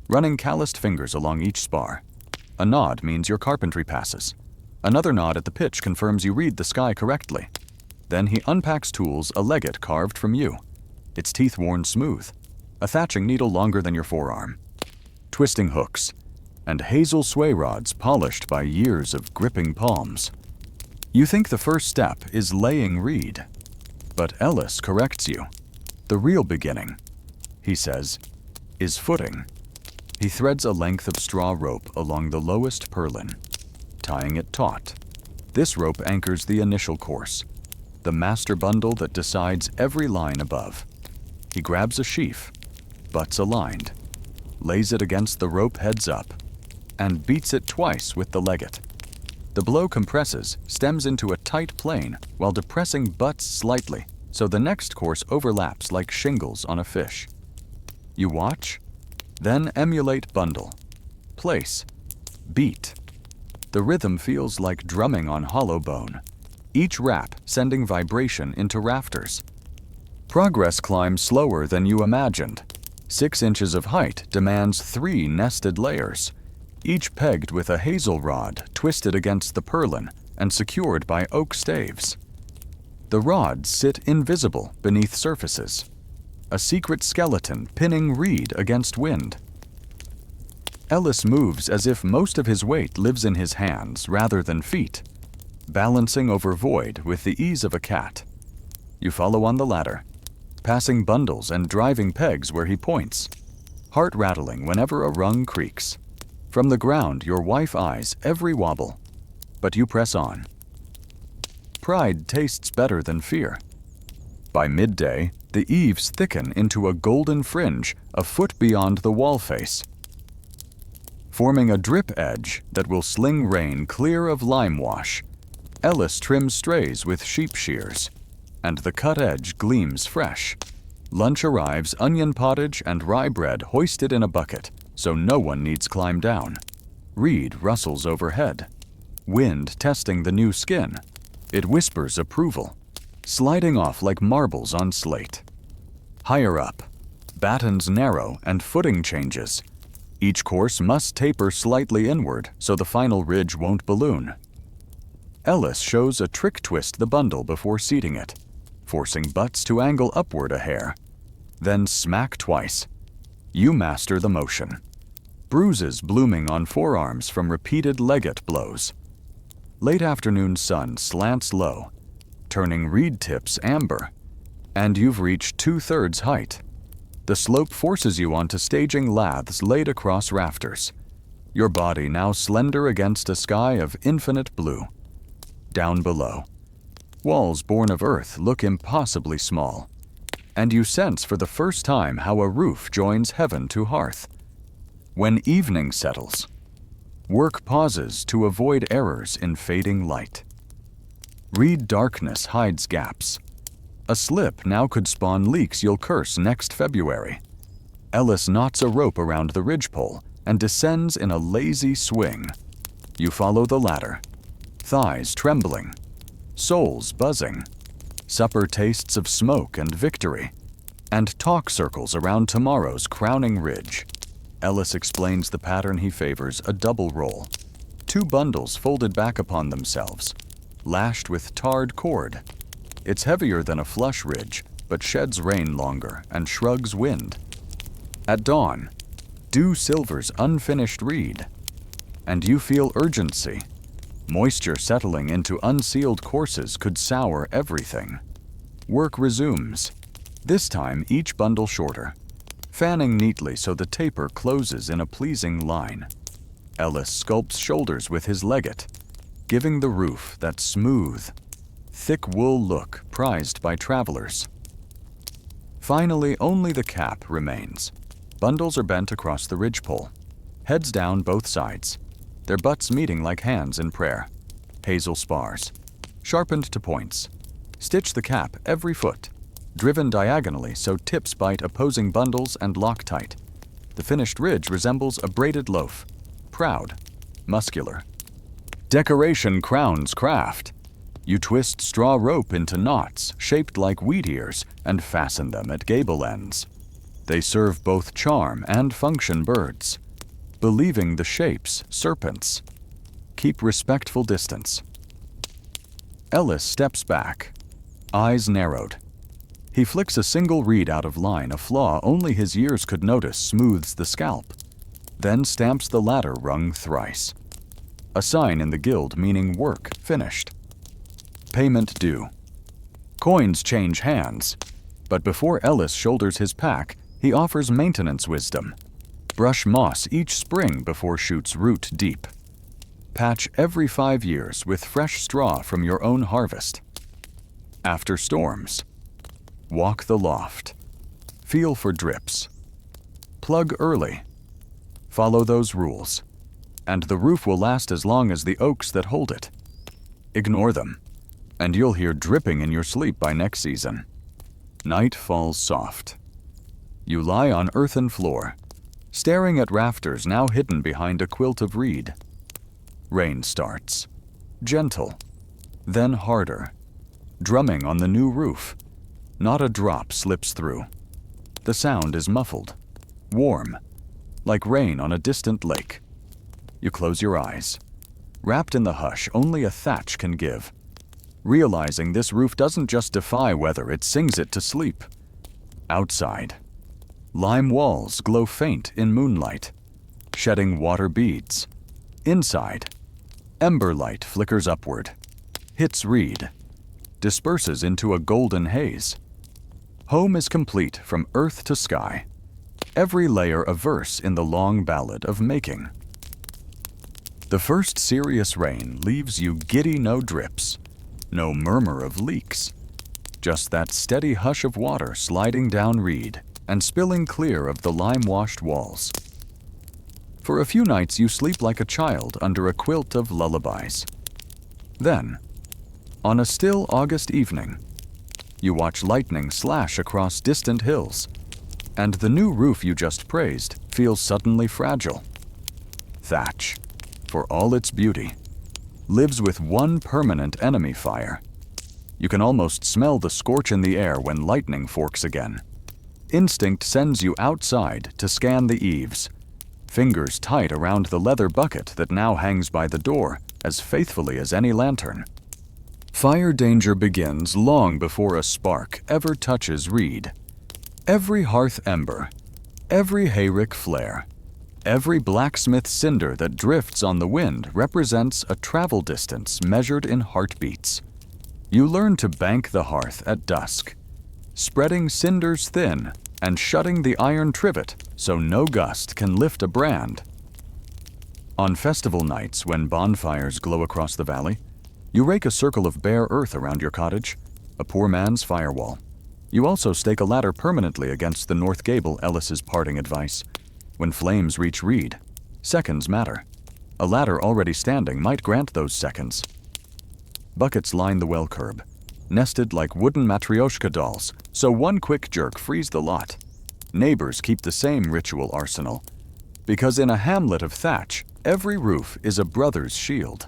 running calloused fingers along each spar. A nod means your carpentry passes. Another nod at the pitch confirms you read the sky correctly. Then he unpacks tools a legate carved from you, its teeth worn smooth, a thatching needle longer than your forearm, twisting hooks, and hazel sway rods polished by years of gripping palms. You think the first step is laying reed, but Ellis corrects you. The real beginning, he says, is footing. He threads a length of straw rope along the lowest purlin, tying it taut. This rope anchors the initial course, the master bundle that decides every line above. He grabs a sheaf, butts aligned, lays it against the rope heads up, and beats it twice with the legate. The blow compresses, stems into a tight plane while depressing butts slightly, so the next course overlaps like shingles on a fish. You watch, then emulate bundle, place, beat. The rhythm feels like drumming on hollow bone, each rap sending vibration into rafters. Progress climbs slower than you imagined. 6 inches of height demands 3 nested layers, each pegged with a hazel rod twisted against the purlin and secured by oak staves. The rods sit invisible beneath surfaces, a secret skeleton pinning reed against wind. Ellis moves as if most of his weight lives in his hands rather than feet, balancing over void with the ease of a cat. You follow on the ladder, passing bundles and driving pegs where he points, heart rattling whenever a rung creaks. From the ground, your wife eyes every wobble, but you press on. Pride tastes better than fear. By midday, the eaves thicken into a golden fringe a foot beyond the wall face, forming a drip edge that will sling rain clear of lime wash. Ellis trims strays with sheep shears, and the cut edge gleams fresh. Lunch arrives, onion pottage and rye bread hoisted in a bucket, so no one needs climb down. Reed rustles overhead. Wind testing the new skin. It whispers approval, sliding off like marbles on slate. Higher up, battens narrow and footing changes. Each course must taper slightly inward so the final ridge won't balloon. Ellis shows a trick twist the bundle before seating it, forcing butts to angle upward a hair. Then smack twice. You master the motion. Bruises blooming on forearms from repeated legate blows. Late afternoon sun slants low, turning reed tips amber, and you've reached 2/3 height. The slope forces you onto staging laths laid across rafters, your body now slender against a sky of infinite blue. Down below, walls born of earth look impossibly small, and you sense for the first time how a roof joins heaven to hearth. When evening settles, work pauses to avoid errors in fading light. Reed darkness hides gaps. A slip now could spawn leaks you'll curse next February. Ellis knots a rope around the ridgepole and descends in a lazy swing. You follow the ladder, thighs trembling, souls buzzing. Supper tastes of smoke and victory, and talk circles around tomorrow's crowning ridge. Ellis explains the pattern he favors, a double roll. 2 bundles folded back upon themselves, lashed with tarred cord. It's heavier than a flush ridge, but sheds rain longer and shrugs wind. At dawn, dew silvers unfinished reed, and you feel urgency. Moisture settling into unsealed courses could sour everything. Work resumes, this time each bundle shorter, fanning neatly so the taper closes in a pleasing line. Ellis sculpts shoulders with his legate, giving the roof that smooth, thick wool look prized by travelers. Finally, only the cap remains. Bundles are bent across the ridgepole, heads down both sides, their butts meeting like hands in prayer. Hazel spars, sharpened to points. Stitch the cap every foot, driven diagonally so tips bite opposing bundles and lock tight. The finished ridge resembles a braided loaf, proud, muscular. Decoration crowns craft. You twist straw rope into knots shaped like wheat ears and fasten them at gable ends. They serve both charm and function birds, believing the shapes serpents. Keep respectful distance. Ellis steps back, eyes narrowed. He flicks a single reed out of line, a flaw only his years could notice smooths the scalp, then stamps the ladder rung thrice. A sign in the guild meaning work finished. Payment due. Coins change hands, but before Ellis shoulders his pack, he offers maintenance wisdom. Brush moss each spring before shoots root deep. Patch every 5 years with fresh straw from your own harvest. After storms, walk the loft. Feel for drips. Plug early. Follow those rules, and the roof will last as long as the oaks that hold it. Ignore them, and you'll hear dripping in your sleep by next season. Night falls soft. You lie on earthen floor, staring at rafters now hidden behind a quilt of reed. Rain starts, gentle, then harder, drumming on the new roof. Not a drop slips through. The sound is muffled, warm, like rain on a distant lake. You close your eyes. Wrapped in the hush only a thatch can give, realizing this roof doesn't just defy weather, it sings it to sleep. Outside, lime walls glow faint in moonlight, shedding water beads. Inside, ember light flickers upward, hits reed, disperses into a golden haze. Home is complete from earth to sky. Every layer a verse in the long ballad of making. The first serious rain leaves you giddy no drips, no murmur of leaks, just that steady hush of water sliding down reed and spilling clear of the lime-washed walls. For a few nights you sleep like a child under a quilt of lullabies. Then, on a still August evening, you watch lightning slash across distant hills, and the new roof you just praised feels suddenly fragile. Thatch, for all its beauty, lives with one permanent enemy fire. You can almost smell the scorch in the air when lightning forks again. Instinct sends you outside to scan the eaves, fingers tight around the leather bucket that now hangs by the door as faithfully as any lantern. Fire danger begins long before a spark ever touches reed. Every hearth ember, every hayrick flare, every blacksmith cinder that drifts on the wind represents a travel distance measured in heartbeats. You learn to bank the hearth at dusk, spreading cinders thin and shutting the iron trivet so no gust can lift a brand. On festival nights when bonfires glow across the valley, you rake a circle of bare earth around your cottage, a poor man's firewall. You also stake a ladder permanently against the north gable, Ellis's parting advice. When flames reach reed, seconds matter. A ladder already standing might grant those seconds. Buckets line the well curb, nested like wooden matryoshka dolls, so one quick jerk frees the lot. Neighbors keep the same ritual arsenal, because in a hamlet of thatch, every roof is a brother's shield.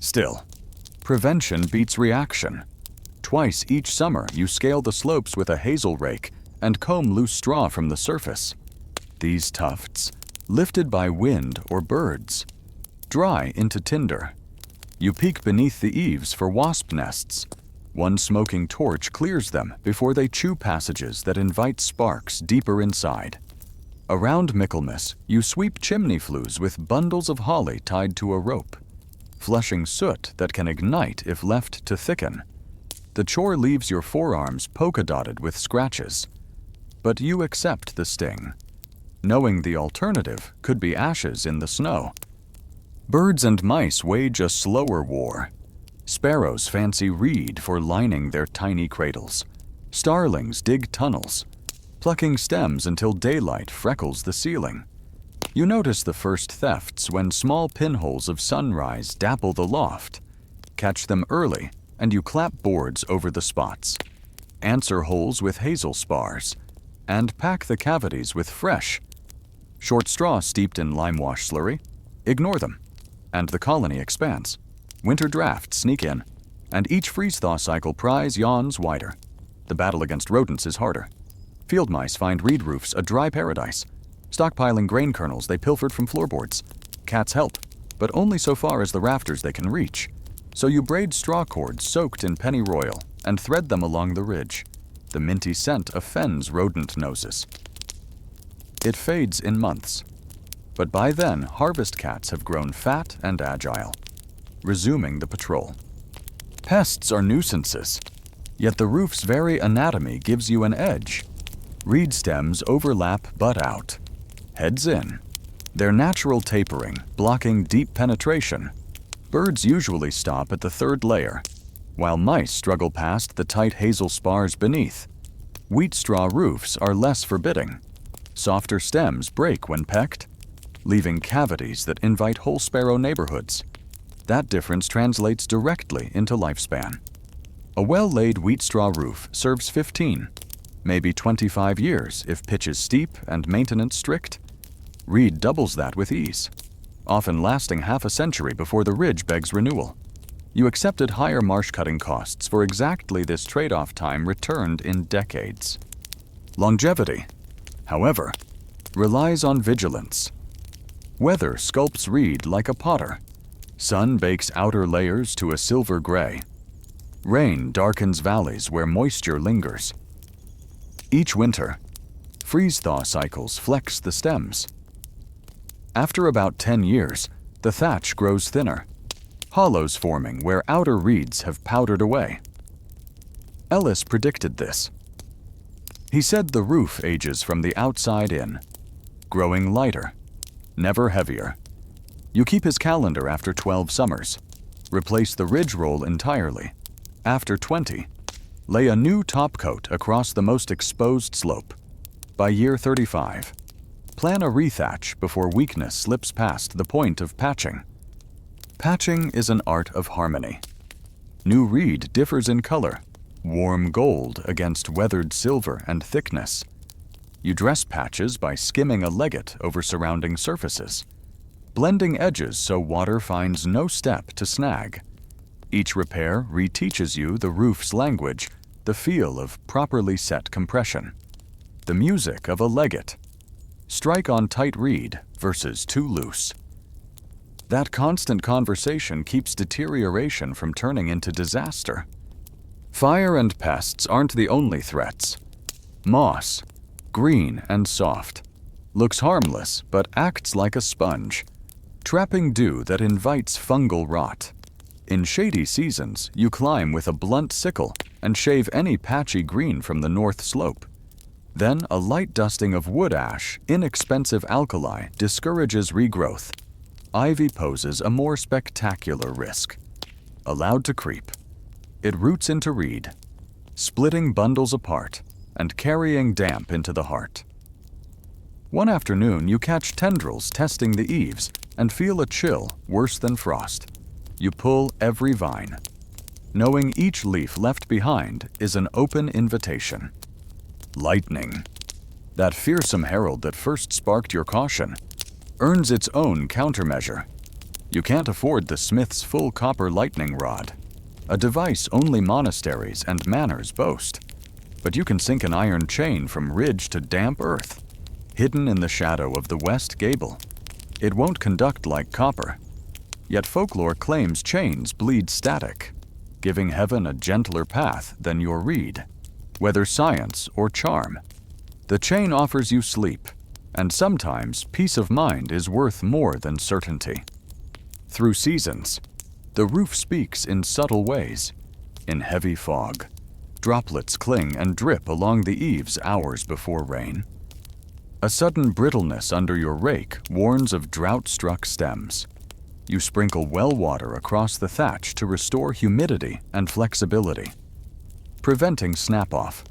Still, prevention beats reaction. Twice each summer, you scale the slopes with a hazel rake and comb loose straw from the surface. These tufts, lifted by wind or birds, dry into tinder. You peek beneath the eaves for wasp nests. One smoking torch clears them before they chew passages that invite sparks deeper inside. Around Michaelmas, you sweep chimney flues with bundles of holly tied to a rope, flushing soot that can ignite if left to thicken. The chore leaves your forearms polka-dotted with scratches, but you accept the sting, knowing the alternative could be ashes in the snow. Birds and mice wage a slower war. Sparrows fancy reed for lining their tiny cradles. Starlings dig tunnels, plucking stems until daylight freckles the ceiling. You notice the first thefts when small pinholes of sunrise dapple the loft. Catch them early, and you clap boards over the spots. Answer holes with hazel spars, and pack the cavities with fresh. Short straw steeped in lime-wash slurry, ignore them, and the colony expands. Winter drafts sneak in, and each freeze-thaw cycle pries yawns wider. The battle against rodents is harder. Field mice find reed roofs a dry paradise, stockpiling grain kernels they pilfered from floorboards. Cats help, but only so far as the rafters they can reach. So you braid straw cords soaked in pennyroyal and thread them along the ridge. The minty scent offends rodent noses. It fades in months, but by then harvest cats have grown fat and agile, resuming the patrol. Pests are nuisances, yet the roof's very anatomy gives you an edge. Reed stems overlap butt out, heads in, their natural tapering blocking deep penetration. Birds usually stop at the third layer, while mice struggle past the tight hazel spars beneath. Wheat straw roofs are less forbidding. Softer stems break when pecked, leaving cavities that invite whole sparrow neighborhoods. That difference translates directly into lifespan. A well-laid wheat straw roof serves 15, maybe 25 years if pitch is steep and maintenance strict. Reed doubles that with ease, often lasting half a century before the ridge begs renewal. You accepted higher marsh cutting costs for exactly this trade-off time returned in decades. Longevity, however, relies on vigilance. Weather sculpts reed like a potter. Sun bakes outer layers to a silver gray. Rain darkens valleys where moisture lingers. Each winter, freeze-thaw cycles flex the stems. After about 10 years, the thatch grows thinner, hollows forming where outer reeds have powdered away. Ellis predicted this. He said the roof ages from the outside in, growing lighter, never heavier. You keep his calendar after 12 summers. Replace the ridge roll entirely. After 20, lay a new top coat across the most exposed slope. By year 35, plan a rethatch before weakness slips past the point of patching. Patching is an art of harmony. New reed differs in color, warm gold against weathered silver and thickness. You dress patches by skimming a legate over surrounding surfaces, blending edges so water finds no step to snag. Each repair reteaches you the roof's language, the feel of properly set compression, the music of a legate. Strike on tight reed versus too loose. That constant conversation keeps deterioration from turning into disaster. Fire and pests aren't the only threats. Moss, green and soft, looks harmless but acts like a sponge, trapping dew that invites fungal rot. In shady seasons, you climb with a blunt sickle and shave any patchy green from the north slope. Then a light dusting of wood ash, inexpensive alkali, discourages regrowth. Ivy poses a more spectacular risk. Allowed to creep, it roots into reed, splitting bundles apart and carrying damp into the heart. One afternoon, you catch tendrils testing the eaves and feel a chill worse than frost. You pull every vine, knowing each leaf left behind is an open invitation. Lightning, that fearsome herald that first sparked your caution, earns its own countermeasure. You can't afford the smith's full copper lightning rod, a device only monasteries and manors boast. But you can sink an iron chain from ridge to damp earth, hidden in the shadow of the west gable. It won't conduct like copper, yet folklore claims chains bleed static, giving heaven a gentler path than your reed. Whether science or charm, the chain offers you sleep, and sometimes peace of mind is worth more than certainty. Through seasons, the roof speaks in subtle ways. In heavy fog, droplets cling and drip along the eaves hours before rain. A sudden brittleness under your rake warns of drought-struck stems. You sprinkle well water across the thatch to restore humidity and flexibility, preventing snap-off.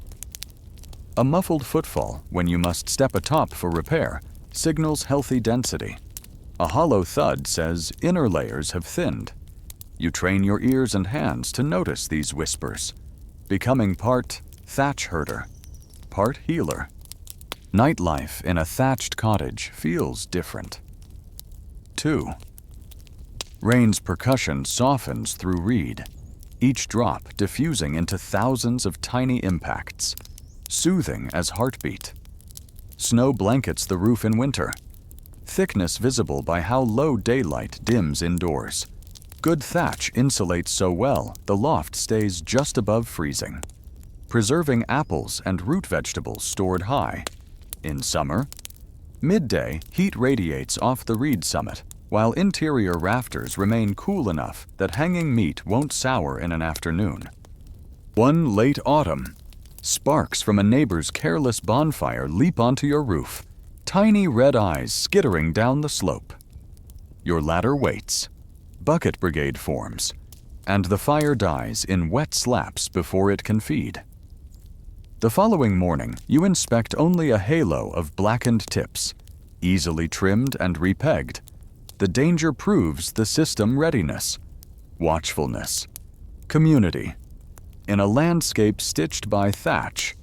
A muffled footfall when you must step atop for repair signals healthy density. A hollow thud says inner layers have thinned. You train your ears and hands to notice these whispers, becoming part thatch herder, part healer. Nightlife in a thatched cottage feels different. 2. Rain's percussion softens through reed, each drop diffusing into thousands of tiny impacts, soothing as heartbeat. Snow blankets the roof in winter, thickness visible by how low daylight dims indoors. Good thatch insulates so well the loft stays just above freezing, preserving apples and root vegetables stored high. In summer, midday heat radiates off the reed summit, while interior rafters remain cool enough that hanging meat won't sour in an afternoon. One late autumn, sparks from a neighbor's careless bonfire leap onto your roof, tiny red eyes skittering down the slope. Your ladder waits, bucket brigade forms, and the fire dies in wet slaps before it can feed. The following morning, you inspect only a halo of blackened tips, easily trimmed and repegged. The danger proves the system readiness, watchfulness, community. In a landscape stitched by thatch,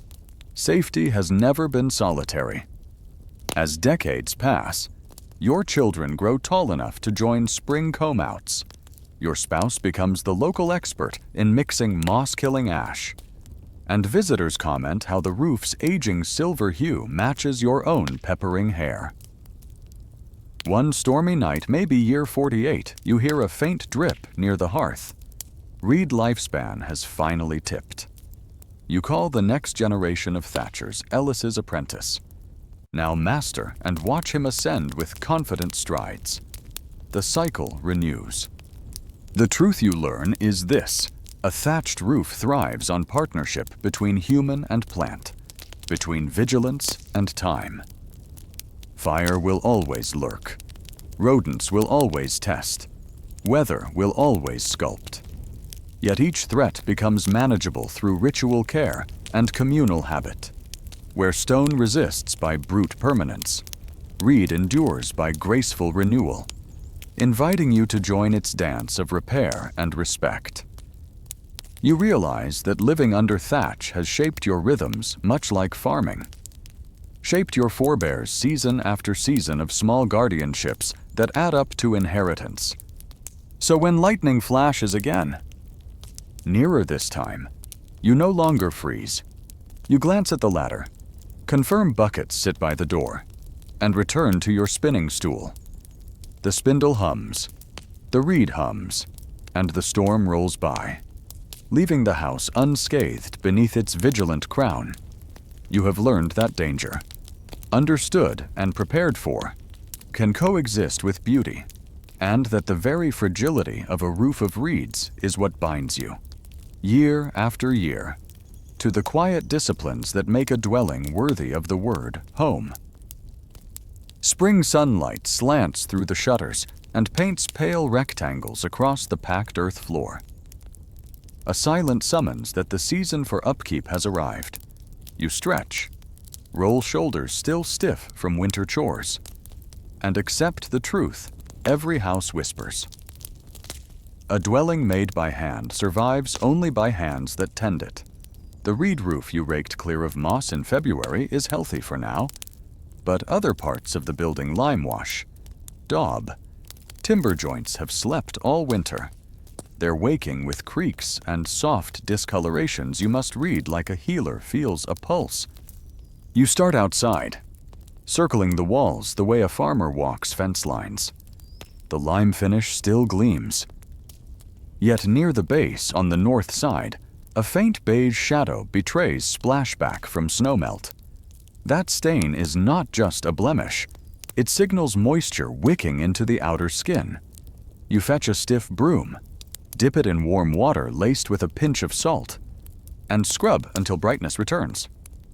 safety has never been solitary. As decades pass, your children grow tall enough to join spring comb-outs. Your spouse becomes the local expert in mixing moss-killing ash. And visitors comment how the roof's aging silver hue matches your own peppering hair. One stormy night, maybe year 48, you hear a faint drip near the hearth. Reed lifespan has finally tipped. You call the next generation of thatchers Ellis's apprentice. Now master and watch him ascend with confident strides. The cycle renews. The truth you learn is this: a thatched roof thrives on partnership between human and plant, between vigilance and time. Fire will always lurk. Rodents will always test. Weather will always sculpt. Yet each threat becomes manageable through ritual care and communal habit. Where stone resists by brute permanence, reed endures by graceful renewal, inviting you to join its dance of repair and respect. You realize that living under thatch has shaped your rhythms much like farming, shaped your forebears season after season of small guardianships that add up to inheritance. So when lightning flashes again, nearer this time, you no longer freeze. You glance at the ladder, confirm buckets sit by the door, and return to your spinning stool. The spindle hums, the reed hums, and the storm rolls by, leaving the house unscathed beneath its vigilant crown. You have learned that danger, understood and prepared for, can coexist with beauty, and that the very fragility of a roof of reeds is what binds you, year after year, to the quiet disciplines that make a dwelling worthy of the word home. Spring sunlight slants through the shutters and paints pale rectangles across the packed earth floor. A silent summons that the season for upkeep has arrived. You stretch, roll shoulders still stiff from winter chores, and accept the truth every house whispers. A dwelling made by hand survives only by hands that tend it. The reed roof you raked clear of moss in February is healthy for now, but other parts of the building limewash, daub, timber joints have slept all winter. They're waking with creaks and soft discolorations you must read like a healer feels a pulse. You start outside, circling the walls the way a farmer walks fence lines. The lime finish still gleams. Yet near the base on the north side, a faint beige shadow betrays splashback from snowmelt. That stain is not just a blemish. It signals moisture wicking into the outer skin. You fetch a stiff broom, dip it in warm water laced with a pinch of salt, and scrub until brightness returns.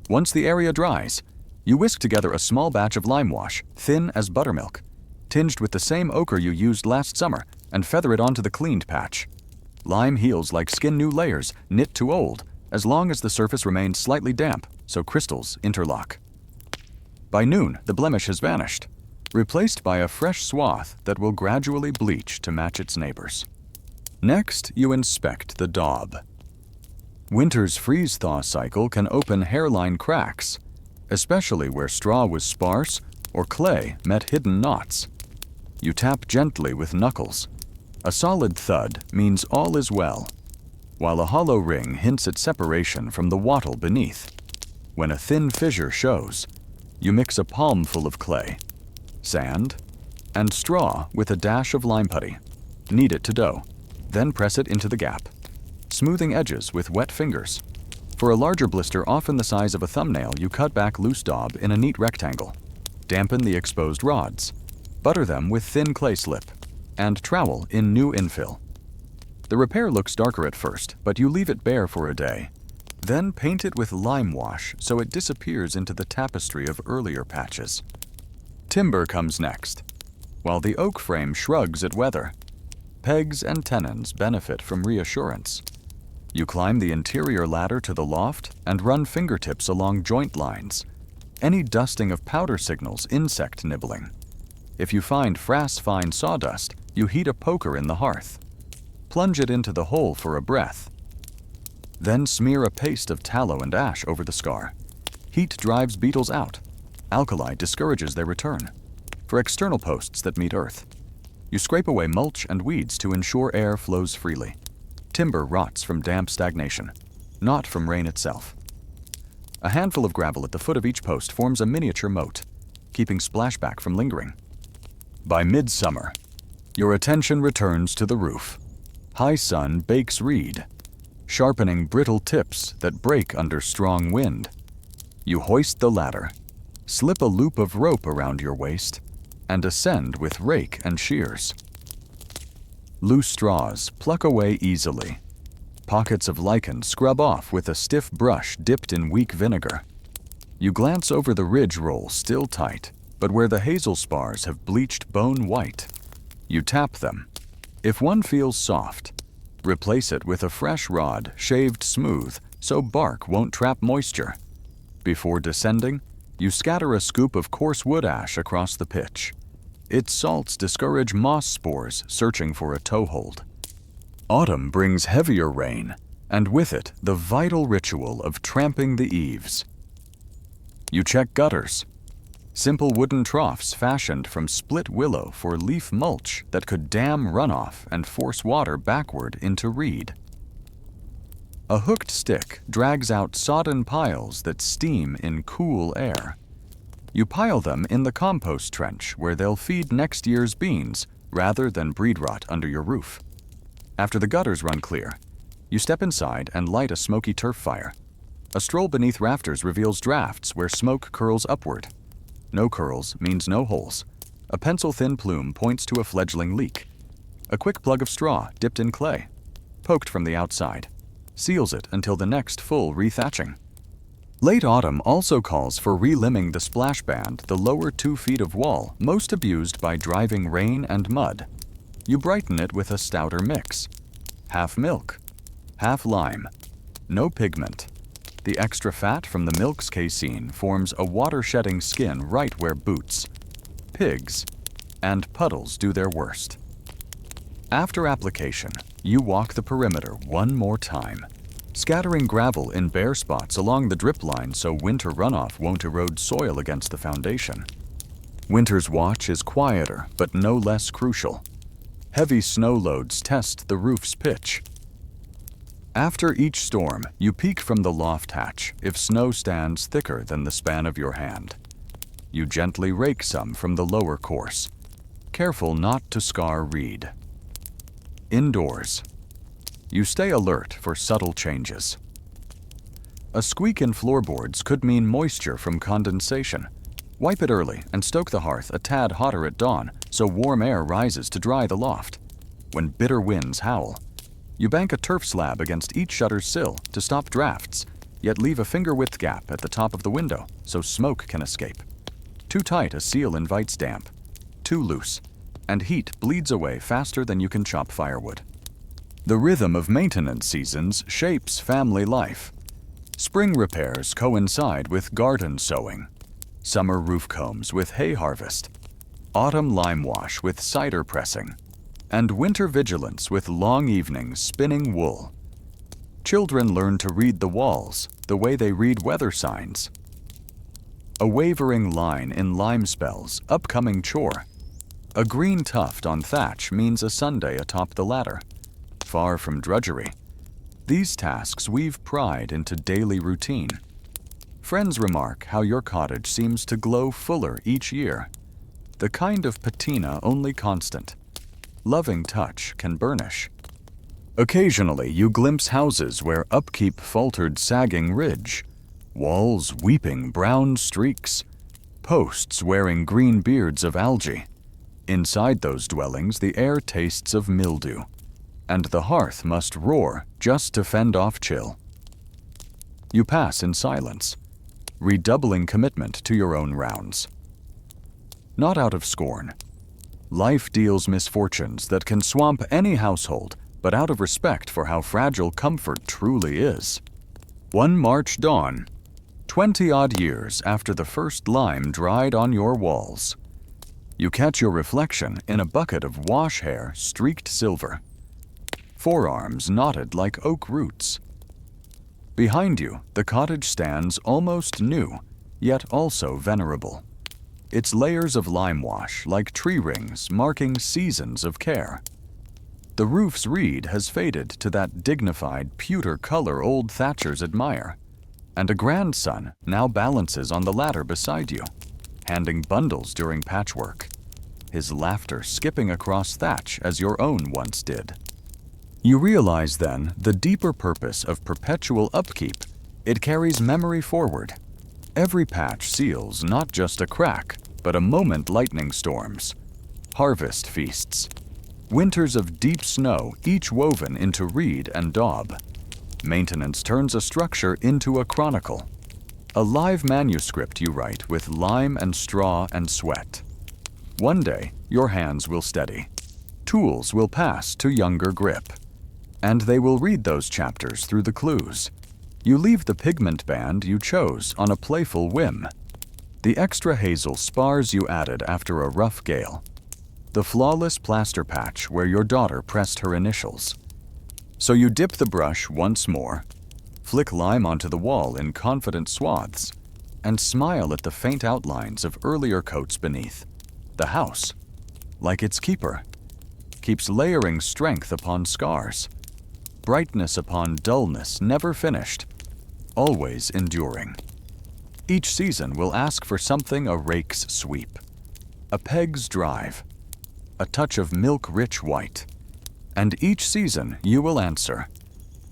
Once the area dries, you whisk together a small batch of lime wash, thin as buttermilk, tinged with the same ochre you used last summer, and feather it onto the cleaned patch. Lime heals like skin-new layers, knit to old, as long as the surface remains slightly damp, so crystals interlock. By noon, the blemish has vanished, replaced by a fresh swath that will gradually bleach to match its neighbors. Next, you inspect the daub. Winter's freeze-thaw cycle can open hairline cracks, especially where straw was sparse or clay met hidden knots. You tap gently with knuckles. A solid thud means all is well, while a hollow ring hints at separation from the wattle beneath. When a thin fissure shows, you mix a palmful of clay, sand, and straw with a dash of lime putty. Knead it to dough, then press it into the gap, smoothing edges with wet fingers. For a larger blister often the size of a thumbnail, you cut back loose daub in a neat rectangle. Dampen the exposed rods, butter them with thin clay slip, and trowel in new infill. The repair looks darker at first, but you leave it bare for a day. Then paint it with lime wash so it disappears into the tapestry of earlier patches. Timber comes next. While the oak frame shrugs at weather, pegs and tenons benefit from reassurance. You climb the interior ladder to the loft and run fingertips along joint lines. Any dusting of powder signals insect nibbling. If you find frass-fine sawdust, you heat a poker in the hearth. Plunge it into the hole for a breath. Then smear a paste of tallow and ash over the scar. Heat drives beetles out. Alkali discourages their return. For external posts that meet earth, you scrape away mulch and weeds to ensure air flows freely. Timber rots from damp stagnation, not from rain itself. A handful of gravel at the foot of each post forms a miniature moat, keeping splashback from lingering. By midsummer, your attention returns to the roof. High sun bakes reed, sharpening brittle tips that break under strong wind. You hoist the ladder, slip a loop of rope around your waist, and ascend with rake and shears. Loose straws pluck away easily. Pockets of lichen scrub off with a stiff brush dipped in weak vinegar. You glance over the ridge roll still tight, but where the hazel spars have bleached bone white. You tap them. If one feels soft, replace it with a fresh rod shaved smooth so bark won't trap moisture. Before descending, you scatter a scoop of coarse wood ash across the pitch. Its salts discourage moss spores searching for a toehold. Autumn brings heavier rain, and with it the vital ritual of tramping the eaves. You check gutters. Simple wooden troughs fashioned from split willow for leaf mulch that could dam runoff and force water backward into reed. A hooked stick drags out sodden piles that steam in cool air. You pile them in the compost trench where they'll feed next year's beans rather than breed rot under your roof. After the gutters run clear, you step inside and light a smoky turf fire. A stroll beneath rafters reveals drafts where smoke curls upward. No curls means no holes. A pencil-thin plume points to a fledgling leak. A quick plug of straw dipped in clay, poked from the outside, seals it until the next full rethatching. Late autumn also calls for relimbing the splash band, the lower 2 feet of wall most abused by driving rain and mud. You brighten it with a stouter mix. Half milk, half lime, no pigment. The extra fat from the milk's casein forms a water-shedding skin right where boots, pigs, and puddles do their worst. After application, you walk the perimeter one more time, scattering gravel in bare spots along the drip line so winter runoff won't erode soil against the foundation. Winter's watch is quieter, but no less crucial. Heavy snow loads test the roof's pitch. After each storm, you peek from the loft hatch if snow stands thicker than the span of your hand. You gently rake some from the lower course, careful not to scar reed. Indoors, you stay alert for subtle changes. A squeak in floorboards could mean moisture from condensation. Wipe it early and stoke the hearth a tad hotter at dawn so warm air rises to dry the loft. When bitter winds howl, you bank a turf slab against each shutter's sill to stop drafts, yet leave a finger-width gap at the top of the window so smoke can escape. Too tight, a seal invites damp. Too loose, and heat bleeds away faster than you can chop firewood. The rhythm of maintenance seasons shapes family life. Spring repairs coincide with garden sowing, summer roof combs with hay harvest, autumn lime wash with cider pressing, and winter vigilance with long evenings spinning wool. Children learn to read the walls the way they read weather signs. A wavering line in lime spells upcoming chore. A green tuft on thatch means a Sunday atop the ladder. Far from drudgery, these tasks weave pride into daily routine. Friends remark how your cottage seems to glow fuller each year, the kind of patina only constant. Loving touch can burnish. Occasionally, you glimpse houses where upkeep faltered sagging ridge, walls weeping brown streaks, posts wearing green beards of algae. Inside those dwellings, the air tastes of mildew, and the hearth must roar just to fend off chill. You pass in silence, redoubling commitment to your own rounds. Not out of scorn. Life deals misfortunes that can swamp any household, but out of respect for how fragile comfort truly is. One March dawn, 20-odd years after the first lime dried on your walls. You catch your reflection in a bucket of wash hair streaked silver. Forearms knotted like oak roots. Behind you, the cottage stands almost new, yet also venerable. Its layers of lime wash like tree rings marking seasons of care. The roof's reed has faded to that dignified pewter color old thatchers admire, and a grandson now balances on the ladder beside you, handing bundles during patchwork, his laughter skipping across thatch as your own once did. You realize then the deeper purpose of perpetual upkeep. It carries memory forward. Every patch seals not just a crack, but a moment lightning storms, harvest feasts, winters of deep snow, each woven into reed and daub. Maintenance turns a structure into a chronicle. A live manuscript you write with lime and straw and sweat. One day, your hands will steady. Tools will pass to younger grip. And they will read those chapters through the clues. You leave the pigment band you chose on a playful whim. The extra hazel spars you added after a rough gale. The flawless plaster patch where your daughter pressed her initials. So you dip the brush once more, flick lime onto the wall in confident swaths, and smile at the faint outlines of earlier coats beneath. The house, like its keeper, keeps layering strength upon scars, brightness upon dullness never finished, always enduring. Each season will ask for something a rake's sweep, a peg's drive, a touch of milk-rich white. And each season you will answer,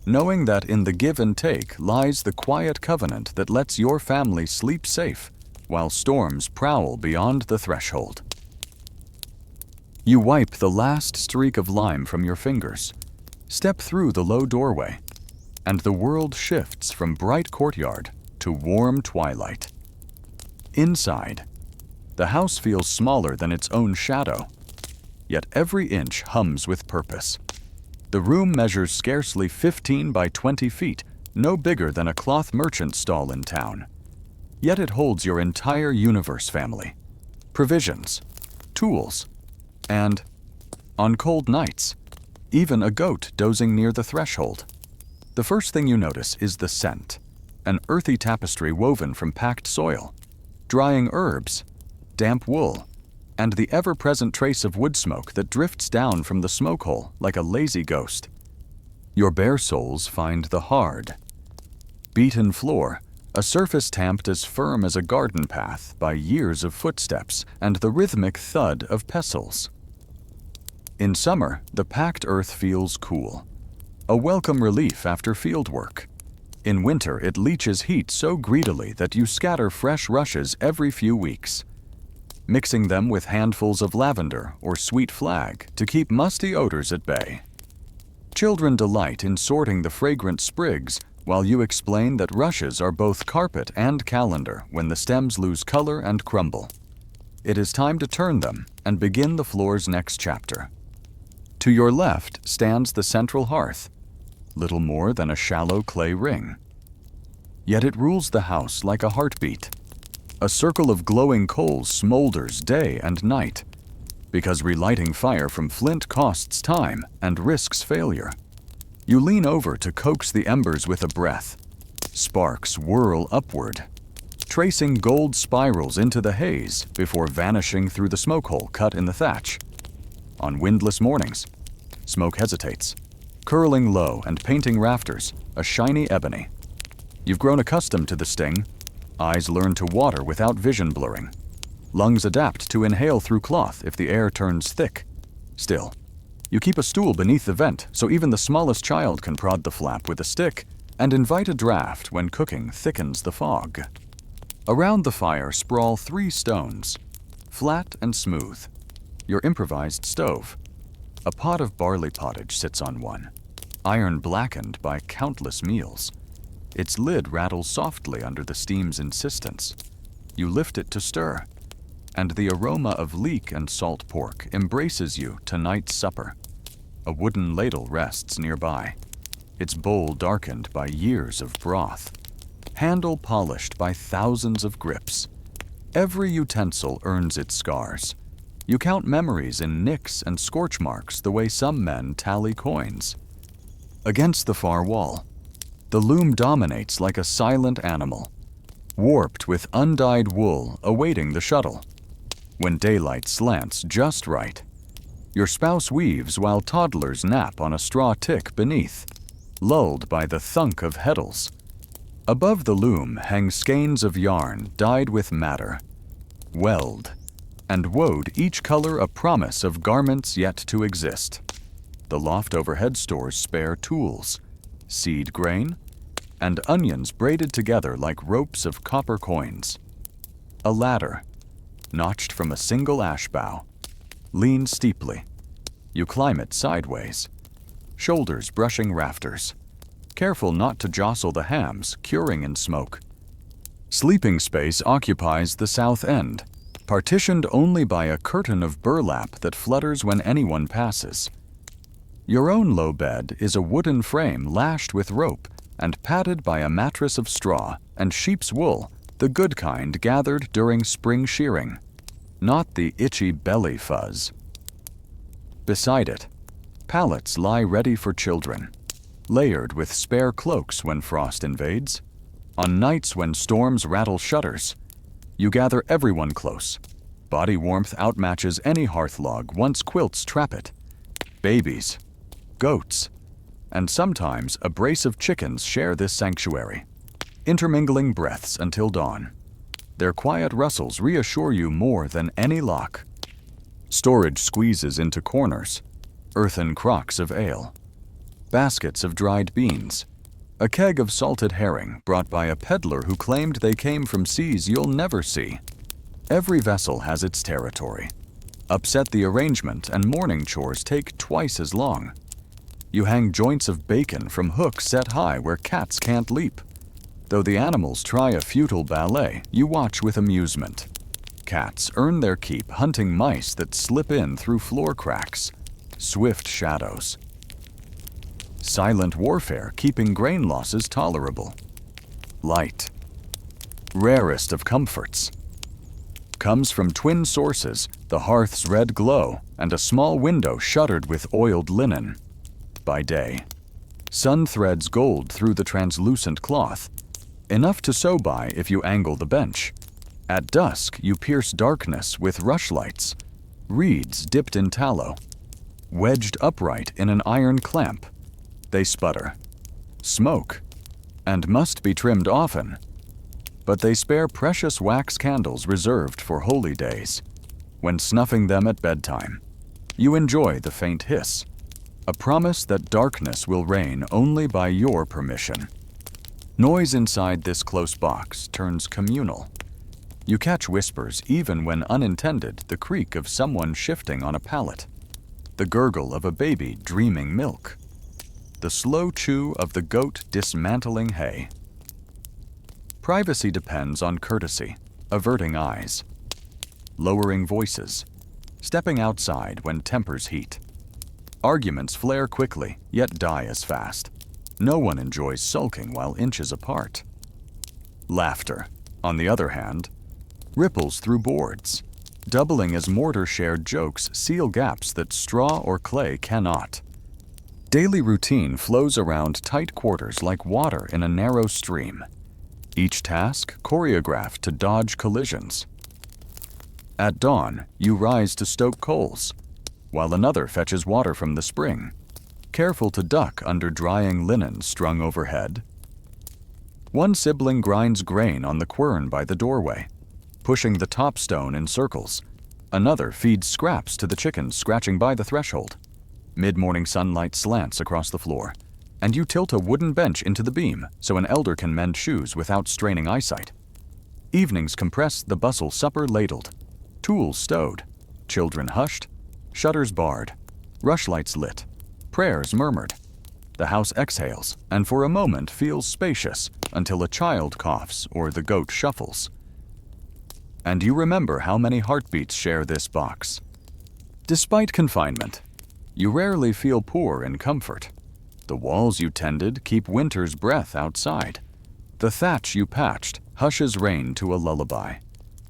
knowing that in the give and take lies the quiet covenant that lets your family sleep safe while storms prowl beyond the threshold. You wipe the last streak of lime from your fingers, step through the low doorway, and the world shifts from bright courtyard to warm twilight. Inside, the house feels smaller than its own shadow, yet every inch hums with purpose. The room measures scarcely 15 by 20 feet, no bigger than a cloth merchant stall in town. Yet it holds your entire universe family, provisions, tools, and, on cold nights, even a goat dozing near the threshold. The first thing you notice is the scent, an earthy tapestry woven from packed soil, drying herbs, damp wool, and the ever-present trace of wood smoke that drifts down from the smoke hole like a lazy ghost. Your bare soles find the hard, beaten floor, a surface tamped as firm as a garden path by years of footsteps and the rhythmic thud of pestles. In summer, the packed earth feels cool, a welcome relief after field work. In winter, it leaches heat so greedily that you scatter fresh rushes every few weeks, mixing them with handfuls of lavender or sweet flag to keep musty odors at bay. Children delight in sorting the fragrant sprigs while you explain that rushes are both carpet and calendar when the stems lose color and crumble. It is time to turn them and begin the floor's next chapter. To your left stands the central hearth, little more than a shallow clay ring. Yet it rules the house like a heartbeat. A circle of glowing coals smolders day and night, because relighting fire from flint costs time and risks failure. You lean over to coax the embers with a breath. Sparks whirl upward, tracing gold spirals into the haze before vanishing through the smoke hole cut in the thatch. On windless mornings, smoke hesitates, curling low and painting rafters a shiny ebony. You've grown accustomed to the sting. Eyes learn to water without vision blurring. Lungs adapt to inhale through cloth if the air turns thick. Still, you keep a stool beneath the vent so even the smallest child can prod the flap with a stick and invite a draft when cooking thickens the fog. Around the fire sprawl 3 stones, flat and smooth, your improvised stove. A pot of barley pottage sits on one, iron blackened by countless meals. Its lid rattles softly under the steam's insistence. You lift it to stir, and the aroma of leek and salt pork embraces you to night's supper. A wooden ladle rests nearby, its bowl darkened by years of broth, handle polished by thousands of grips. Every utensil earns its scars. You count memories in nicks and scorch marks the way some men tally coins. Against the far wall, the loom dominates like a silent animal, warped with undyed wool awaiting the shuttle. When daylight slants just right, your spouse weaves while toddlers nap on a straw tick beneath, lulled by the thunk of heddles. Above the loom hang skeins of yarn dyed with madder, weld, and wode each color a promise of garments yet to exist. The loft overhead stores spare tools, seed grain, and onions braided together like ropes of copper coins. A ladder, notched from a single ash bough, leans steeply. You climb it sideways, shoulders brushing rafters, careful not to jostle the hams curing in smoke. Sleeping space occupies the south end, partitioned only by a curtain of burlap that flutters when anyone passes. Your own low bed is a wooden frame lashed with rope and padded by a mattress of straw and sheep's wool, the good kind gathered during spring shearing, not the itchy belly fuzz. Beside it, pallets lie ready for children, layered with spare cloaks when frost invades. On nights when storms rattle shutters, you gather everyone close. Body warmth outmatches any hearth log once quilts trap it. Babies, goats, and sometimes a brace of chickens share this sanctuary, intermingling breaths until dawn. Their quiet rustles reassure you more than any lock. Storage squeezes into corners, earthen crocks of ale, baskets of dried beans, a keg of salted herring brought by a peddler who claimed they came from seas you'll never see. Every vessel has its territory. Upset the arrangement and morning chores take twice as long. You hang joints of bacon from hooks set high where cats can't leap. Though the animals try a futile ballet, you watch with amusement. Cats earn their keep hunting mice that slip in through floor cracks, swift shadows. Silent warfare keeping grain losses tolerable. Light, rarest of comforts, comes from twin sources, the hearth's red glow and a small window shuttered with oiled linen. By day, sun threads gold through the translucent cloth, enough to sew by if you angle the bench. At dusk, you pierce darkness with rushlights, reeds dipped in tallow, wedged upright in an iron clamp. They sputter, smoke, and must be trimmed often, but they spare precious wax candles reserved for holy days. When snuffing them at bedtime, you enjoy the faint hiss, a promise that darkness will reign only by your permission. Noise inside this close box turns communal. You catch whispers even when unintended, the creak of someone shifting on a pallet, the gurgle of a baby dreaming milk, the slow chew of the goat dismantling hay. Privacy depends on courtesy, averting eyes, lowering voices, stepping outside when tempers heat. Arguments flare quickly, yet die as fast. No one enjoys sulking while inches apart. Laughter, on the other hand, ripples through boards, doubling as mortar-shared jokes seal gaps that straw or clay cannot. Daily routine flows around tight quarters like water in a narrow stream, each task choreographed to dodge collisions. At dawn, you rise to stoke coals, while another fetches water from the spring, careful to duck under drying linen strung overhead. One sibling grinds grain on the quern by the doorway, pushing the top stone in circles. Another feeds scraps to the chickens scratching by the threshold. Mid-morning sunlight slants across the floor, and you tilt a wooden bench into the beam so an elder can mend shoes without straining eyesight. Evenings compress the bustle, supper ladled, tools stowed, children hushed, shutters barred, rushlights lit, prayers murmured. The house exhales, and for a moment feels spacious until a child coughs or the goat shuffles. And you remember how many heartbeats share this box. Despite confinement, you rarely feel poor in comfort. The walls you tended keep winter's breath outside. The thatch you patched hushes rain to a lullaby.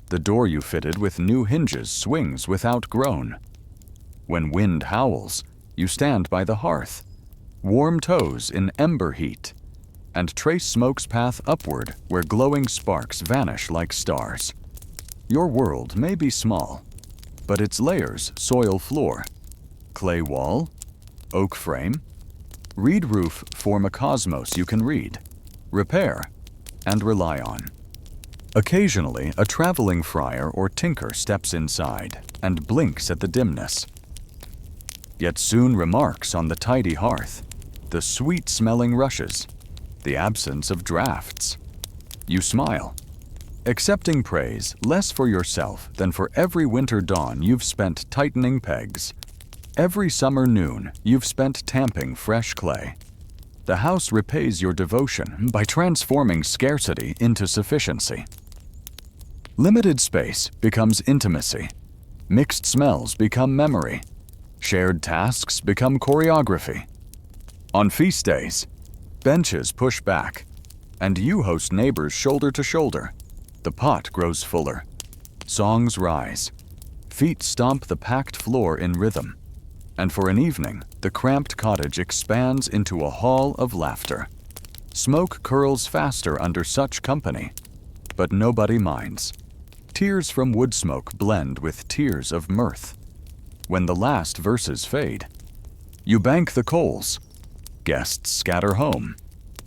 The door you fitted with new hinges swings without groan. When wind howls, you stand by the hearth, warm toes in ember heat, and trace smoke's path upward where glowing sparks vanish like stars. Your world may be small, but its layers soil floor, clay wall, oak frame, reed roof form a cosmos you can read, repair, and rely on. Occasionally, a traveling friar or tinker steps inside and blinks at the dimness, yet soon remarks on the tidy hearth, the sweet-smelling rushes, the absence of drafts. You smile, accepting praise less for yourself than for every winter dawn you've spent tightening pegs, every summer noon you've spent tamping fresh clay. The house repays your devotion by transforming scarcity into sufficiency. Limited space becomes intimacy. Mixed smells become memory. Shared tasks become choreography. On feast days, benches push back, and you host neighbors shoulder to shoulder. The pot grows fuller. Songs rise. Feet stomp the packed floor in rhythm. And for an evening, the cramped cottage expands into a hall of laughter. Smoke curls faster under such company, but nobody minds. Tears from wood smoke blend with tears of mirth. When the last verses fade, you bank the coals. Guests scatter home,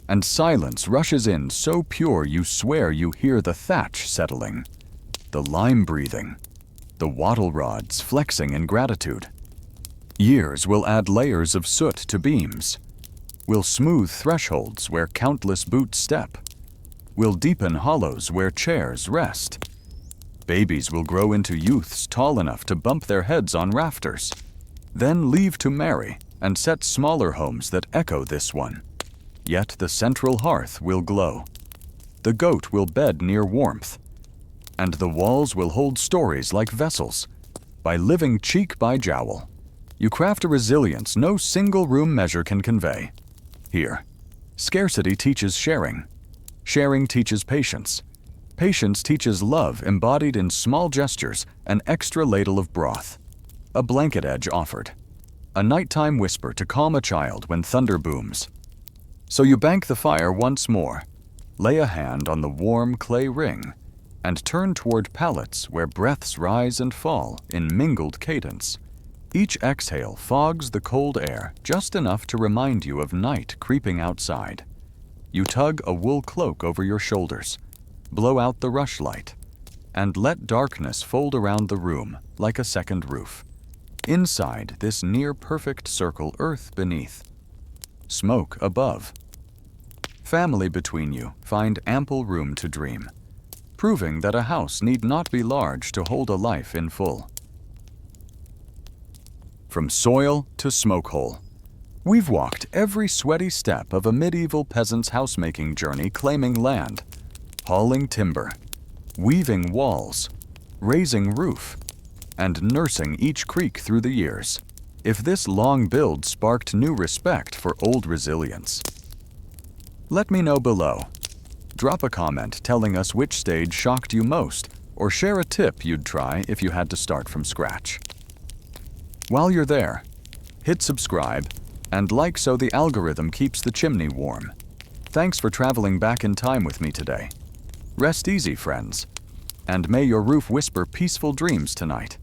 and silence rushes in so pure you swear you hear the thatch settling, the lime breathing, the wattle rods flexing in gratitude. Years will add layers of soot to beams, will smooth thresholds where countless boots step, will deepen hollows where chairs rest. Babies will grow into youths tall enough to bump their heads on rafters, then leave to marry and set smaller homes that echo this one. Yet the central hearth will glow. The goat will bed near warmth, and the walls will hold stories like vessels. By living cheek by jowl, you craft a resilience no single room measure can convey. Here, scarcity teaches sharing. Sharing teaches patience. Patience teaches love embodied in small gestures, an extra ladle of broth, a blanket edge offered, a nighttime whisper to calm a child when thunder booms. So you bank the fire once more, lay a hand on the warm clay ring, and turn toward palates where breaths rise and fall in mingled cadence. Each exhale fogs the cold air just enough to remind you of night creeping outside. You tug a wool cloak over your shoulders, blow out the rushlight, and let darkness fold around the room like a second roof. Inside this near-perfect circle, earth beneath, smoke above. Family between you find ample room to dream, proving that a house need not be large to hold a life in full. From soil to smoke hole, we've walked every sweaty step of a medieval peasant's housemaking journey, claiming land, hauling timber, weaving walls, raising roof, and nursing each creak through the years. If this long build sparked new respect for old resilience, let me know below. Drop a comment telling us which stage shocked you most, or share a tip you'd try if you had to start from scratch. While you're there, hit subscribe and like so the algorithm keeps the chimney warm. Thanks for traveling back in time with me today. Rest easy, friends, and may your roof whisper peaceful dreams tonight.